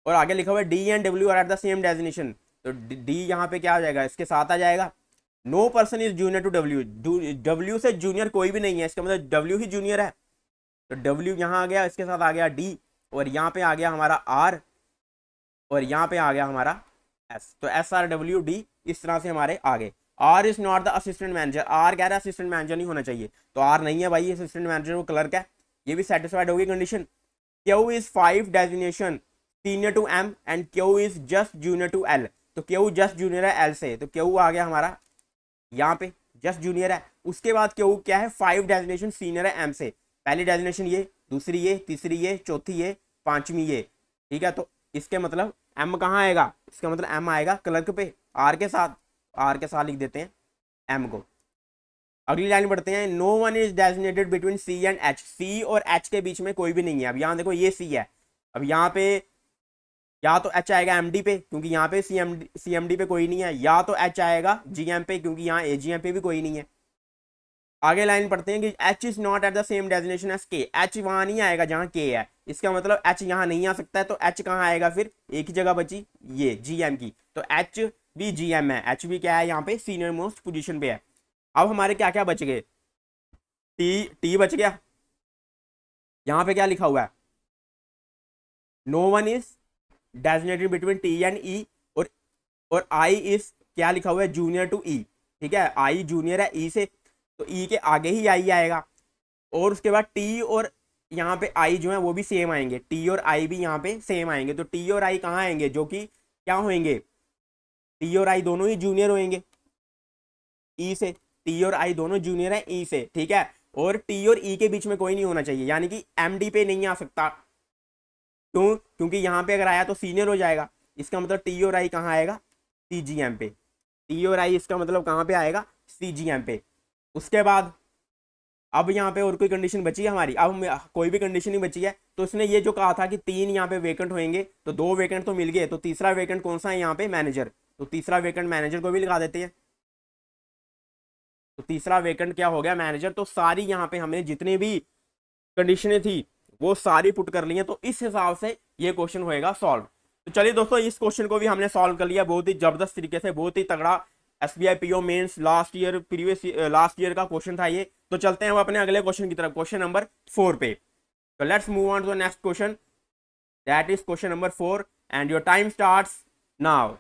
और आगे लिखा हुआ है D and W are at the same designation. तो डी यहाँ पे क्या आ जाएगा, इसके साथ आ जाएगा। No person is junior to W, W से जूनियर कोई भी नहीं है, इसका मतलब डब्ल्यू ही जूनियर है। तो डब्ल्यू यहाँ आ गया, इसके साथ आ गया डी, और यहाँ पे आ गया हमारा आर, और यहाँ पे आ गया हमारा एस। तो एस आर डब्ल्यू डी इस तरह से हमारे आगे। R is not the assistant manager, R कह रहा है असिस्टेंट मैनेजर नहीं होना चाहिए, तो आर नहीं है भाई, असिस्टेंट मैनेजर वो क्लर्क है, ये भी सेटिस्फाइड होगी condition. Q is 5 designation senior to M and Q is just junior to L. तो क्यू जस्ट जूनियर है एल से, तो क्यू आ गया हमारा यहाँ पे जस्ट जूनियर है। उसके बाद क्यू क्या है, 5 डेजिग्नेशन सीनियर है एम से, पहली डेजिग्नेशन ये, दूसरी ये, तीसरी ये, चौथी ये, पांचवी ये। ठीक है, तो इसके मतलब एम कहाँ आएगा, इसका मतलब एम आएगा क्लर्क पे आर के साथ, आर के साथ लिख देते हैं एम को। अगली लाइन बढ़ते हैं, no one is designated between C and H, C और एच के बीच में कोई भी नहीं है। अब यहाँ देखो ये सी है, अब यहाँ पे या तो एच आएगा एमडी पे क्योंकि यहाँ पे सीएमडी पे कोई नहीं है, या तो एच आएगा जीएम पे क्योंकि यहाँ एजीएम पे भी कोई नहीं है। आगे लाइन पढ़ते हैं कि H is not at the same designation as K, H वहां नहीं आएगा जहां के है, इसका मतलब एच यहाँ नहीं आ सकता है। तो एच कहाँ आएगा, फिर एक ही जगह बची ये जीएम की, तो एच भी जीएम है, एच भी क्या है यहाँ पे सीनियर मोस्ट पोजीशन पे है। अब हमारे क्या क्या बच गए, टी, टी बच गया, यहाँ पे क्या लिखा हुआ है, no one is designated between T and E, और आई इज क्या लिखा हुआ है, जूनियर टू ई। ठीक है, आई जूनियर है ई से, तो ई के आगे ही आई आएगा, और उसके बाद टी और यहाँ पे आई जो है वो भी सेम आएंगे, टी और आई भी यहाँ पे सेम आएंगे। तो टी और आई कहाँ आएंगे, जो कि क्या होंगे, टी और आई दोनों ही जूनियर होंगे ई से, टी और आई दोनों जूनियर है ई से। ठीक है, और टी और ई के बीच में कोई नहीं होना चाहिए, यानी कि एम डी पे नहीं आ सकता, क्यों, क्योंकि यहाँ पे अगर आया तो सीनियर हो जाएगा, इसका मतलब टी और आई कहाँ आएगा, सी जी एम पे, टी और आई इसका मतलब कहाँ पे आएगा, सी जी एम पे। उसके बाद अब यहाँ पे और कोई कंडीशन बची है हमारी, अब कोई भी कंडीशन नहीं बची है। तो इसने ये जो कहा था कि 3 यहाँ पे वेकेंट होंगे, तो 2 वेकेंट तो मिल गए, तो तीसरा वेकेंट कौन सा है यहाँ पे, मैनेजर। तो तीसरा वेकेंट मैनेजर को भी लगा देते हैं, तो तीसरा वेकेंट क्या हो गया, मैनेजर। तो सारी यहाँ पे हमने जितनी भी कंडीशनें थी वो सारी पुट कर ली है, तो इस हिसाब से ये क्वेश्चन होएगा सॉल्व। तो चलिए दोस्तों, इस क्वेश्चन को भी हमने सॉल्व कर लिया बहुत ही जबरदस्त तरीके से, बहुत ही तगड़ा SBI PO mains last year का क्वेश्चन था ये। तो चलते हैं हम अपने अगले क्वेश्चन की तरफ, क्वेश्चन नंबर 4 पे। तो let's move on to the next question, that is question number 4 and your time starts now.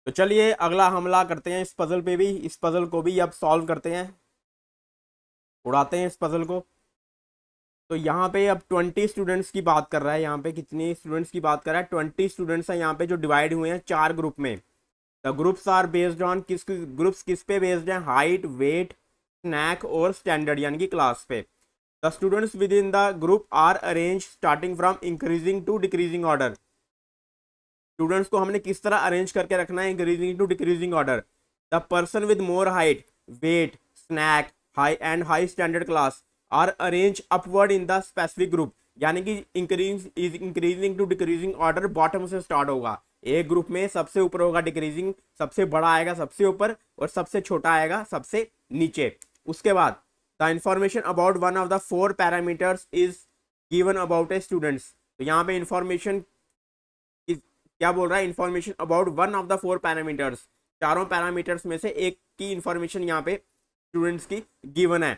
तो चलिए अगला हमला करते हैं इस पजल पे भी, इस पजल को भी अब सॉल्व करते हैं, उड़ाते हैं इस पजल को। तो यहाँ पे अब 20 स्टूडेंट्स की बात कर रहा है, यहाँ पे कितने स्टूडेंट्स की बात कर रहा है, 20 स्टूडेंट्स हैं यहाँ पे जो डिवाइड हुए हैं 4 ग्रुप में। The groups are based on groups किस पे बेस्ड हैं, हाइट, वेट, स्नैक और स्टैंडर्ड यानी कि क्लास पे। The students within the group are arrange starting from increasing to decreasing order. Students को हमने किस तरह अरेंज करके रखना है, increasing to decreasing order. The person with more height, weight, snack, high and high standard class are arrange upward in the specific group, यानी कि increasing to decreasing order bottom से स्टार्ट होगा। एक ग्रुप में सबसे ऊपर होगा डिक्रीजिंग, सबसे बड़ा आएगा सबसे ऊपर और सबसे छोटा आएगा सबसे नीचे। उसके बाद the information about one of the 4 parameters is given about A students. तो यहाँ पे इंफॉर्मेशन क्या बोल रहा है, information about one of the 4 parameters, चारों पैरामीटर्स में से एक की इंफॉर्मेशन यहाँ पे स्टूडेंट्स की गिवन है।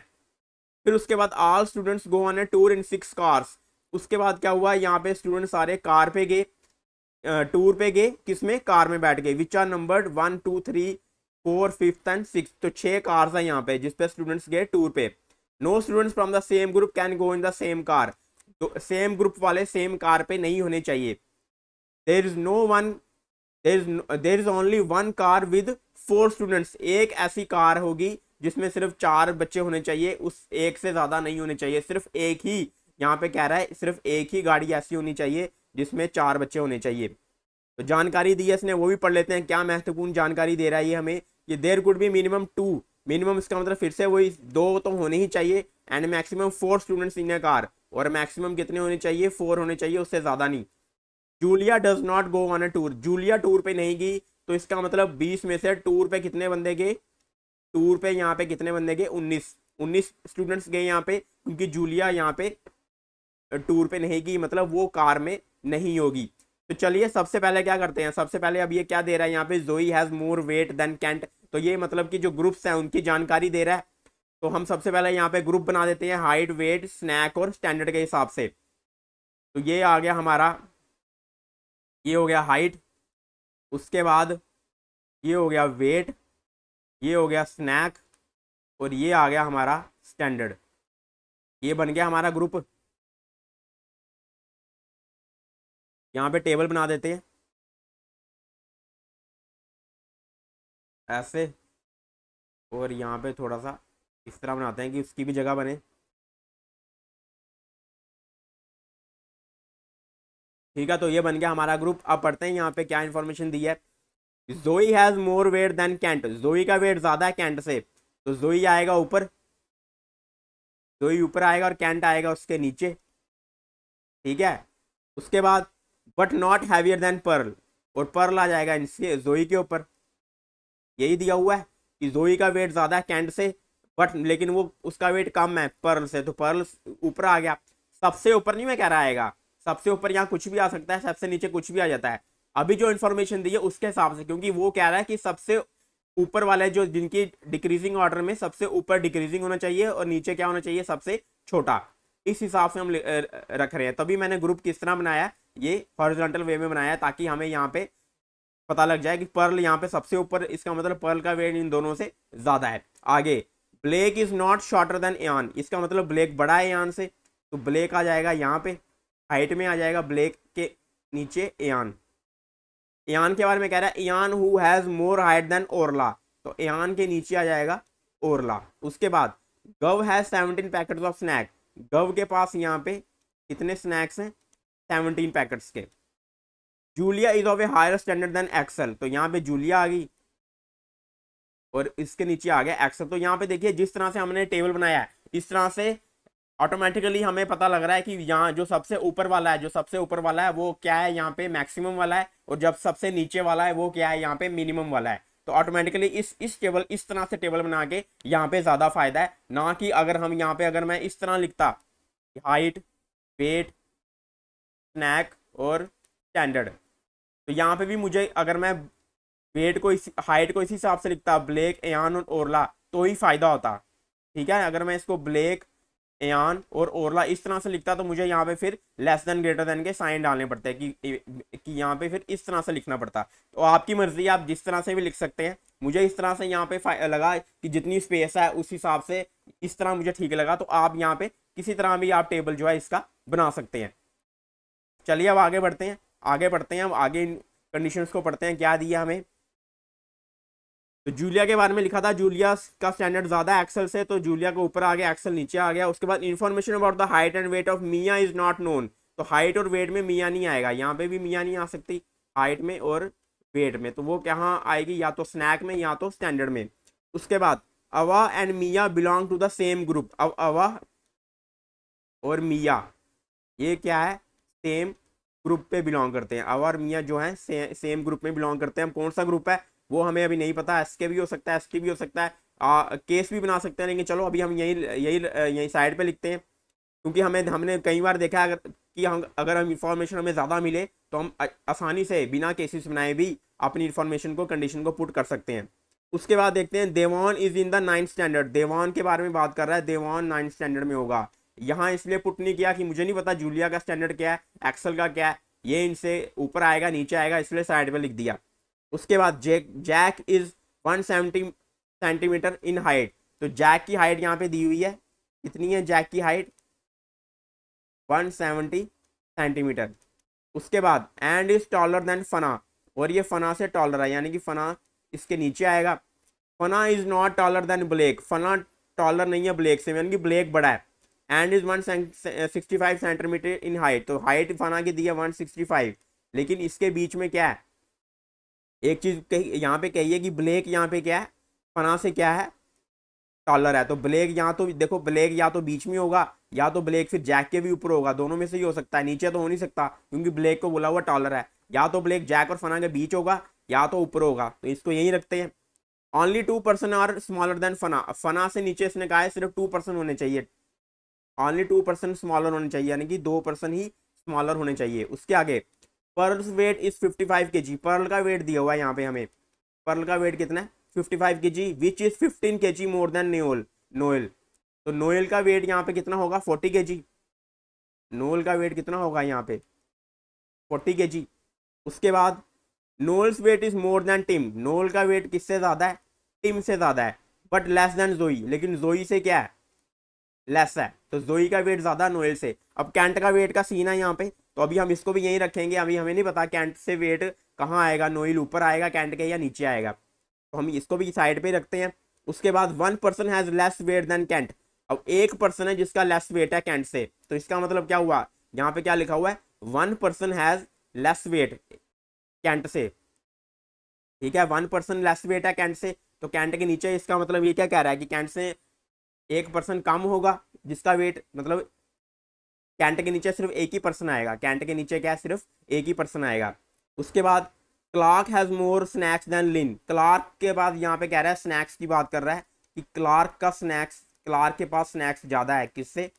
फिर उसके बाद all students go on A tour in 6 cars. उसके बाद क्या हुआ, यहाँ पे स्टूडेंट सारे कार पे गए, टूर पे गए, किसमें, कार में बैठ गए, विच आर नंबर्ड 1 2 3 4 5 एंड 6। तो 6 कार्स है यहाँ पे जिसपे स्टूडेंट्स गए टूर पे। No students from the same group can go in the same car. तो सेम ग्रुप वाले सेम कार पे नहीं होने चाहिए। There is no one, there is only one car with 4 students. एक ऐसी कार होगी जिसमें सिर्फ 4 बच्चे होने चाहिए, उस एक से ज्यादा नहीं होने चाहिए। सिर्फ एक ही, यहाँ पे कह रहा है सिर्फ एक ही गाड़ी ऐसी होनी चाहिए जिसमें 4 बच्चे होने चाहिए। तो जानकारी दी है इसने, वो भी पढ़ लेते हैं। क्या महत्वपूर्ण जानकारी दे रहा है ये हमें, ये there could be minimum 2, minimum इसका मतलब फिर से वही 2 तो होने ही चाहिए, and maximum 4 students in A car, और मैक्सिमम कितने होने चाहिए, 4 होने चाहिए, उससे ज्यादा नहीं। Julia does not go on a tour, Julia tour पे नहीं गई, तो इसका मतलब 20 में से टूर पे कितने बंदे गए, टूर पे यहाँ पे कितने बंदे गए, 19 स्टूडेंट्स गए यहाँ पे, क्योंकि जूलिया यहाँ पे टूर पे नहीं गई, मतलब वो कार में नहीं होगी। तो चलिए सबसे पहले क्या करते हैं, सबसे पहले अब ये क्या दे रहा है यहाँ पे, Joey has more weight than Kent. तो ये मतलब कि जो ग्रुप्स हैं उनकी जानकारी दे रहा है। तो हम सबसे पहले यहाँ पे ग्रुप बना देते हैं हाइट, वेट, स्नैक और स्टैंडर्ड के हिसाब से। तो ये आ गया हमारा, ये हो गया हाइट, उसके बाद ये हो गया वेट, ये हो गया स्नैक, और ये आ गया हमारा स्टैंडर्ड। ये बन गया हमारा ग्रुप। यहाँ पे टेबल बना देते हैं ऐसे, और यहाँ पे थोड़ा सा इस तरह बनाते हैं कि उसकी भी जगह बने। ठीक है, तो ये बन गया हमारा ग्रुप। अब पढ़ते हैं यहाँ पे क्या इन्फॉर्मेशन दी है। Joey has more weight than Kent, Joey का वेट ज्यादा है कैंट से, तो जोई आएगा ऊपर, जोई ऊपर आएगा और कैंट आएगा उसके नीचे। ठीक है, उसके बाद but not heavier than Pearl, और पर्ल आ जाएगा इसके जोई के ऊपर। यही दिया हुआ है कि जोई का वेट ज्यादा है कैंट से, बट लेकिन वो उसका वेट कम है पर्ल से, तो पर्ल ऊपर आ गया। सबसे ऊपर नहीं मैं कह रहा आएगा, सबसे ऊपर यहाँ कुछ भी आ सकता है, सबसे नीचे कुछ भी आ जाता है। अभी जो इन्फॉर्मेशन दी है उसके हिसाब से, क्योंकि वो कह रहा है कि सबसे ऊपर वाले जो जिनकी डिक्रीजिंग ऑर्डर में सबसे ऊपर डिक्रीजिंग होना चाहिए और नीचे क्या होना चाहिए, सबसे छोटा। इस हिसाब से हम रख रहे हैं। तभी मैंने ग्रुप किस तरह बनाया, ये हॉरिजॉन्टल वे में बनाया, ताकि हमें यहाँ पे पता लग जाए कि पर्ल यहाँ पे सबसे ऊपर, इसका मतलब पर्ल का वेट इन दोनों से ज्यादा है। आगे Blake is not shorter than Ian, इसका मतलब ब्लेक बड़ा है एयान से, तो ब्लेक आ जाएगा यहाँ पे हाइट में, आ जाएगा ब्लेक के नीचे एयान। एयान के बारे में कह रहा है Ayaan who has more height than Orla, तो एयान के नीचे आ जाएगा ओरला। उसके बाद Gav has 17 packets of snack, Gav के पास यहाँ पे कितने स्नैक्स हैं, 17 पैकेट्स के। Julia is of a higher standard than Axel, तो यहाँ पे जूलिया आ गई और इसके नीचे आ गया एक्सेल। तो यहाँ पे देखिए जिस तरह से हमने टेबल बनाया है, इस तरह से ऑटोमेटिकली हमें पता लग रहा है कि यहाँ जो सबसे ऊपर वाला है, जो सबसे ऊपर वाला है वो क्या है, यहाँ पे मैक्सिमम वाला है, और जब सबसे नीचे वाला है वो क्या है, यहाँ पे मिनिमम वाला है। तो ऑटोमेटिकली इस टेबल, इस तरह से टेबल बना के यहाँ पे ज्यादा फायदा है, ना कि अगर हम यहाँ पे, अगर मैं इस तरह लिखता हाइट, वेट, स्नैक और स्टैंडर्ड, तो यहाँ पे भी मुझे, अगर मैं वेट को हाइट को इसी हिसाब से लिखता, ब्लेक, एयान और ओरला, तो ही फायदा होता। ठीक है, अगर मैं इसको ब्लेक, एयान और ओरला इस तरह से लिखता तो मुझे यहाँ पे फिर लेस देन ग्रेटर देन के साइन डालने पड़ते हैं कि यहाँ पे फिर इस तरह से लिखना पड़ता। तो आपकी मर्जी, आप जिस तरह से भी लिख सकते हैं। मुझे इस तरह से यहाँ पे लगा कि जितनी स्पेस है उस हिसाब से इस तरह मुझे ठीक लगा। तो आप यहाँ पे किसी तरह भी आप टेबल जो है इसका बना सकते हैं। चलिए अब आगे बढ़ते हैं, अब आगे कंडीशंस को पढ़ते हैं क्या दिया हमें। तो जूलिया के बारे में लिखा था, जूलिया का स्टैंडर्ड ज्यादा है एक्सेल से, तो जूलिया को ऊपर आ गया, एक्सेल नीचे आ गया। उसके बाद information about the height and weight of Mia is not known. तो हाइट और वेट में मिया नहीं आएगा, यहाँ पे भी मिया नहीं आ सकती हाइट में और वेट में, तो वो कहाँ आएगी, या तो स्नैक में या तो स्टैंडर्ड में। उसके बाद Ava and Mia belong to the same group. अब अवा और मिया ये क्या है, सेम ग्रुप पे बिलोंग करते हैं। अवा और मिया जो है सेम ग्रुप में बिलोंग करते हैं। कौन सा ग्रुप है वो हमें अभी नहीं पता, एस के भी हो सकता है, एस टी भी हो सकता है, केस भी बना सकते हैं। लेकिन चलो अभी हम यही साइड पे लिखते हैं, क्योंकि हमने कई बार देखा अगर हम इंफॉर्मेशन हमें ज़्यादा मिले तो हम आसानी से बिना केसेस बनाए भी अपनी इंफॉर्मेशन को, कंडीशन को पुट कर सकते हैं। उसके बाद देखते हैं देवान is in the 9th standard. देवान के बारे में बात कर रहा है, देवान 9th स्टैंडर्ड में होगा। यहाँ इसलिए पुट नहीं किया कि मुझे नहीं पता जूलिया का स्टैंडर्ड क्या है, एक्सेल का क्या है, ये इनसे ऊपर आएगा नीचे आएगा, इसलिए साइड पे लिख दिया। उसके बाद Jack is 170 centimetre in height. तो जैक की हाइट यहाँ पे दी हुई है, कितनी है जैक की हाइट, 170 सेंटीमीटर। उसके बाद एंड इज टॉलर देन फना, और ये फना से टॉलर है, यानी कि फना इसके नीचे आएगा। Fana is not taller than Blake, Fana taller नहीं है ब्लेक से, यानी कि ब्लेक बड़ा है। And is 165 centimetre in height. तो हाइट फना की दी है 165, लेकिन इसके बीच में क्या है, एक चीज यहाँ पे कही है कि ब्लेक यहाँ पे क्या है, फना से क्या है, टॉलर है। तो ब्लेक यहाँ तो देखो, ब्लेक या तो बीच में होगा या तो ब्लेक फिर जैक के भी ऊपर होगा, दोनों में से ही हो सकता है, नीचे तो हो नहीं सकता क्योंकि ब्लेक को बोला हुआ टॉलर है। या तो ब्लेक जैक और फना के बीच होगा या तो ऊपर होगा, तो इसको यही रखते हैं। ओनली 2% आर स्मॉलर देन फना। फना से नीचे इसने कहा है सिर्फ 2% होने चाहिए, ओनली 2% स्मॉलर होने चाहिए, यानी कि 2% ही स्मॉलर होने चाहिए। उसके आगे Pearl's weight is 55 kg। Pearl का वेट दिया हुआ है यहाँ पे हमें, पर्ल का वेट कितना है 55 kg, which is 15 kg more than Noel. तो नोएल का वेट यहाँ पे कितना होगा 40 kg। नोएल का वेट कितना होगा यहाँ पे 40 kg। उसके बाद Noel's weight is more than Tim. Noel का वेट किससे ज्यादा है, टिम से ज्यादा है, बट लेस देन जोई। लेकिन जोई से क्या है, लेस है, तो जोई का वेट ज्यादा नोएल से। अब कैंट का वेट का सीन है यहाँ पे, तो अभी हम इसको भी यही रखेंगे। अभी हमें नहीं पता कैंट से वेट कहाँ आएगा, नोएल ऊपर आएगा कैंट के या नीचे आएगा, तो हम इसको भी साइड पे रखते हैं। उसके बाद 1% has less weight than Kent. अब 1% है जिसका लेस वेट है कैंट से, तो इसका मतलब क्या हुआ, यहाँ पे क्या लिखा हुआ है 1% हैज लेस वेट कैंट से, ठीक है, 1% लेस वेट है कैंट से, तो कैंट के नीचे, इसका मतलब ये क्या कह रहा है कि कैंट से 1% कम होगा जिसका वेट, मतलब कैंट के नीचे सिर्फ एक ही पर्सन आएगा, कैंट के नीचे क्या है सिर्फ एक ही पर्सन आएगा। उसके बाद Clark has more snacks than Lin. Clark के बाद यहाँ पे कह रहा है स्नैक्स की बात कर रहा है कि क्लार्क के पास स्नैक्स ज्यादा है, किससे,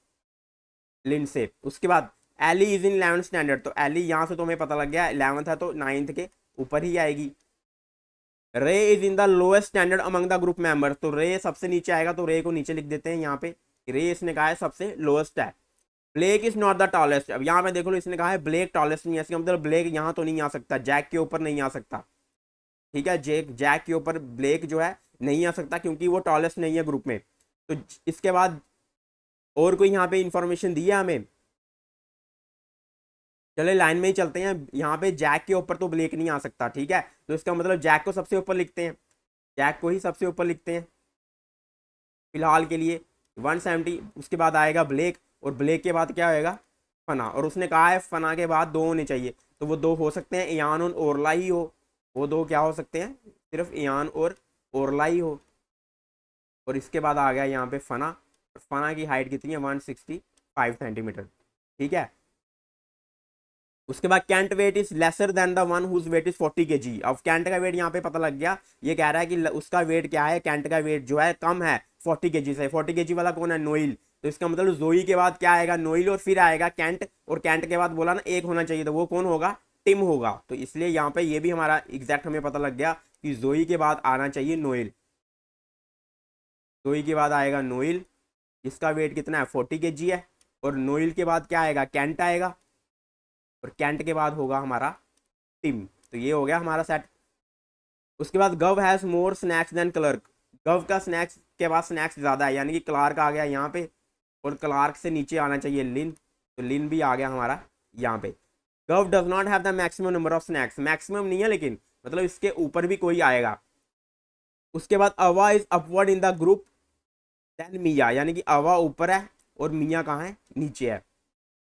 लिन से। उसके बाद Ellie is in 11th standard. तो एली यहाँ से तो हमें पता लग गया 11th है तो 9th के ऊपर ही आएगी। रे is in the lowest standard among the group member. तो रे सबसे नीचे आएगा, तो रे को नीचे लिख देते हैं यहाँ पे, रे इसने कहा है सबसे लोएस्ट है। Blake is not the tallest. अब यहाँ पे देखो इसने कहा है ब्लेक टॉलेस्ट नहीं है, इसका मतलब ब्लेक यहाँ तो नहीं आ सकता, जैक के ऊपर नहीं आ सकता, ठीक है, जैक के ऊपर ब्लेक जो है नहीं आ सकता क्योंकि वो टॉलेस्ट नहीं है ग्रुप में। तो इसके बाद और कोई यहाँ पे इंफॉर्मेशन दी है हमें, चले लाइन में ही चलते हैं। यहाँ पे जैक के ऊपर तो ब्लेक नहीं आ सकता, ठीक है, तो इसका मतलब जैक को सबसे ऊपर लिखते हैं, जैक को ही सबसे ऊपर लिखते हैं फिलहाल के लिए 170। उसके बाद आएगा ब्लेक, और ब्लेक के बाद क्या होएगा फना, और उसने कहा है फना के बाद 2 होने चाहिए, तो वो 2 हो सकते हैं, इयान और ओरला ही हो, वो 2 क्या हो सकते हैं, सिर्फ इयान और ओरला ही हो। और इसके बाद आ गया यहाँ पे फना, फना की हाइट कितनी है 165 सेंटीमीटर, ठीक है। उसके बाद Kent weight is lesser than the one whose weight is 40 kg। अब कैंट का वेट यहाँ पे पता लग गया, ये कह रहा है कि उसका वेट क्या है, कैंट का वेट जो है कम है 40 kg से। 40 kg वाला कौन है, नोइल। तो इसका मतलब जोई के बाद क्या आएगा, नोइल, और फिर आएगा कैंट, और कैंट के बाद बोला ना एक होना चाहिए, तो वो कौन होगा, टिम होगा। तो इसलिए यहाँ पे ये भी हमारा एग्जैक्ट हमें पता लग गया कि जोई के बाद आना चाहिए नोइल, जोई के बाद आएगा नोइल, इसका वेट कितना है 40 kg है। और नोइल के बाद क्या आएगा, कैंट आएगा, और कैंट के बाद होगा हमारा टिम। तो ये हो गया हमारा सेट। उसके बाद Gav has more snacks than Clark, Gav का स्नैक्स के बाद स्नैक्स ज़्यादा है, यानी कि क्लार्क आ गया यहाँ पे, और क्लार्क से नीचे आना चाहिए लिन, तो लिन भी आ गया हमारा यहाँ पे। Gav does not have the maximum number of snacks, maximum नहीं है लेकिन मतलब इसके ऊपर भी कोई आएगा। उसके बाद Ava is upward in the group than Mia, यानी कि अवा ऊपर है और मिया कहाँ है, नीचे है।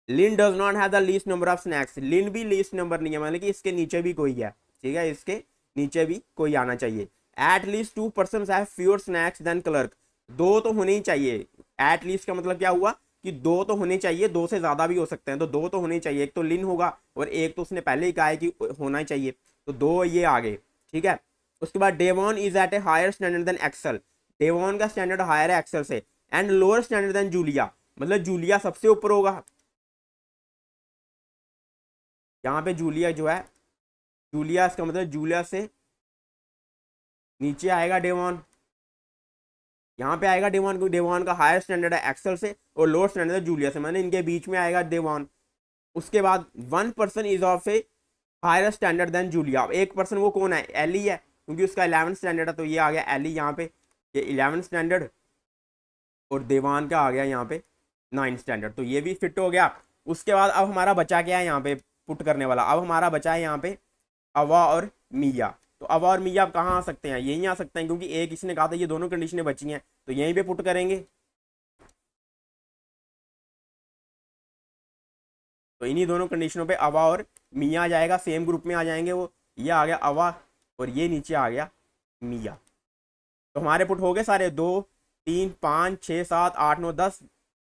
Lin does not have the least number of snacks, Lin भी लीस्ट नंबर नहीं है, मतलब कि इसके नीचे भी कोई है, ठीक है, इसके नीचे भी कोई आना चाहिए। At least 2 person have fewer snacks than Clark, दो तो होने ही चाहिए। एट लीस्ट का मतलब क्या हुआ कि दो तो होने चाहिए, दो से ज्यादा भी हो सकते हैं, तो दो तो होने चाहिए। एक तो लिन होगा और एक तो उसने पहले ही कहा है कि होना चाहिए, तो दो ये आ गए, ठीक है। उसके बाद Devon is at a higher standard than Axel, Devon का स्टैंडर्ड हायर है एक्सेल से, and lower standard than Julia, मतलब जूलिया सबसे ऊपर होगा। यहाँ पे जूलिया जो है, जूलिया इसका मतलब जूलिया से नीचे आएगा डेवॉन, यहाँ पे आएगा डेवॉन, क्योंकि डेवॉन का हायर स्टैंडर्ड है एक्सेल से और लोअर स्टैंडर्ड है जूलिया से, मैंने इनके बीच में आएगा डेवॉन। उसके बाद 1 person is of a higher standard than Julia, एक पर्सन वो कौन है, एली है, क्योंकि उसका 11th स्टैंडर्ड है, तो ये आ गया एली यहाँ पे, ये 11th स्टैंडर्ड, और देवान का आ गया यहाँ पे 9th स्टैंडर्ड, तो ये भी फिट हो गया। उसके बाद अब हमारा बचा क्या है यहाँ पे पुट करने वाला, अब हमारा बचा है यहाँ पे अवा और मिया। तो अवा और मिया अब कहाँ आ सकते हैं, यहीं आ सकते हैं, क्योंकि एक इसने कहा था ये दोनों कंडीशनें बची हैं, तो यहीं पे पुट करेंगे। तो इन्हीं दोनों कंडीशनों पे अवा और मिया आ जाएगा, सेम ग्रुप में आ जाएंगे वो, ये आ गया अवा और ये नीचे आ गया मिया। तो हमारे पुट हो गए सारे 2 3 5 6 7 8 9 10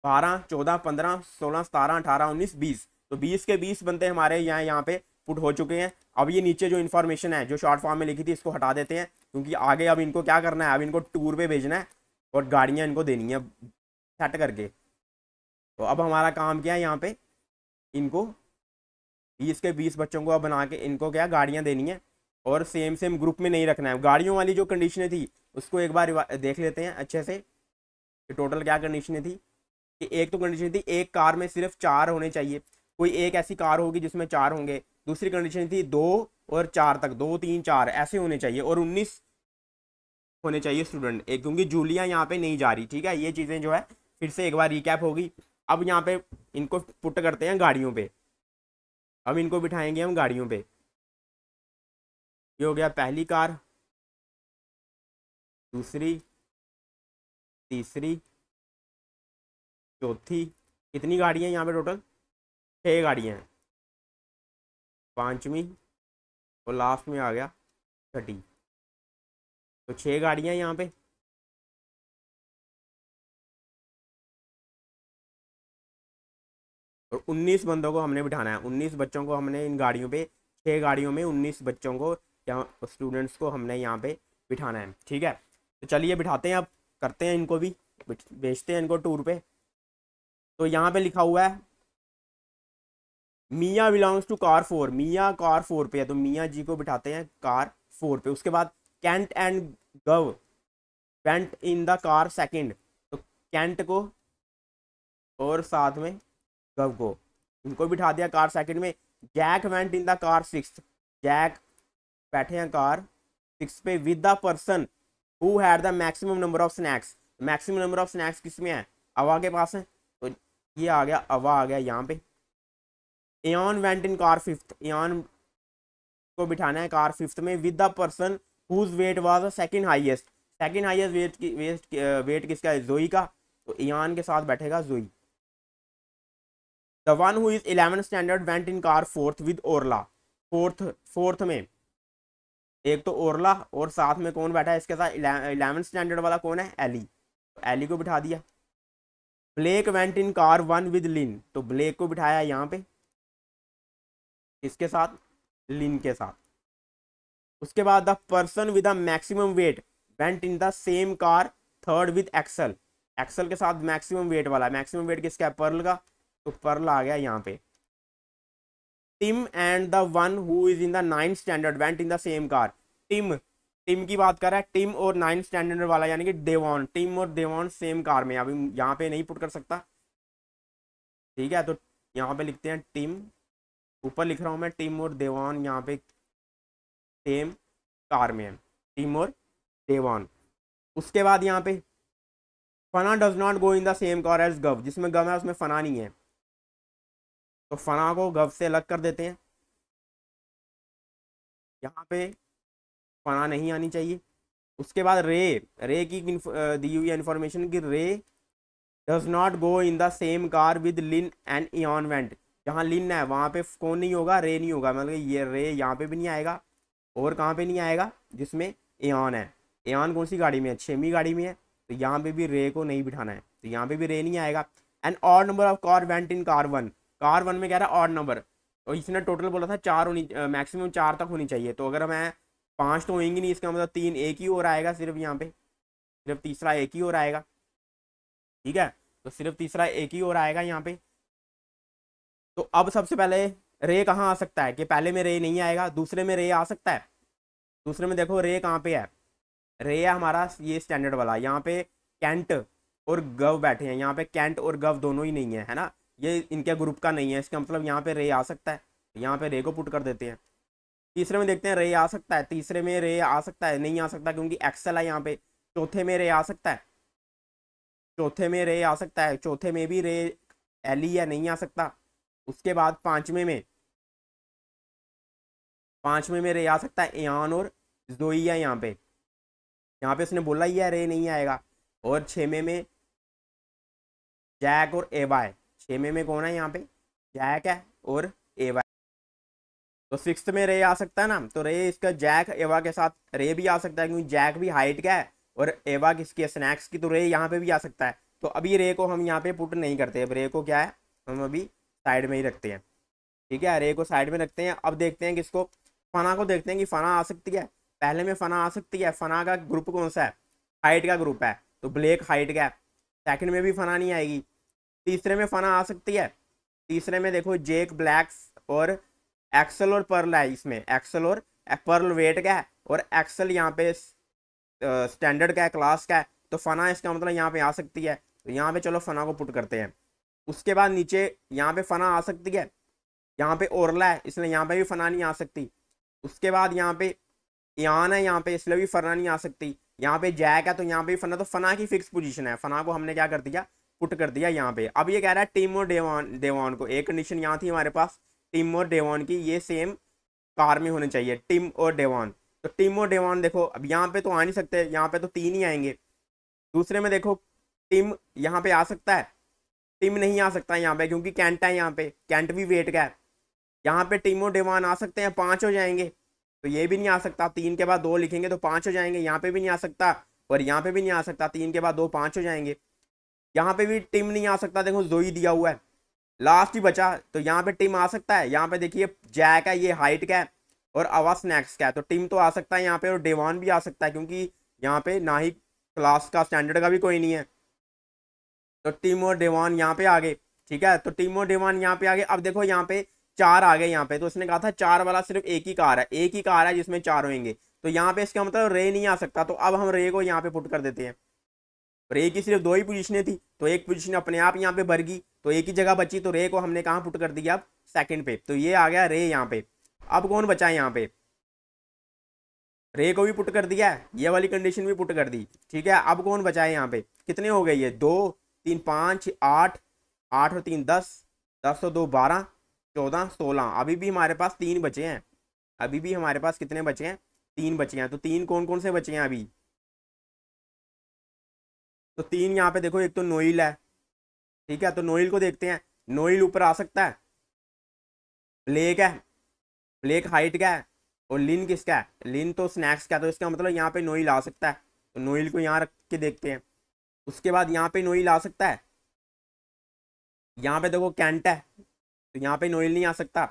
12 14 15 16 17 18 19 20, तो 20 के 20 बनते हमारे यहाँ पे पुट हो चुके हैं। अब ये नीचे जो इन्फॉर्मेशन है जो शॉर्ट फॉर्म में लिखी थी इसको हटा देते हैं, क्योंकि आगे अब इनको क्या करना है, अब इनको टूर पे भेजना है और गाड़ियाँ इनको देनी है सेट करके। तो अब हमारा काम क्या है, यहाँ पे इनको 20 के 20 बच्चों को अब बना के इनको क्या गाड़ियाँ देनी है, और सेम सेम ग्रुप में नहीं रखना है। गाड़ियों वाली जो कंडीशनें थी उसको एक बार देख लेते हैं अच्छे से कि टोटल क्या कंडीशनें थी। कि एक तो कंडीशन थी एक कार में सिर्फ 4 होने चाहिए, कोई एक ऐसी कार होगी जिसमें 4 होंगे। दूसरी कंडीशन थी 2 और 4 तक, 2 3 4 ऐसे होने चाहिए, और 19 होने चाहिए स्टूडेंट एक, क्योंकि जूलिया यहाँ पे नहीं जा रही, ठीक है। ये चीज़ें जो है फिर से एक बार रिकैप होगी। अब यहाँ पे इनको पुट करते हैं गाड़ियों पे, अब इनको बिठाएंगे हम गाड़ियों पे। ये हो गया पहली कार, दूसरी, तीसरी, चौथी, कितनी गाड़ियाँ हैं यहाँ पे टोटल, 6 गाड़ियाँ हैं, पांचवी, और लास्ट में आ गया छठी, तो 6 गाड़ियाँ यहाँ पे। और 19 बंदों को हमने बिठाना है, 19 बच्चों को हमने इन गाड़ियों पे, 6 गाड़ियों में 19 बच्चों को या स्टूडेंट्स को हमने यहाँ पे बिठाना है, ठीक है। तो चलिए बिठाते हैं, अब करते हैं इनको भी, भेजते हैं इनको टूर पे। तो यहाँ पे लिखा हुआ है Mia belongs to car 4, Mia car 4 पे है, तो मिया जी को बिठाते हैं कार 4 पे। उसके बाद Kent and Gav went in the car second, तो कैंट को और साथ में गव को इनको बिठा दिया कार सेकंड में। Jack went in the car 6, Jack बैठे हैं कार 6 पे with the person who had the maximum number of snacks, maximum number of snacks किस में है, अवा के पास है, तो ये आ गया अवा आ गया यहाँ पे। Ann went in car 5th, Ann को बिठाना है कार 5th में with the person whose weight was second highest, second highest weight किसका है, जोई का, तो एन के साथ बैठेगा जोई। The one who is 11th standard went in car 4th with Orla, fourth में एक तो ओरला और साथ में कौन बैठा है इसके साथ, 11th स्टैंडर्ड वाला कौन है, एली, तो एली को बिठा दिया। Blake went in car 1 with Lin, तो ब्लेक को बिठाया यहाँ पे इसके साथ, लिन के साथ। उसके बाद the person with the maximum weight went in the same car 3rd with Axel, Axel के साथ मैक्सिमम वेट वाला, मैक्सिमम वेट किसका है, पर्ल का, तो पर्ल आ गया यहाँ पे। Tim and the one who is in the 9th standard went in the same car, Tim Tim की बात कर रहा है, टिम और 9th स्टैंडर्ड वाला यानी कि डेवॉन, टिम और डेवॉन सेम कार में, अभी यहाँ पे नहीं पुट कर सकता, ठीक है। तो यहाँ पे लिखते हैं टिम, ऊपर लिख रहा हूँ मैं टिम और डेवॉन, यहाँ पे सेम कार में है, टिम और डेवॉन। उसके बाद यहाँ पे Fana does not go in the same car as Gav, जिसमें गव है उसमें फना नहीं है, तो फना को गव से अलग कर देते हैं, यहाँ पे फना नहीं आनी चाहिए। उसके बाद रे, रे की दी हुई इन्फॉर्मेशन कि Ray does not go in the same car with Lin and Ian went, जहाँ लिन है वहाँ पे कौन नहीं होगा, रे नहीं होगा, मतलब ये रे यहाँ पे भी नहीं आएगा, और कहाँ पे नहीं आएगा, जिसमें एयन है। एयन कौन सी गाड़ी में है, 6वीं गाड़ी में है, तो यहाँ पे भी रे को नहीं बिठाना है, तो यहाँ पे भी रे नहीं आएगा। And odd number of car went in car one, car one में कह रहा है ऑड नंबर, और इसने टोटल बोला था 4 होनी, मैक्सिमम 4 तक होनी चाहिए, तो अगर मैं 5 तो होंगी नहीं, इसका मतलब 3 एक ही और आएगा, सिर्फ यहाँ पे सिर्फ तीसरा एक ही और आएगा, ठीक है। तो सिर्फ तीसरा एक ही और आएगा यहाँ पे। तो अब सबसे पहले रे कहाँ आ सकता है, कि पहले में रे नहीं आएगा, दूसरे में रे आ सकता है। दूसरे में देखो रे कहाँ पे है, रे है हमारा ये स्टैंडर्ड वाला, यहाँ पे कैंट और गव बैठे हैं, यहाँ पे कैंट और गव दोनों ही नहीं है, है ना, ये इनके ग्रुप का नहीं है, इसका मतलब यहाँ पे रे आ सकता है, यहाँ पे रे को पुट कर देते हैं। तीसरे में देखते हैं रे आ सकता है, तीसरे में रे आ सकता है, नहीं आ सकता क्योंकि एक्सेल है यहाँ पे। चौथे में रे आ सकता है, चौथे में रे आ सकता है, चौथे में भी रे एल ही है, नहीं आ सकता। उसके बाद पांचवें में रे आ सकता है एयान और जोई है, यहाँ पे उसने बोला ही है रे नहीं आएगा। और 6वें में जैक और एवा है, 6वें में कौन है, यहाँ पे जैक है और एवा है। तो 6th में रे आ सकता है ना, तो रे इसका जैक एवा के साथ रे भी आ सकता है, क्योंकि जैक भी हाइट का है और एवा किसकी है, स्नैक्स की, तो रे यहाँ पे भी आ सकता है। तो अभी रे को हम यहाँ पे पुट नहीं करते, अब रे को क्या है हम अभी साइड में ही रखते हैं, ठीक है, रे को साइड में रखते हैं। अब देखते हैं किसको, फना को देखते हैं कि फना आ सकती है। पहले में फना आ सकती है, फना का ग्रुप कौन सा है, हाइट का ग्रुप है, तो ब्लैक हाइट का है। सेकंड में भी फना नहीं आएगी। तीसरे में फना आ सकती है, तीसरे में देखो जेक ब्लैक्स और एक्सल और पर्ल है, इसमें एक्सल और पर्ल वेट का है और एक्सल यहाँ पे स्टैंडर्ड का है, क्लास का है, तो फना इसका मतलब यहाँ पे आ सकती है, तो यहाँ पे चलो फना को पुट करते हैं। उसके बाद नीचे यहाँ पे फना आ सकती है, यहाँ पे ओरला है इसलिए यहाँ पे भी फना नहीं आ सकती। उसके बाद यहाँ पे यान है, यहाँ पे इसलिए भी फना नहीं आ सकती। यहाँ पे जैक है तो यहाँ पे भी फना, तो फना की फिक्स पोजीशन है, फना को हमने क्या कर दिया, पुट कर दिया यहाँ पे। अब ये कह रहा है टिम और डेवॉन को, एक कंडीशन यहाँ थी हमारे पास, टिम और डेवॉन की ये सेम कार में होने चाहिए, टिम और डेवॉन। तो टिम और डेवॉन देखो अब यहाँ पे तो आ नहीं सकते, यहाँ पे तो 3 ही आएंगे। दूसरे में देखो टिम यहाँ पे आ सकता है, टिम नहीं आ सकता यहाँ पे क्योंकि कैंट है, यहाँ पे कैंट भी वेट का है। यहाँ पे टिम और डेवॉन आ सकते हैं, 5 हो जाएंगे, तो ये भी नहीं आ सकता, 3 के बाद 2 लिखेंगे तो 5 हो जाएंगे, यहाँ पे भी नहीं आ सकता और यहाँ पे भी नहीं आ सकता, 3 के बाद 2 5 हो जाएंगे। यहाँ पे भी टिम नहीं आ सकता, देखो जोई दिया हुआ है, लास्ट ही बचा, तो यहाँ पे टिम आ सकता है। यहाँ पे देखिए जैक है, ये हाइट का है और अवा स्नैक्स का है, तो टिम तो आ सकता है यहाँ पे, और डेवॉन भी आ सकता है क्योंकि यहाँ पे ना ही क्लास का स्टैंडर्ड का भी कोई नहीं है, तो टिम और डेवॉन यहाँ पे आ गए, ठीक है। तो टिम और डेवॉन यहाँ पे आ गए। अब देखो यहाँ पे 4 आ गए यहाँ पे, तो उसने कहा था 4 वाला सिर्फ एक ही कार है, एक ही कार है जिसमें 4 होंगे, तो यहाँ पे इसका मतलब रे नहीं आ सकता, तो अब हम रे को यहाँ पे पुट कर देते हैं। रे की सिर्फ 2 ही पोजीशनें थी, तो एक पोजीशन अपने आप यहाँ पे भर गई, तो एक ही जगह बची, तो रे को हमने कहाँ पुट कर दिया, अब सेकंड पे, तो ये आ गया रे यहाँ पे। अब कौन बचा है यहाँ पे, रे को भी पुट कर दिया है, ये वाली कंडीशन भी पुट कर दी, ठीक है। अब कौन बचा है यहाँ पे, कितने हो गए ये, 2 3 5 8, 8 और 3 10, 10 और 2 12, 14 16, अभी भी हमारे पास 3 बचे हैं, अभी भी हमारे पास कितने बचे हैं, 3 बचे हैं। तो 3 कौन कौन से बचे हैं अभी, तो 3 यहाँ पे देखो, एक तो नोइल है, ठीक है, तो नोइल को देखते हैं, नोइल ऊपर आ सकता है, ब्लेक है, ब्लेक हाइट का है, और लिन किसका है, लिन तो स्नैक्स का, तो इसका मतलब यहाँ पे नोइल आ सकता है, तो नोइल को यहाँ रख के देखते हैं। उसके बाद यहाँ पे नोइल आ सकता है, यहाँ पे देखो कैंट है, तो यहाँ पे नोइल नहीं आ सकता,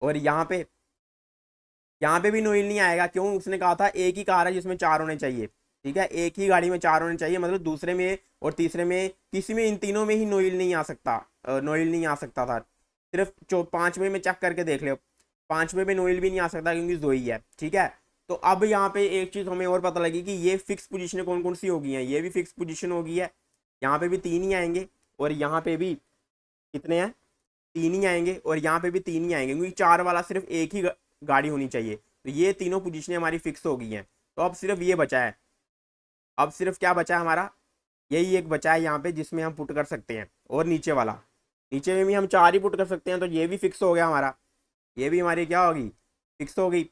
और यहाँ पे भी नोइल नहीं आएगा, क्यों, उसने कहा था एक ही कार है जिसमें 4 होने चाहिए, ठीक है, एक ही गाड़ी में 4 होने चाहिए, मतलब दूसरे में और तीसरे में किसी में, इन तीनों में ही नोइल नहीं आ सकता, नोइल नहीं आ सकता था। सिर्फ 5वें में चेक करके देख लो, 5वें में नोइल भी नहीं आ सकता क्योंकि जोई है, ठीक है। तो अब यहाँ पे एक चीज हमें और पता लगी कि ये फिक्स पोजीशनें कौन कौन सी होगी हैं। ये भी फिक्स पोजीशन होगी है, यहाँ पे भी 3 ही आएंगे और यहाँ पे भी कितने हैं, 3 ही आएंगे और यहाँ पे भी 3 ही आएंगे, क्योंकि 4 वाला सिर्फ एक ही गाड़ी होनी चाहिए। तो ये तीनों पोजीशनें हमारी फिक्स हो गई हैं। तो अब सिर्फ ये बचा है, अब सिर्फ क्या बचा है हमारा, यही एक बचा है यहाँ पे जिसमें हम पुट कर सकते हैं। और नीचे वाला, नीचे में भी हम 4 ही पुट कर सकते हैं, तो ये भी फिक्स हो गया हमारा, ये भी हमारी क्या होगी, फिक्स हो गई।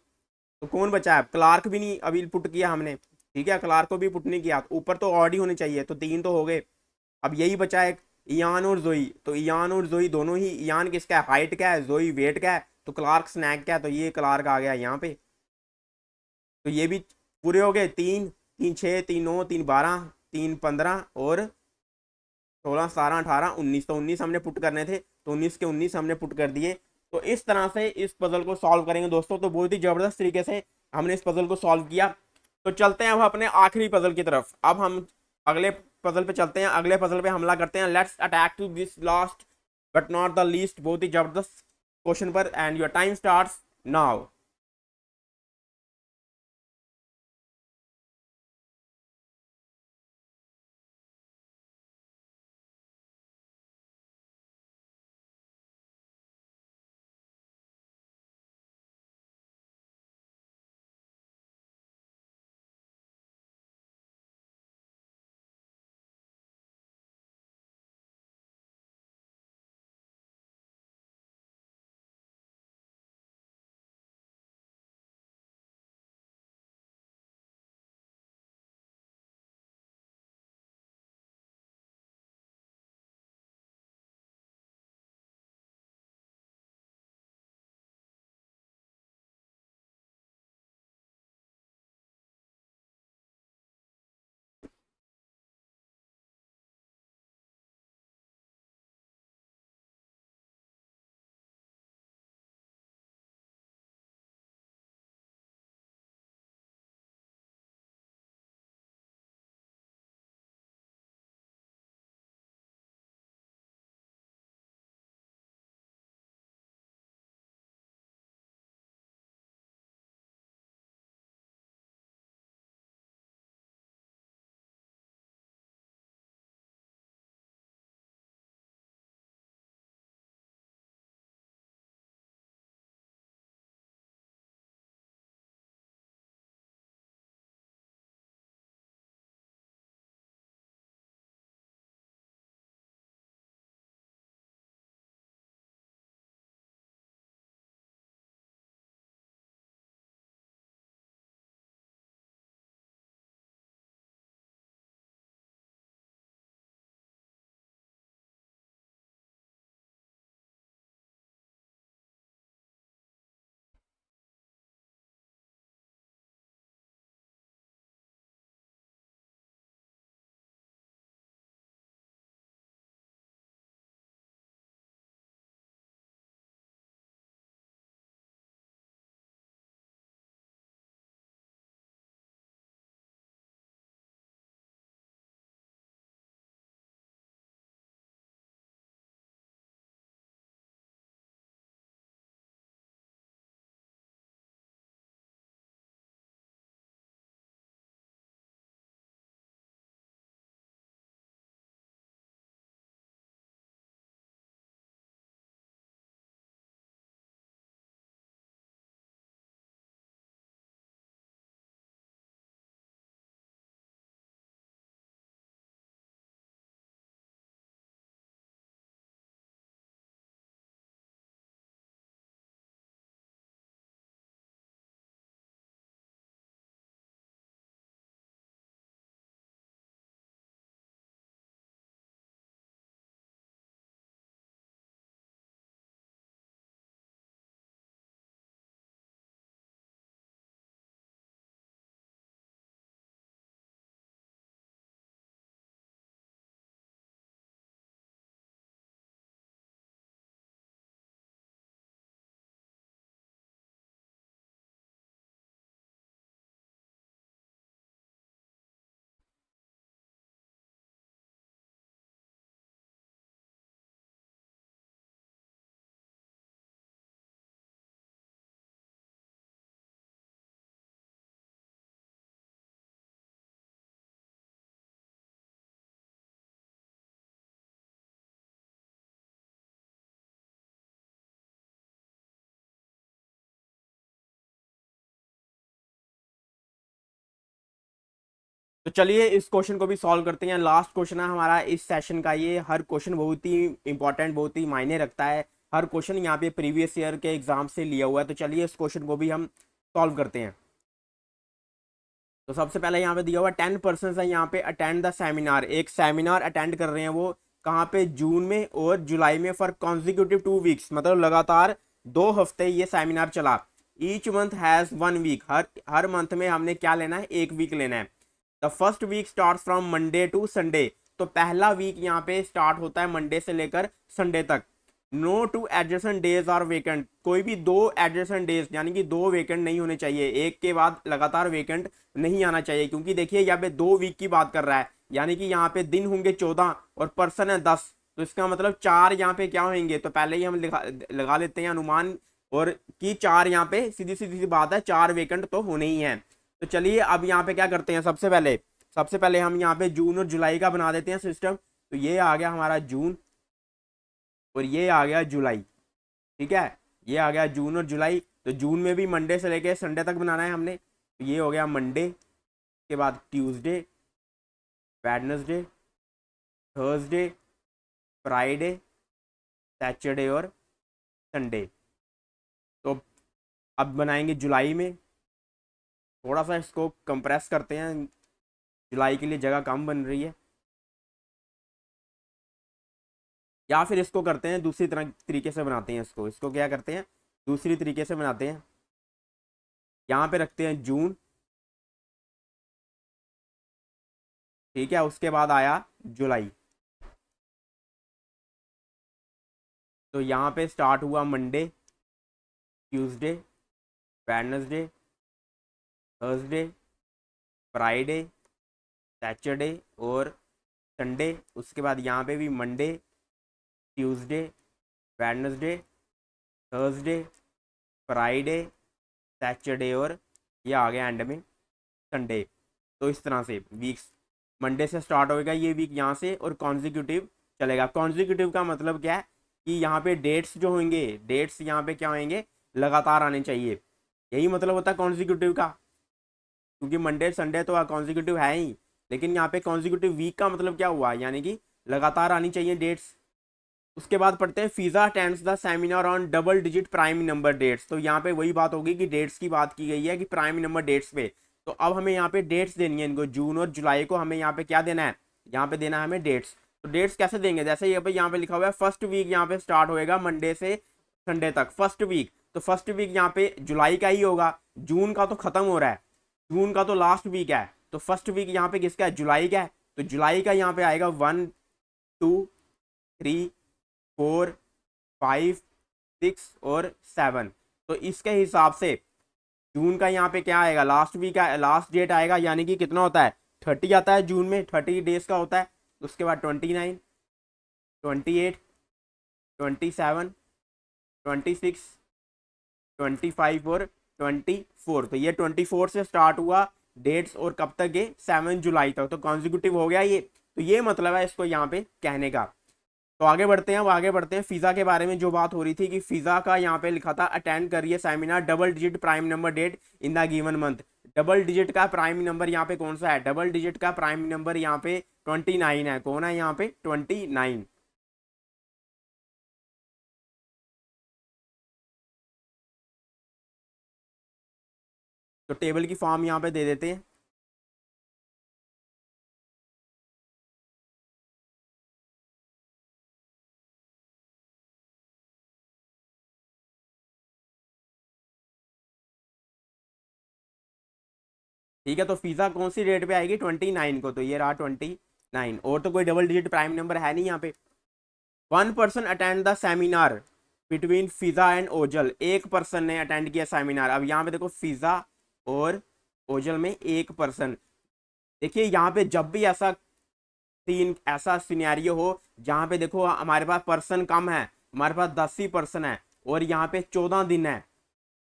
तो कौन बचा है, क्लार्क भी नहीं अभी पुट किया हमने, ठीक है, क्लार्क को भी पुट नहीं किया। ऊपर तो ऑड ही होने चाहिए, तो 3 तो हो गए। अब यही बचा है ईयान और जोई। तो ईयान और जोई दोनों ही, ईयान किसका है, हाइट का है, जोई वेट का है, तो क्लार्क स्नैक का है, तो ये क्लार्क आ गया यहाँ पे। तो ये भी पूरे हो गए, 3 3 6 3 9 3 12 3 15 और 16 17 18 19, तो 19 हमने पुट करने थे, तो 19 के 19 हमने पुट कर दिए। तो इस तरह से इस पजल को सॉल्व करेंगे दोस्तों। तो बहुत ही जबरदस्त तरीके से हमने इस पजल को सॉल्व किया। तो चलते हैं अब अपने आखिरी पजल की तरफ। अब हम अगले पजल पे चलते हैं, अगले पजल पे हमला करते हैं। Let's attack to this last but not the least, बहुत ही जबरदस्त क्वेश्चन पर, and your time starts now. तो चलिए इस क्वेश्चन को भी सॉल्व करते हैं। लास्ट क्वेश्चन है हमारा इस सेशन का। ये हर क्वेश्चन बहुत ही इंपॉर्टेंट, बहुत ही मायने रखता है। हर क्वेश्चन यहाँ पे प्रीवियस ईयर के एग्जाम से लिया हुआ है। तो चलिए इस क्वेश्चन को भी हम सॉल्व करते हैं। तो सबसे पहले यहाँ पे दिया हुआ 10% है यहाँ पे अटेंड द सेमिनार। एक सेमिनार अटेंड कर रहे हैं वो कहाँ पे, जून में और जुलाई में, फॉर कॉन्जिक्यूटिव 2 वीक्स, मतलब लगातार 2 हफ्ते ये सेमिनार चला। ईच मंथ हैज़ 1 वीक, हर मंथ में हमने क्या लेना है, 1 वीक लेना है। The first week start from Monday to Sunday, तो पहला वीक यहाँ पे स्टार्ट होता है मंडे से लेकर संडे तक। No two adjacent days are vacant, कोई भी 2 एडजेसेंट डेज यानी कि 2 वेकेंट नहीं होने चाहिए, एक के बाद लगातार वेकेंट नहीं आना चाहिए। क्योंकि देखिए यहाँ पे 2 वीक की बात कर रहा है, यानी कि यहाँ पे दिन होंगे 14 और पर्सन है 10, तो इसका मतलब 4 यहाँ पे क्या होंगे, तो पहले ही हम लगा लेते हैं अनुमान, और कि 4 यहाँ पे सीधी सीधी सी बात है, 4 वेकेंट तो होने ही है। तो चलिए अब यहाँ पे क्या करते हैं, सबसे पहले हम यहाँ पे जून और जुलाई का बना देते हैं सिस्टम। तो ये आ गया हमारा जून और ये आ गया जुलाई, ठीक है, ये आ गया जून और जुलाई। तो जून में भी मंडे से लेके संडे तक बनाना है हमने। तो ये हो गया मंडे के बाद Tuesday, Wednesday, Thursday, Friday, Saturday और संडे। तो अब बनाएंगे जुलाई में, थोड़ा सा इसको कंप्रेस करते हैं, जुलाई के लिए जगह कम बन रही है। या फिर इसको करते हैं दूसरी तरीके से बनाते हैं इसको क्या करते हैं, दूसरी तरीके से बनाते हैं। यहाँ पे रखते हैं जून, ठीक है, उसके बाद आया जुलाई। तो यहाँ पे स्टार्ट हुआ Monday, Tuesday, Wednesday, Thursday, Friday, Saturday और संडे। उसके बाद यहाँ पे भी Monday, Tuesday, Wednesday, Thursday, Friday, Saturday और ये आ गया एंड में संडे। तो इस तरह से वीक्स मंडे से स्टार्ट होएगा ये वीक यहाँ से, और कॉन्जिक्यूटिव चलेगा। कॉन्जिक्यूटिव का मतलब क्या है कि यहाँ पे डेट्स जो होंगे, डेट्स यहाँ पे क्या होंगे, लगातार आने चाहिए, यही मतलब होता है कॉन्जिक्यूटिव का। क्योंकि मंडे संडे तो कॉन्जिक्यूटिव है ही, लेकिन यहाँ पे कॉन्जिक्यूटिव वीक का मतलब क्या हुआ, यानी कि लगातार आनी चाहिए डेट्स। उसके बाद पढ़ते हैं Fiza attends the seminar on double digit prime number dates. तो यहाँ पे वही बात होगी कि डेट्स की बात की गई है कि प्राइम नंबर डेट्स पे। तो अब हमें यहाँ पे डेट्स देनी है इनको, जून और जुलाई को हमें यहाँ पे क्या देना है, यहाँ पे देना है हमें डेट्स। तो डेट्स कैसे देंगे, जैसे यहाँ पे लिखा हुआ है फर्स्ट वीक यहाँ पे स्टार्ट होएगा मंडे से संडे तक, फर्स्ट वीक। तो फर्स्ट वीक यहाँ पे जुलाई का ही होगा, जून का तो खत्म हो रहा है, जून का तो लास्ट वीक है। तो फर्स्ट वीक यहाँ पे किसका है, जुलाई का है। तो जुलाई का यहाँ पे आएगा 1 2 3 4 5 6 और 7। तो इसके हिसाब से जून का यहाँ पे क्या आएगा, लास्ट वीक है, लास्ट डेट आएगा, यानी कि कितना होता है, 30 आता है जून में, 30 डेज का होता है। उसके बाद 29, 28, 27, 26, 25 और 24। तो ये 24 से स्टार्ट हुआ डेट्स, और कब तक ये 7 जुलाई तक। तो कॉन्जिक्यूटिव हो गया ये। तो ये मतलब है इसको यहाँ पे कहने का। तो आगे बढ़ते हैं, अब आगे बढ़ते हैं फिजा के बारे में। जो बात हो रही थी कि फिजा का यहाँ पे लिखा था अटेंड करिए seminar double digit prime number date in the given month. Double digit का प्राइम नंबर यहाँ पे कौन सा है, डबल डिजिट का प्राइम नंबर यहाँ पे 29 है। कौन है यहाँ पे, 29। तो टेबल की फॉर्म यहाँ पे दे देते हैं। ठीक है, तो फिजा कौन सी डेट पे आएगी, 29 को। तो ये रहा 29, और तो कोई डबल डिजिट प्राइम नंबर है नहीं यहाँ पे। 1 person attend the seminar between Fiza and Ojal, एक पर्सन ने अटेंड किया सेमिनार। अब यहाँ पे देखो फिजा और ओजल में एक पर्सन। देखिए यहाँ पे जब भी ऐसा सिनेरियो हो जहाँ पे देखो हमारे पास पर्सन कम है, हमारे पास 10 ही पर्सन है, और यहाँ पे 14 दिन है,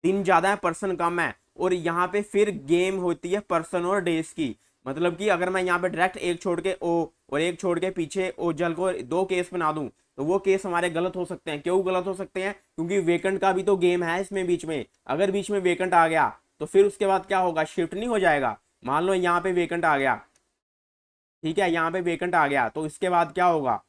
दिन ज्यादा है पर्सन कम है, और यहाँ पे फिर गेम होती है पर्सन और डेज की। मतलब कि अगर मैं यहाँ पे डायरेक्ट एक छोड़ के ओ और एक छोड़ के पीछे ओजल को 2 केस बना दूं, तो वो केस हमारे गलत हो सकते हैं। क्यों गलत हो सकते हैं, क्योंकि वेकेंट का भी तो गेम है इसमें बीच में। अगर बीच में वेकेंट आ गया तो फिर उसके बाद क्या होगा, शिफ्ट नहीं हो जाएगा। मान लो यहाँ पे वेकेंट आ गया, ठीक है, यहाँ पे वेकेंट आ गया तो इसके बाद क्या होगा,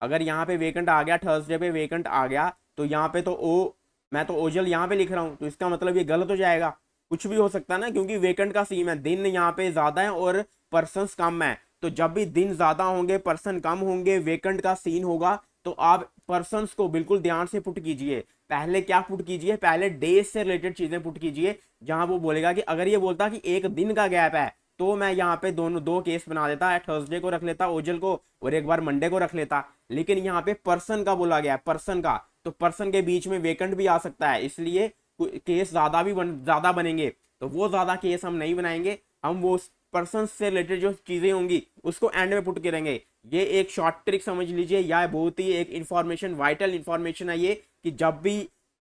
अगर यहाँ पे वेकेंट आ गया, थर्सडे पे वेकेंट आ गया, तो यहाँ पे तो मैं तो ओजल यहाँ पे लिख रहा हूँ, तो इसका मतलब ये गलत हो जाएगा। कुछ भी हो सकता है ना, क्योंकि वेकेंट का सीन है, दिन यहाँ पे ज्यादा है और पर्सन कम है। तो जब भी दिन ज्यादा होंगे, पर्सन कम होंगे, वेकेंट का सीन होगा, तो आप पर्सन को बिल्कुल ध्यान से पुट कीजिए। पहले क्या पुट कीजिए, पहले डेज से रिलेटेड चीजें पुट कीजिए। जहां वो बोलेगा कि अगर ये बोलता कि एक दिन का गैप है, तो मैं यहाँ पे दोनों दो केस बना देता, थर्सडे को रख लेता ओजल को, और एक बार मंडे को रख लेता। लेकिन यहाँ पे पर्सन का बोला गया, पर्सन का, तो पर्सन के बीच में वेकेंट भी आ सकता है, इसलिए केस ज्यादा बनेंगे। तो वो ज्यादा केस हम नहीं बनाएंगे, हम वो पर्सन से रिलेटेड जो चीजें होंगी उसको एंड में पुट करेंगे। ये एक शॉर्ट ट्रिक समझ लीजिए, या बहुत ही एक इंफॉर्मेशन, वाइटल इंफॉर्मेशन है ये, कि जब भी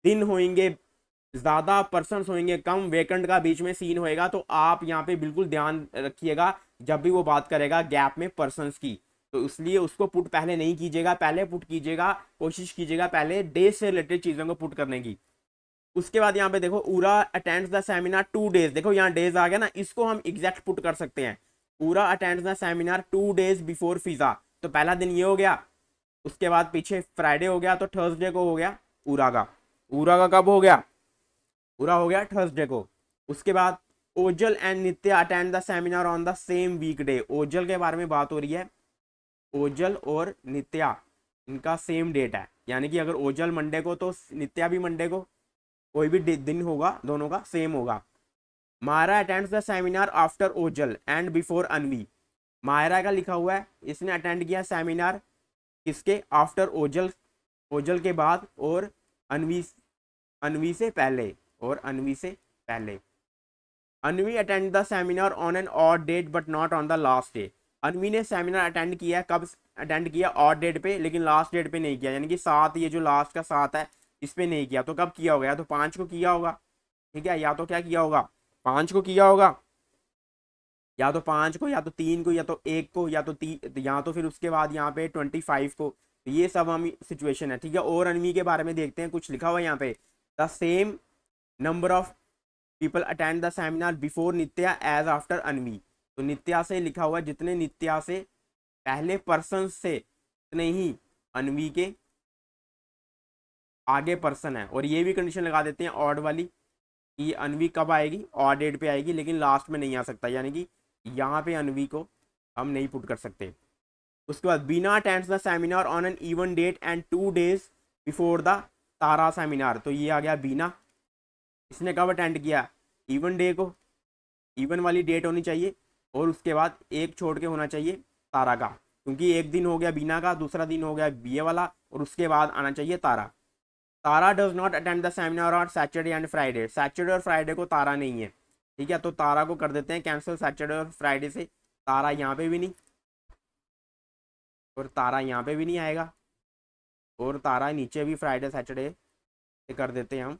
दिन होंगे ज्यादा, पर्सन होंगे कम, वेकेंट का बीच में सीन होएगा, तो आप यहाँ पे बिल्कुल ध्यान रखिएगा जब भी वो बात करेगा गैप में पर्सन की। तो इसलिए उसको पुट पहले नहीं कीजिएगा, पहले पुट कीजिएगा, कोशिश कीजिएगा पहले डे से रिलेटेड चीजों को पुट करने की। उसके बाद यहाँ पे देखो, उरा अटेंड्स द सेमिनार 2 days, देखो यहाँ डेज आ गया ना, इसको हम एग्जैक्ट पुट कर सकते हैं। Ura attends the seminar 2 days before Fiza, तो पहला दिन ये हो गया, उसके बाद पीछे फ्राइडे हो गया, तो थर्सडे को हो गया उरा का। उरा का कब हो गया, पूरा हो गया थर्सडे को। उसके बाद Ojal and Nitya attend the seminar on the same weekday, Ojal के बारे में बात हो रही है, ओजल और नित्या इनका सेम डेट है, यानी कि अगर ओजल मंडे को तो नित्या भी मंडे को, कोई भी दिन होगा दोनों का सेम होगा। Myra attends the seminar after Ojal and before Anvi, Myra का लिखा हुआ है, इसने अटेंड किया सेमिनार किसके, आफ्टर ओजल, ओजल के बाद, और अनवी, अनवी से पहले, और अनवी से पहले। Anvi attend the seminar on an odd date but not on the last day, Anvi ने सेमिनार अटेंड किया, कब अटेंड किया, ऑड डेट पे, लेकिन लास्ट डेट पे नहीं किया, यानी कि 7, ये जो लास्ट का 7 है इस पे नहीं किया। तो कब किया होगा, या तो 5 को किया होगा, ठीक है, या तो क्या किया होगा, 5 को किया होगा, या तो 5 को, या तो 3 को, या तो 1 को, या तो या तो फिर उसके बाद यहाँ पे 25 को। तो ये सब हम सिचुएशन है, ठीक है। और अनवी के बारे में देखते हैं, कुछ लिखा हुआ है यहाँ पे, the same number of people attend the seminar before Nitya as after Anvi, तो नित्या से लिखा हुआ है, जितने नित्या से पहले पर्सन से उतने ही अनवी के आगे पर्सन है। और ये भी कंडीशन लगा देते हैं ऑड वाली, कि अनवी कब आएगी, ऑड डेट पे आएगी, लेकिन लास्ट में नहीं आ सकता, यानी कि यहाँ पे अनवी को हम नहीं पुट कर सकते। उसके बाद Bina attends the seminar on an even date and 2 days before the Tara seminar, तो ये आ गया बीना, इसने कब अटेंड किया, इवन डे को, इवन वाली डेट होनी चाहिए, और उसके बाद एक छोड़ के होना चाहिए तारा का, क्योंकि एक दिन हो गया बीना का, दूसरा दिन हो गया बीए वाला, और उसके बाद आना चाहिए Tara. Tara does not attend the seminar on Saturday and Friday, Saturday और फ्राइडे को तारा नहीं है, ठीक है, तो तारा को कर देते हैं कैंसिल सैटरडे और फ्राइडे से, तारा यहाँ पे भी नहीं, और तारा यहाँ पे भी नहीं आएगा, और तारा नीचे भी फ्राइडे सैटरडे से कर देते हैं हम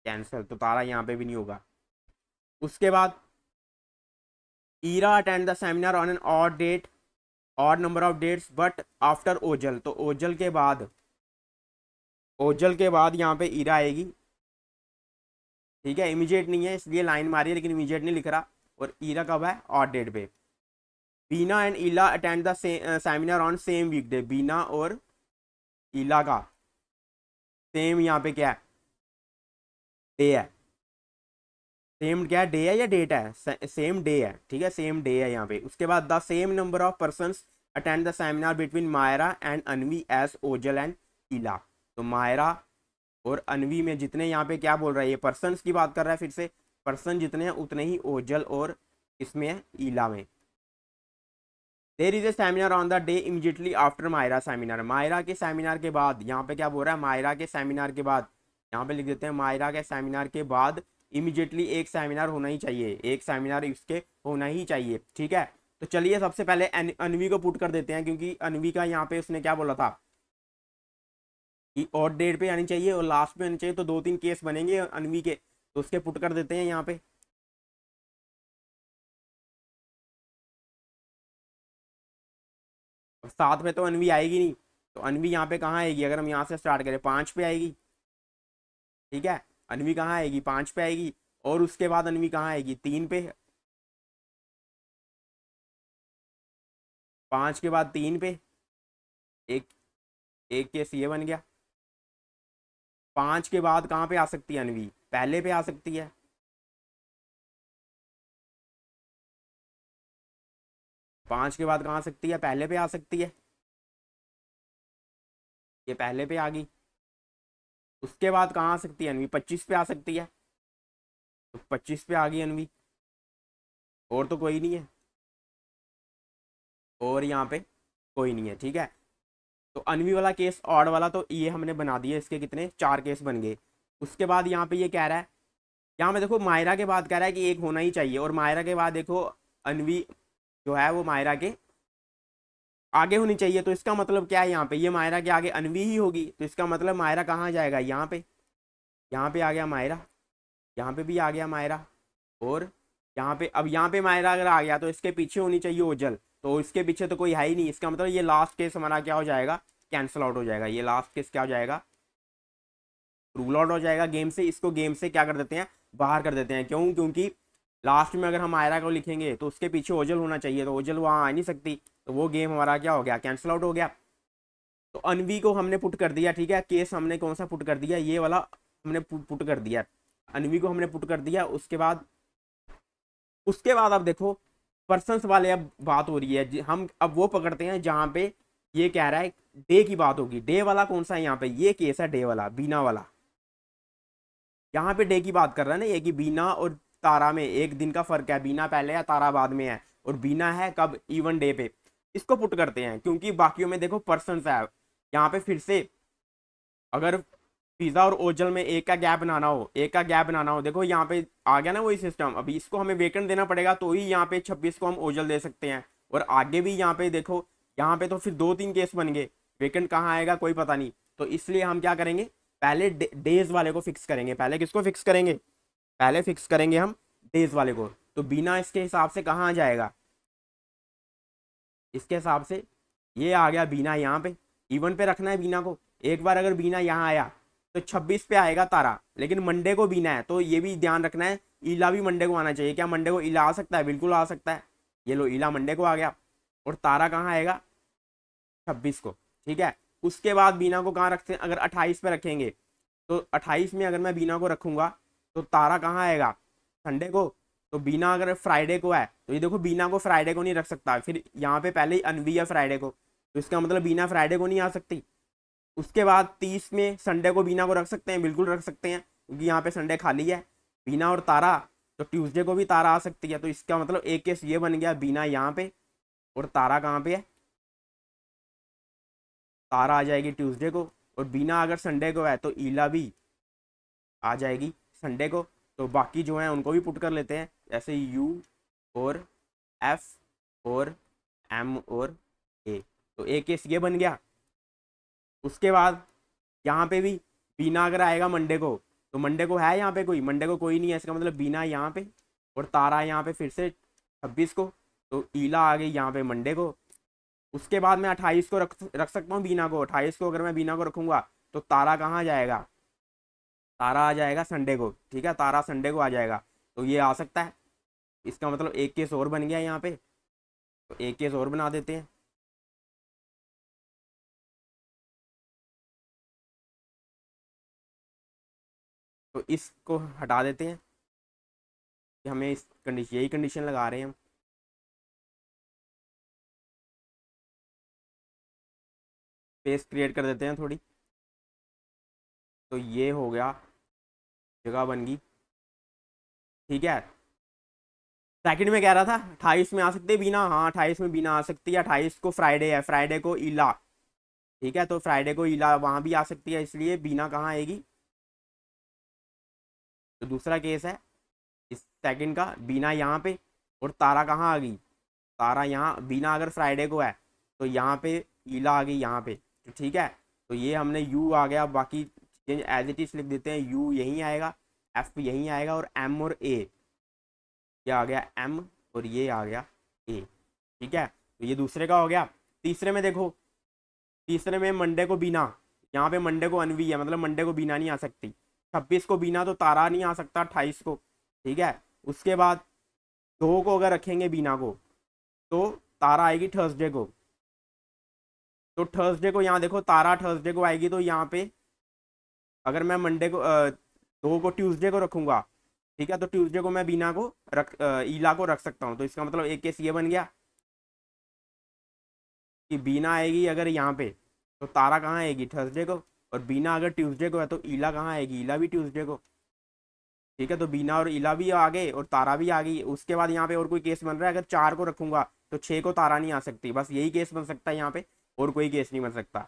कैंसिल, तो तारा यहाँ पे भी नहीं होगा। उसके बाद Ira attend the seminar on an odd date, odd number of dates but after Ojal, तो ओजल के बाद, ओजल के बाद यहाँ पे ईरा आएगी, ठीक है, इमीडिएट नहीं है इसलिए लाइन मारी है, लेकिन इमीडिएट नहीं लिख रहा, और ईरा कब है, ऑड डेट पे। Bina and Ila attend the seminar on same weekday, Bina और ईला का सेम यहाँ पे क्या है, डे है, सेम क्या है, डे है या डेट है, सेम डे है, ठीक है, सेम डे है यहाँ पे। उसके बाद the same number of person attend the seminar between Myra and Anvi as Ojal and Ila, तो मायरा और अनवी में जितने, यहाँ पे क्या बोल रहा है, ये पर्सन की बात कर रहा है, फिर से पर्सन जितने हैं उतने ही ओजल और इसमें है ईला में। There is a seminar on the day immediately after Myra seminar, Myra के सेमिनार के बाद, यहाँ पे क्या बोल रहा है, मायरा के सेमिनार के बाद, यहाँ पे लिख देते हैं मायरा के सेमिनार के बाद इमीडिएटली एक सेमिनार होना ही चाहिए, एक सेमिनार इसके होना ही चाहिए, ठीक है। तो चलिए सबसे पहले अनवी को पुट कर देते हैं, क्योंकि अनवी का यहाँ पे उसने क्या बोला था कि ऑड डेट पे आनी चाहिए और लास्ट पे आनी चाहिए, तो 2-3 केस बनेंगे अनवी के, तो उसके पुट कर देते हैं यहाँ पे। अब 7 पे तो अनवी आएगी नहीं, तो अनवी यहाँ पे कहाँ आएगी, अगर हम यहाँ से स्टार्ट करें 5 पे आएगी, ठीक है, अनवी कहाँ आएगी, 5 पे आएगी, और उसके बाद अनवी कहाँ आएगी, 3 पे, 5 के बाद 3 पे, एक एक केस ये बन गया। 5 के बाद कहाँ पे आ सकती है अनवी, पहले पे आ सकती है। 5 के बाद कहाँ आ सकती है, पहले पे आ सकती है, ये पहले पे आ गई। उसके बाद कहाँ आ सकती है अनवी, 25 पे आ सकती है, तो 25 पे आ गई अनवी। और तो कोई नहीं है, और यहाँ पे कोई नहीं है, ठीक है। तो अनवी वाला केस ऑड वाला तो ये हमने बना दिया, इसके कितने 4 केस बन गए। उसके बाद यहाँ पे ये कह रहा है, यहाँ पे देखो मायरा के बाद कह रहा है कि एक होना ही चाहिए, और मायरा के बाद देखो अनवी जो है वो मायरा के आगे होनी चाहिए। तो इसका मतलब क्या है, यहाँ पे ये मायरा के आगे अनवी ही होगी, तो इसका मतलब मायरा कहाँ जाएगा, यहाँ पे। यहाँ पे आ गया मायरा, यहाँ पे भी आ गया मायरा, और यहाँ पे, अब यहाँ पे मायरा अगर आ गया तो इसके पीछे होनी चाहिए ओजल, तो इसके पीछे तो कोई है ही नहीं। इसका मतलब ये लास्ट केस हमारा क्या हो जाएगा, कैंसिल आउट हो जाएगा। ये लास्ट केस क्या हो जाएगा, रूल आउट हो जाएगा गेम से। इसको गेम से क्या कर देते हैं, बाहर कर देते हैं। क्यों, क्योंकि लास्ट में अगर हम मायरा को लिखेंगे तो उसके पीछे ओजल होना चाहिए, तो ओजल वहाँ आ नहीं सकती, तो वो गेम हमारा क्या हो गया, कैंसिल आउट हो गया। तो अनवी को हमने पुट कर दिया, ठीक है। केस हमने कौन सा पुट कर दिया, ये वाला हमने पुट कर दिया, अनवी को हमने पुट कर दिया। उसके बाद अब देखो पर्सनस वाले अब बात हो रही है, हम अब वो पकड़ते हैं जहाँ पे ये कह रहा है डे की बात होगी। डे वाला कौन सा है, यहाँ पे ये केस है डे वाला, बीना वाला। यहाँ पे डे की बात कर रहा है ना ये, कि बीना और तारा में एक दिन का फर्क है, बीना पहले है तारा बाद में है, और बीना है कब, इवन डे पे। इसको पुट करते हैं, क्योंकि बाकियों में देखो पर्सनस है। यहाँ पे फिर से अगर पिज्जा और ओजल में एक का गैप बनाना हो, एक का गैप बनाना हो, देखो यहाँ पे आ गया ना वही सिस्टम। अभी इसको हमें वेकेंट देना पड़ेगा, तो ही यहाँ पे 26 को हम ओजल दे सकते हैं। और आगे भी यहाँ पे देखो, यहाँ पे तो फिर 2-3 केस बन गए, वेकेंट कहाँ आएगा कोई पता नहीं। तो इसलिए हम क्या करेंगे, पहले डेज वाले को फिक्स करेंगे। पहले किसको फिक्स करेंगे, पहले फिक्स करेंगे हम डेज वाले को। तो बिना इसके हिसाब से कहाँ आ जाएगा, इसके हिसाब से ये आ गया बीना, यहाँ पे इवन पे रखना है बीना को। एक बार अगर बीना यहाँ आया तो 26 पे आएगा तारा, लेकिन मंडे को बीना है, तो ये भी ध्यान रखना है ईला भी मंडे को आना चाहिए। क्या मंडे को ईला आ सकता है, बिल्कुल आ सकता है। ये लो ईला मंडे को आ गया, और तारा कहाँ आएगा, 26 को, ठीक है। उसके बाद बीना को कहाँ रखते हैं, अगर 28 पे रखेंगे तो 28 में अगर मैं बीना को रखूंगा तो तारा कहाँ आएगा, संडे को। तो बीना अगर फ्राइडे को है तो ये देखो बीना को फ्राइडे को नहीं रख सकता, फिर यहाँ पे पहले ही अनवी है फ्राइडे को, तो इसका मतलब बीना फ्राइडे को नहीं आ सकती। उसके बाद 30 में संडे को बीना को रख सकते हैं, बिल्कुल रख सकते हैं, क्योंकि यहाँ पे संडे खाली है। बीना और तारा, तो ट्यूसडे को भी तारा आ सकती है। तो इसका मतलब एक केस ये बन गया, बीना यहाँ पे और तारा कहाँ पे है, तारा आ जाएगी ट्यूसडे को। और बीना अगर संडे को है तो ईला भी आ जाएगी संडे को। तो बाकी जो है उनको भी पुट कर लेते हैं, जैसे यू और एफ और एम और ए। तो एक केस ये बन गया। उसके बाद यहाँ पे भी बीना अगर आएगा मंडे को, तो मंडे को है यहाँ पे कोई, मंडे को कोई नहीं है, इसका मतलब बीना यहाँ पे और तारा यहाँ पे फिर से 26 को, तो ईला आ गई यहाँ पे मंडे को। उसके बाद मैं 28 को रख सकता हूँ बीना को। 28 को अगर मैं बीना को रखूंगा तो तारा कहाँ जाएगा, तारा आ जाएगा संडे को, ठीक है, तारा संडे को आ जाएगा। तो ये आ सकता है, इसका मतलब एक केस और बन गया यहाँ पे, तो एक केस और बना देते हैं। तो इसको हटा देते हैं कि हमें इस कंडीशन, यही कंडीशन लगा रहे हैं हम। स्पेस क्रिएट कर देते हैं थोड़ी, तो ये हो गया, जगह बन गई, ठीक है। सेकंड में कह रहा था 28 में आ सकते हैं बीना, हाँ 28 में बीना आ सकती है। 28 को फ्राइडे है, फ्राइडे को ईला, ठीक है, तो फ्राइडे को ईला वहां भी आ सकती है, इसलिए बीना कहाँ आएगी। तो दूसरा केस है इस सेकंड का, बीना यहाँ पे और तारा कहाँ आ गई, तारा यहाँ। बीना अगर फ्राइडे को है तो यहाँ पे ईला आ गई यहाँ पे, तो ठीक है। तो ये हमने यू आ गया, बाकी चेंज एज इट इज लिख देते हैं। यू यहीं आएगा, एफ यहीं आएगा, और एम और ए, ये आ गया एम और ये आ गया ए, ठीक है। तो ये दूसरे का हो गया। तीसरे में देखो, तीसरे में मंडे को बीना, यहाँ पे मंडे को अनवी है, मतलब मंडे को बीना नहीं आ सकती। 26 को बीना, तो तारा नहीं आ सकता 28 को, ठीक है। उसके बाद 2 को अगर रखेंगे बीना को तो तारा आएगी थर्सडे को, तो थर्सडे को यहाँ देखो तारा थर्सडे को आएगी, तो यहाँ पे अगर मैं मंडे को 2 को ट्यूसडे को रखूंगा, ठीक है, तो ट्यूसडे को मैं बीना को ईला को रख सकता हूँ। तो इसका मतलब एक केस ये बन गया कि बीना आएगी अगर यहाँ पे, तो तारा कहाँ आएगी, थर्सडे को। और बीना अगर ट्यूसडे को है तो ईला कहाँ आएगी, ईला भी ट्यूसडे को। ठीक है, तो बीना और ईला भी आ गए और तारा भी आ गई। उसके बाद यहाँ पे और कोई केस बन रहा है, अगर 4 को रखूंगा तो 6 को तारा नहीं आ सकती, बस यही केस बन सकता है यहाँ पे, और कोई केस नहीं बन सकता।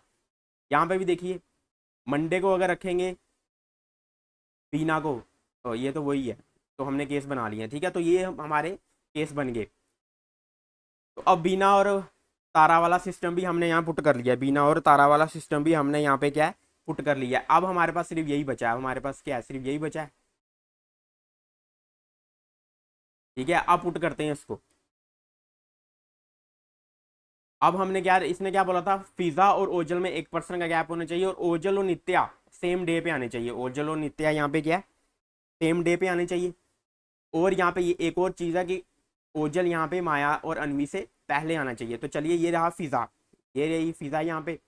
यहाँ पे भी देखिए मंडे को अगर रखेंगे बीना को, तो ये तो वही है, तो हमने केस बना लिया। ठीक है, तो ये हमारे केस बन गए। तो अब बीना और तारा वाला सिस्टम भी हमने यहाँ पुट कर लिया, बीना और तारा वाला सिस्टम भी हमने यहाँ पे क्या है पुट कर लिया। अब हमारे पास सिर्फ यही बचा है, हमारे पास क्या है, सिर्फ यही बचा है। ठीक है, अब पुट करते हैं इसको। अब हमने क्या, इसने क्या बोला था, फिजा और ओजल में 1% का गैप होना चाहिए, और ओजल और नित्या सेम डे पे आने चाहिए। ओजल और नित्या यहाँ पे क्या है, सेम डे पे आने चाहिए। और यहाँ पे ये एक और चीज़ है कि ओजल यहाँ पे माया और अन्वी से पहले आना चाहिए। तो चलिए ये रहा फिजा, ये रही फिजा यहाँ पे।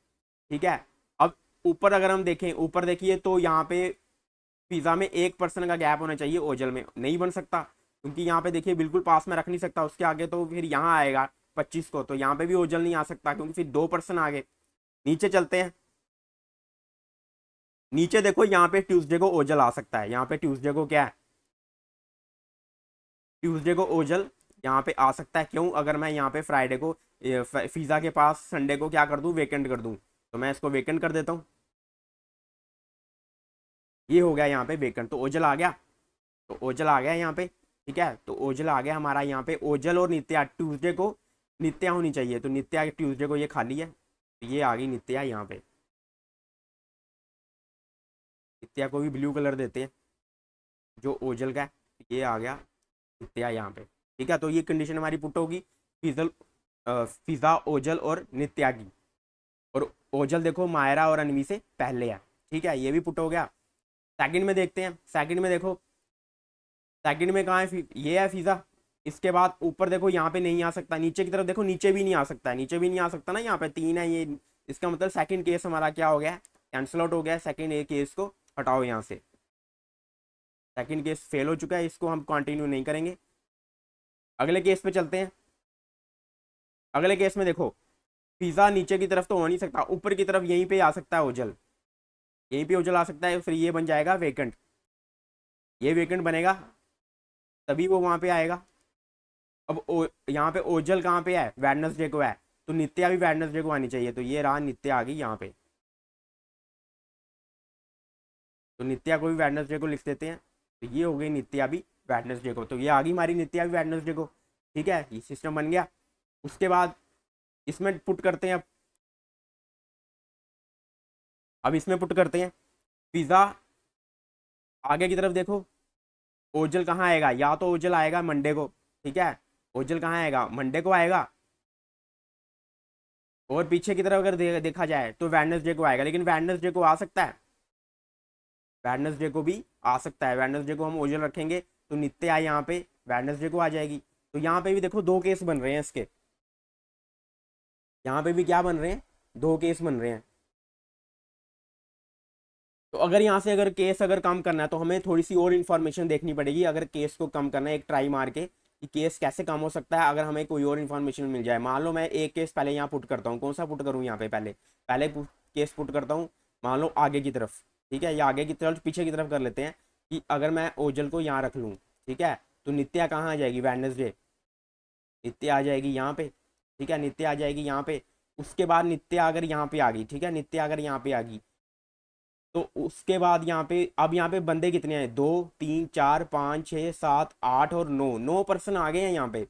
ठीक है, अब ऊपर अगर हम देखें, ऊपर देखिए तो यहाँ पे फिजा में 1% का गैप होना चाहिए, ओजल में नहीं बन सकता, क्योंकि यहाँ पे देखिए बिल्कुल पास में रख नहीं सकता उसके आगे, तो फिर यहाँ आएगा 25 को, तो यहाँ पे भी ओजल नहीं आ सकता क्योंकि फिर 2% आगे। नीचे चलते हैं, नीचे देखो यहाँ पे ट्यूसडे को ओजल आ सकता है, यहाँ पे ट्यूसडे को क्या है, ट्यूसडे को ओजल यहाँ पे आ सकता है। क्यों, अगर मैं यहाँ पे फ्राइडे को फिजा के पास संडे को क्या कर दूँ, वेकेंट कर दूँ, तो मैं इसको वेकेंट कर देता हूँ। ये हो गया यहाँ पे वेकेंट, तो ओजल आ गया, तो ओजल आ गया यहाँ पे। ठीक है, तो ओजल आ गया हमारा यहाँ पे। ओजल और नित्या ट्यूसडे को नित्या होनी चाहिए, तो नित्या ट्यूसडे को ये खाली है, तो ये आ गई नित्या यहाँ पे। नित्या को भी ब्लू कलर देते हैं जो ओजल का है, ये आ गया नित्या यहाँ पे। ठीक है, तो ये कंडीशन हमारी पुट होगी फिजल फिजा ओजल और नित्या की। और ओजल देखो मायरा और अनवी से पहले है। ठीक है, ये भी पुट हो गया। सेकंड में देखते हैं, सेकंड में देखो, सेकंड में कहाँ है, ये है फिजा। इसके बाद ऊपर देखो यहाँ पे नहीं आ सकता, नीचे की तरफ देखो नीचे भी नहीं आ सकता, नीचे भी नहीं आ सकता ना, यहाँ पे 3 है ये। इसका मतलब सेकंड केस हमारा क्या हो गया, कैंसिल आउट हो गया। सेकंड ए केस को हटाओ यहाँ से, सेकंड केस फेल हो चुका है, इसको हम कंटिन्यू नहीं करेंगे। अगले केस पे चलते हैं। अगले केस में देखो पिज्जा नीचे की तरफ तो हो नहीं सकता, ऊपर की तरफ यहीं पे आ सकता है ओजल, यहीं पे ओजल आ सकता है, फिर ये बन जाएगा वेकेंट। ये वेकेंट बनेगा तभी वो वहां पे आएगा। अब यहाँ पे ओजल कहाँ पे है, वेडनेसडे को है, तो नित्या भी वेडनेसडे को आनी चाहिए, तो ये रहा नित्या आ गई यहाँ पे। तो नित्या को भी वेडनेसडे को लिख देते हैं, तो ये हो गई नित्या भी वेडनेसडे को, तो ये आ गई हमारी नित्या भी वेडनेसडे को। ठीक है, ये सिस्टम बन गया। उसके बाद इसमें पुट करते हैं, अब इसमें पुट करते हैं पिज्जा। आगे की तरफ देखो ओजल कहाँ आएगा, या तो ओजल आएगा मंडे को। ठीक है, ओजल कहाँ आएगा, मंडे को आएगा। और पीछे की तरफ अगर देखा जाए तो वेडनेसडे को आएगा, लेकिन वेडनेसडे को आ सकता है, वेडनेसडे को भी आ सकता है। वेडनेसडे को हम ओजल रखेंगे तो नित्या यहाँ पे वेडनेसडे को आ जाएगी। तो यहाँ पे भी देखो 2 केस बन रहे हैं इसके, यहाँ पे भी क्या बन रहे हैं, 2 केस बन रहे हैं। तो अगर यहाँ से अगर केस अगर कम करना है तो हमें थोड़ी सी और इन्फॉर्मेशन देखनी पड़ेगी। अगर केस को कम करना है, एक ट्राई मार के कि केस कैसे कम हो सकता है, अगर हमें कोई और इन्फॉर्मेशन मिल जाए। मान लो मैं एक केस पहले यहाँ पुट करता हूँ, कौन सा पुट करूँ यहाँ पे, पहले पहले केस पुट करता हूँ, मान लो आगे की तरफ। ठीक है, या आगे की तरफ पीछे की तरफ कर लेते हैं कि अगर मैं ओजल को यहाँ रख लूँ, ठीक है, तो नित्या कहाँ आ जाएगी, वेडनेसडे, नित्या आ जाएगी यहाँ पे। ठीक है, नित्या आ जाएगी यहाँ पे। उसके बाद नित्या अगर यहाँ पे आ गई, ठीक है, नित्या अगर यहाँ पे आ गई, तो उसके बाद यहाँ पे अब यहाँ पे बंदे कितने हैं, 2 3 4 5 6 7 8 और 9 आ गए हैं यहाँ पे,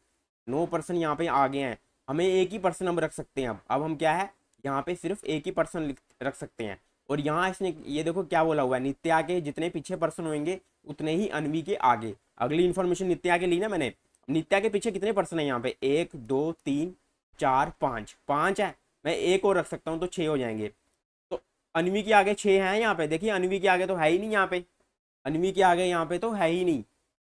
9 यहाँ पे आ गए हैं। हमें एक ही पर्सन हम रख सकते हैं। अब हम क्या है, यहाँ पे सिर्फ एक ही पर्सन रख सकते हैं। और यहाँ इसने ये देखो क्या बोला हुआ है, नित्या के जितने पीछे पर्सन होंगे उतने ही अनवी के आगे। अगली इन्फॉर्मेशन नित्या के ली ना मैंने, नित्या के पीछे कितने पर्सन है यहाँ पे, 1 2 3 4 5 है, मैं एक और रख सकता हूँ तो 6 हो जाएंगे। अनवी के आगे 6 हैं यहाँ पे, देखिए अनवी के आगे तो है ही नहीं, यहाँ पे अनवी के आगे यहाँ पे तो है ही नहीं,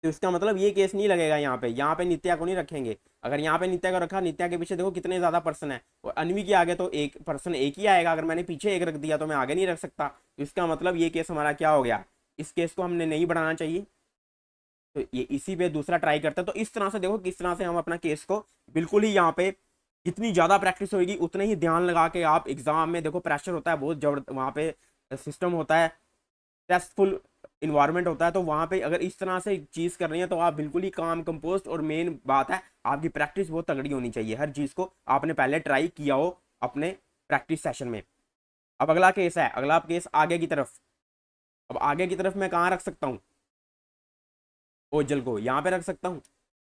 तो इसका मतलब ये केस नहीं लगेगा। यहाँ पे नित्या को नहीं रखेंगे। अगर यहाँ पे नित्या को रखा, नित्या के पीछे देखो कितने ज्यादा पर्सन है, और अन्वी के आगे तो एक पर्सन एक ही आएगा। अगर मैंने पीछे एक रख दिया तो मैं आगे नहीं रख सकता। तो इसका मतलब ये केस हमारा क्या हो गया, इस केस को हमने नहीं बढ़ाना चाहिए। तो ये इसी पे दूसरा ट्राई करते हैं। तो इस तरह से देखो किस तरह से हम अपना केस को बिल्कुल ही यहाँ पे जितनी ज्यादा प्रैक्टिस होगी उतने ही ध्यान लगा के आप एग्जाम में, देखो प्रेशर होता है बहुत जबरदस्त, वहाँ पे सिस्टम होता है, स्ट्रेसफुल इन्वायरमेंट होता है। तो वहाँ पे अगर इस तरह से चीज़ कर रही है तो आप बिल्कुल ही काम कंपोस्ट, और मेन बात है आपकी प्रैक्टिस बहुत तगड़ी होनी चाहिए। हर चीज़ को आपने पहले ट्राई किया हो अपने प्रैक्टिस सेशन में। अब अगला केस है, अगला केस आगे की तरफ। अब आगे की तरफ मैं कहाँ रख सकता हूँ, ओजल को यहाँ पे रख सकता हूँ।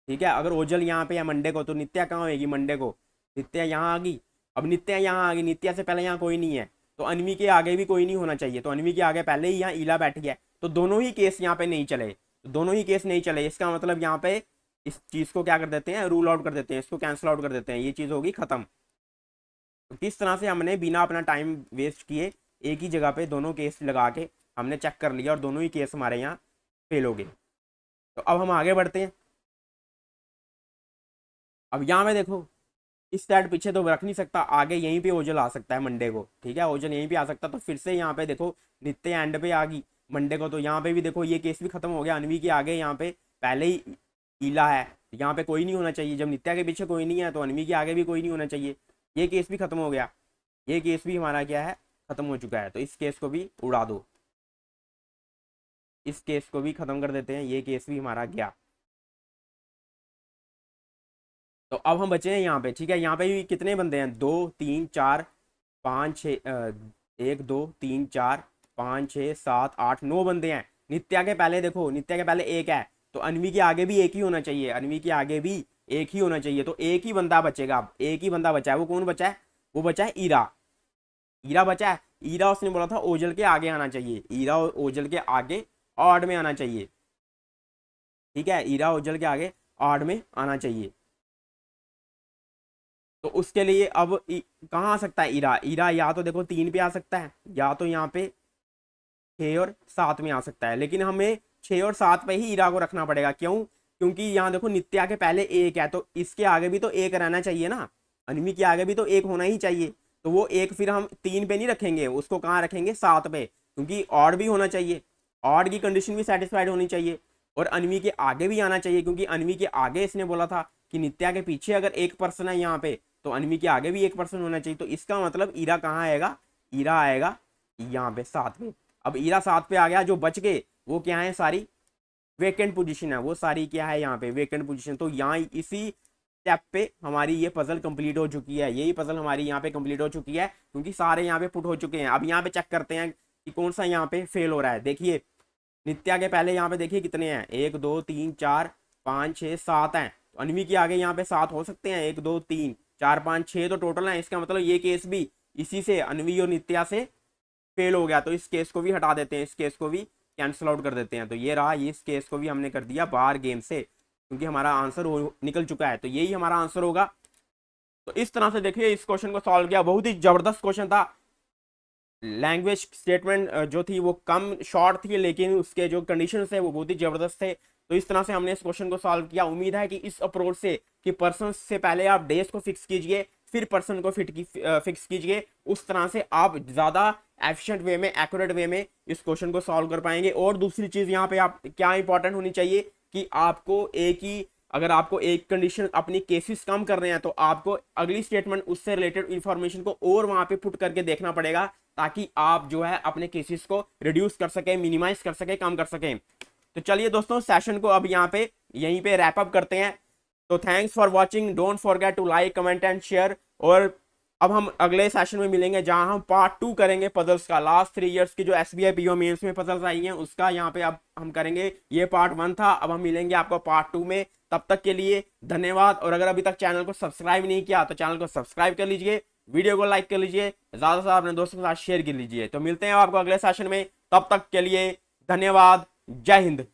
ठीक है, अगर ओजल यहाँ पे है मंडे को, तो नित्या कहाँ होगी मंडे को, नित्या यहाँ आ गई। अब नित्या यहाँ आ गई, नित्या से पहले यहाँ कोई नहीं है, तो अन्वी के आगे भी कोई नहीं होना चाहिए। तो अन्वी के आगे पहले ही यहाँ ईला बैठ गया, तो दोनों ही केस यहाँ पे नहीं चले, तो दोनों ही केस नहीं चले। इसका मतलब यहाँ पे इस चीज को क्या कर देते हैं, रूल आउट कर देते हैं, इसको कैंसिल आउट कर देते हैं, ये चीज होगी खत्म। तो किस तरह से हमने बिना अपना टाइम वेस्ट किए एक ही जगह पे दोनों केस लगा के हमने चेक कर लिया, और दोनों ही केस हमारे यहाँ फेल हो गए। तो अब हम आगे बढ़ते हैं। अब यहाँ में देखो इस साइड पीछे तो रख नहीं सकता, आगे यहीं पे ओजल आ सकता है मंडे को। ठीक है, ओजल यहीं पे आ सकता, तो फिर से यहाँ पे देखो नित्य एंड पे आ गई मंडे को, तो यहाँ पे भी देखो ये केस भी खत्म हो गया। अन्वी के आगे यहाँ पे पहले ही ईला है, यहाँ पे कोई नहीं होना चाहिए। जब नित्या के पीछे कोई नहीं है तो अन्वी के आगे भी कोई नहीं होना चाहिए। ये केस भी खत्म हो गया, ये केस भी हमारा क्या है, खत्म हो चुका है। तो इस केस को भी उड़ा दो, इस केस को भी खत्म कर देते हैं, ये केस भी हमारा गया। तो अब हम बचे हैं यहाँ पे। ठीक है, यहाँ पे भी कितने बंदे हैं, 2 3 4 5 6, 1 2 3 4 5 6 7 8 9 बंदे हैं। नित्या के पहले देखो, नित्या के पहले एक है, तो अन्वी के आगे भी एक ही होना चाहिए, अन्वी के आगे भी एक ही होना चाहिए। तो एक ही बंदा बचेगा, अब एक ही बंदा बचा है। वो कौन बचा है, वो बचा है ईरा। ईरा बचा है, ईरा उसने बोला था ओजल के आगे आना चाहिए, ईरा ओजल के आगे ऑड में आना चाहिए। ठीक है, ईरा ओजल के आगे ऑड में आना चाहिए। तो उसके लिए अब कहाँ आ सकता है ईरा, ईरा या तो देखो 3 पे आ सकता है, या तो यहाँ पे 6 और 7 में आ सकता है। लेकिन हमें 6 और 7 पे ही ईरा को रखना पड़ेगा। क्यों, क्योंकि यहाँ देखो नित्या के पहले एक है, तो इसके आगे भी तो एक रहना चाहिए ना, अन्वी के आगे भी तो एक होना ही चाहिए। तो वो एक फिर हम 3 पे नहीं रखेंगे, उसको कहाँ रखेंगे, 7 पे, क्योंकि ऑड भी होना चाहिए, ऑड की कंडीशन भी सेटिस्फाइड होनी चाहिए। और अन्वी के आगे भी आना चाहिए, क्योंकि अन्वी के आगे इसने बोला था कि नित्या के पीछे अगर एक पर्सन है यहाँ पे, तो अन्वी के आगे भी एक पर्सन होना चाहिए। तो इसका मतलब ईरा कहाँ आएगा, ईरा आएगा यहाँ पे 7 पे। अब ईरा 7 पे आ गया, जो बच गए वो क्या है, सारी वेकेंट पोजीशन है, वो सारी क्या है यहाँ पे वेकेंट पोजीशन। तो यहाँ इसी स्टेप पे हमारी ये पजल कंप्लीट हो चुकी है, यही पजल हमारी यहाँ पे कंप्लीट हो चुकी है, क्योंकि सारे यहाँ पे पुट हो चुके हैं। अब यहाँ पे चेक करते हैं कि कौन सा यहाँ पे फेल हो रहा है। देखिए नित्या के पहले यहाँ पे देखिए कितने हैं, 1 2 3 4 5 6 7 हैं। तो अन्वी के आगे यहाँ पे 7 हो सकते हैं, 1 2 3 4 5 6 तो टोटल है। इसका मतलब ये केस भी इसी से अन्वी और नित्या से फेल हो गया। तो इस केस को भी हटा देते हैं, इस केस को भी कैंसिल आउट कर देते हैं। तो ये रहा, ये इस केस को भी हमने कर दिया बाहर गेम से, क्योंकि हमारा आंसर निकल चुका है। तो यही हमारा आंसर होगा। तो इस तरह से देखिए इस क्वेश्चन को सॉल्व किया, बहुत ही जबरदस्त क्वेश्चन था। लैंग्वेज स्टेटमेंट जो थी वो कम शॉर्ट थी, लेकिन उसके जो कंडीशंस है वो बहुत ही जबरदस्त थे। तो इस तरह से हमने इस क्वेश्चन को सॉल्व किया। उम्मीद है कि इस अप्रोच से कि पर्सन से पहले आप डेज को फिक्स कीजिए, फिर पर्सन को फिक्स कीजिए, उस तरह से आप ज्यादा एफिशिएंट वे में, एक्यूरेट वे में इस क्वेश्चन को सॉल्व कर पाएंगे। और दूसरी चीज यहाँ पे आप क्या इंपॉर्टेंट होनी चाहिए कि आपको एक ही, अगर आपको एक कंडीशन अपनी केसेस कम कर रहे हैं तो आपको अगली स्टेटमेंट उससे रिलेटेड इंफॉर्मेशन को और वहां पे पुट करके देखना पड़ेगा, ताकि आप जो है अपने केसेस को रिड्यूस कर सके, मिनिमाइज कर सके, कम कर सकें। तो चलिए दोस्तों सेशन को अब यहाँ पे यहीं पे रैप अप करते हैं। तो thanks for watching, don't forget to like comment and share. और अब हम अगले सेशन में मिलेंगे जहां हम पार्ट 2 करेंगे पजल्स का। लास्ट 3 इयर्स की जो SBI PO मेंस में पजल्स आई हैं उसका यहाँ पे अब हम करेंगे। ये पार्ट 1 था, अब हम मिलेंगे आपको पार्ट 2 में। तब तक के लिए धन्यवाद। और अगर अभी तक चैनल को सब्सक्राइब नहीं किया तो चैनल को सब्सक्राइब कर लीजिए, वीडियो को लाइक कर लीजिए, ज्यादा से ज्यादा अपने दोस्तों के साथ शेयर कर लीजिए। तो मिलते हैं आपको अगले सेशन में, तब तक के लिए धन्यवाद। जय हिंद।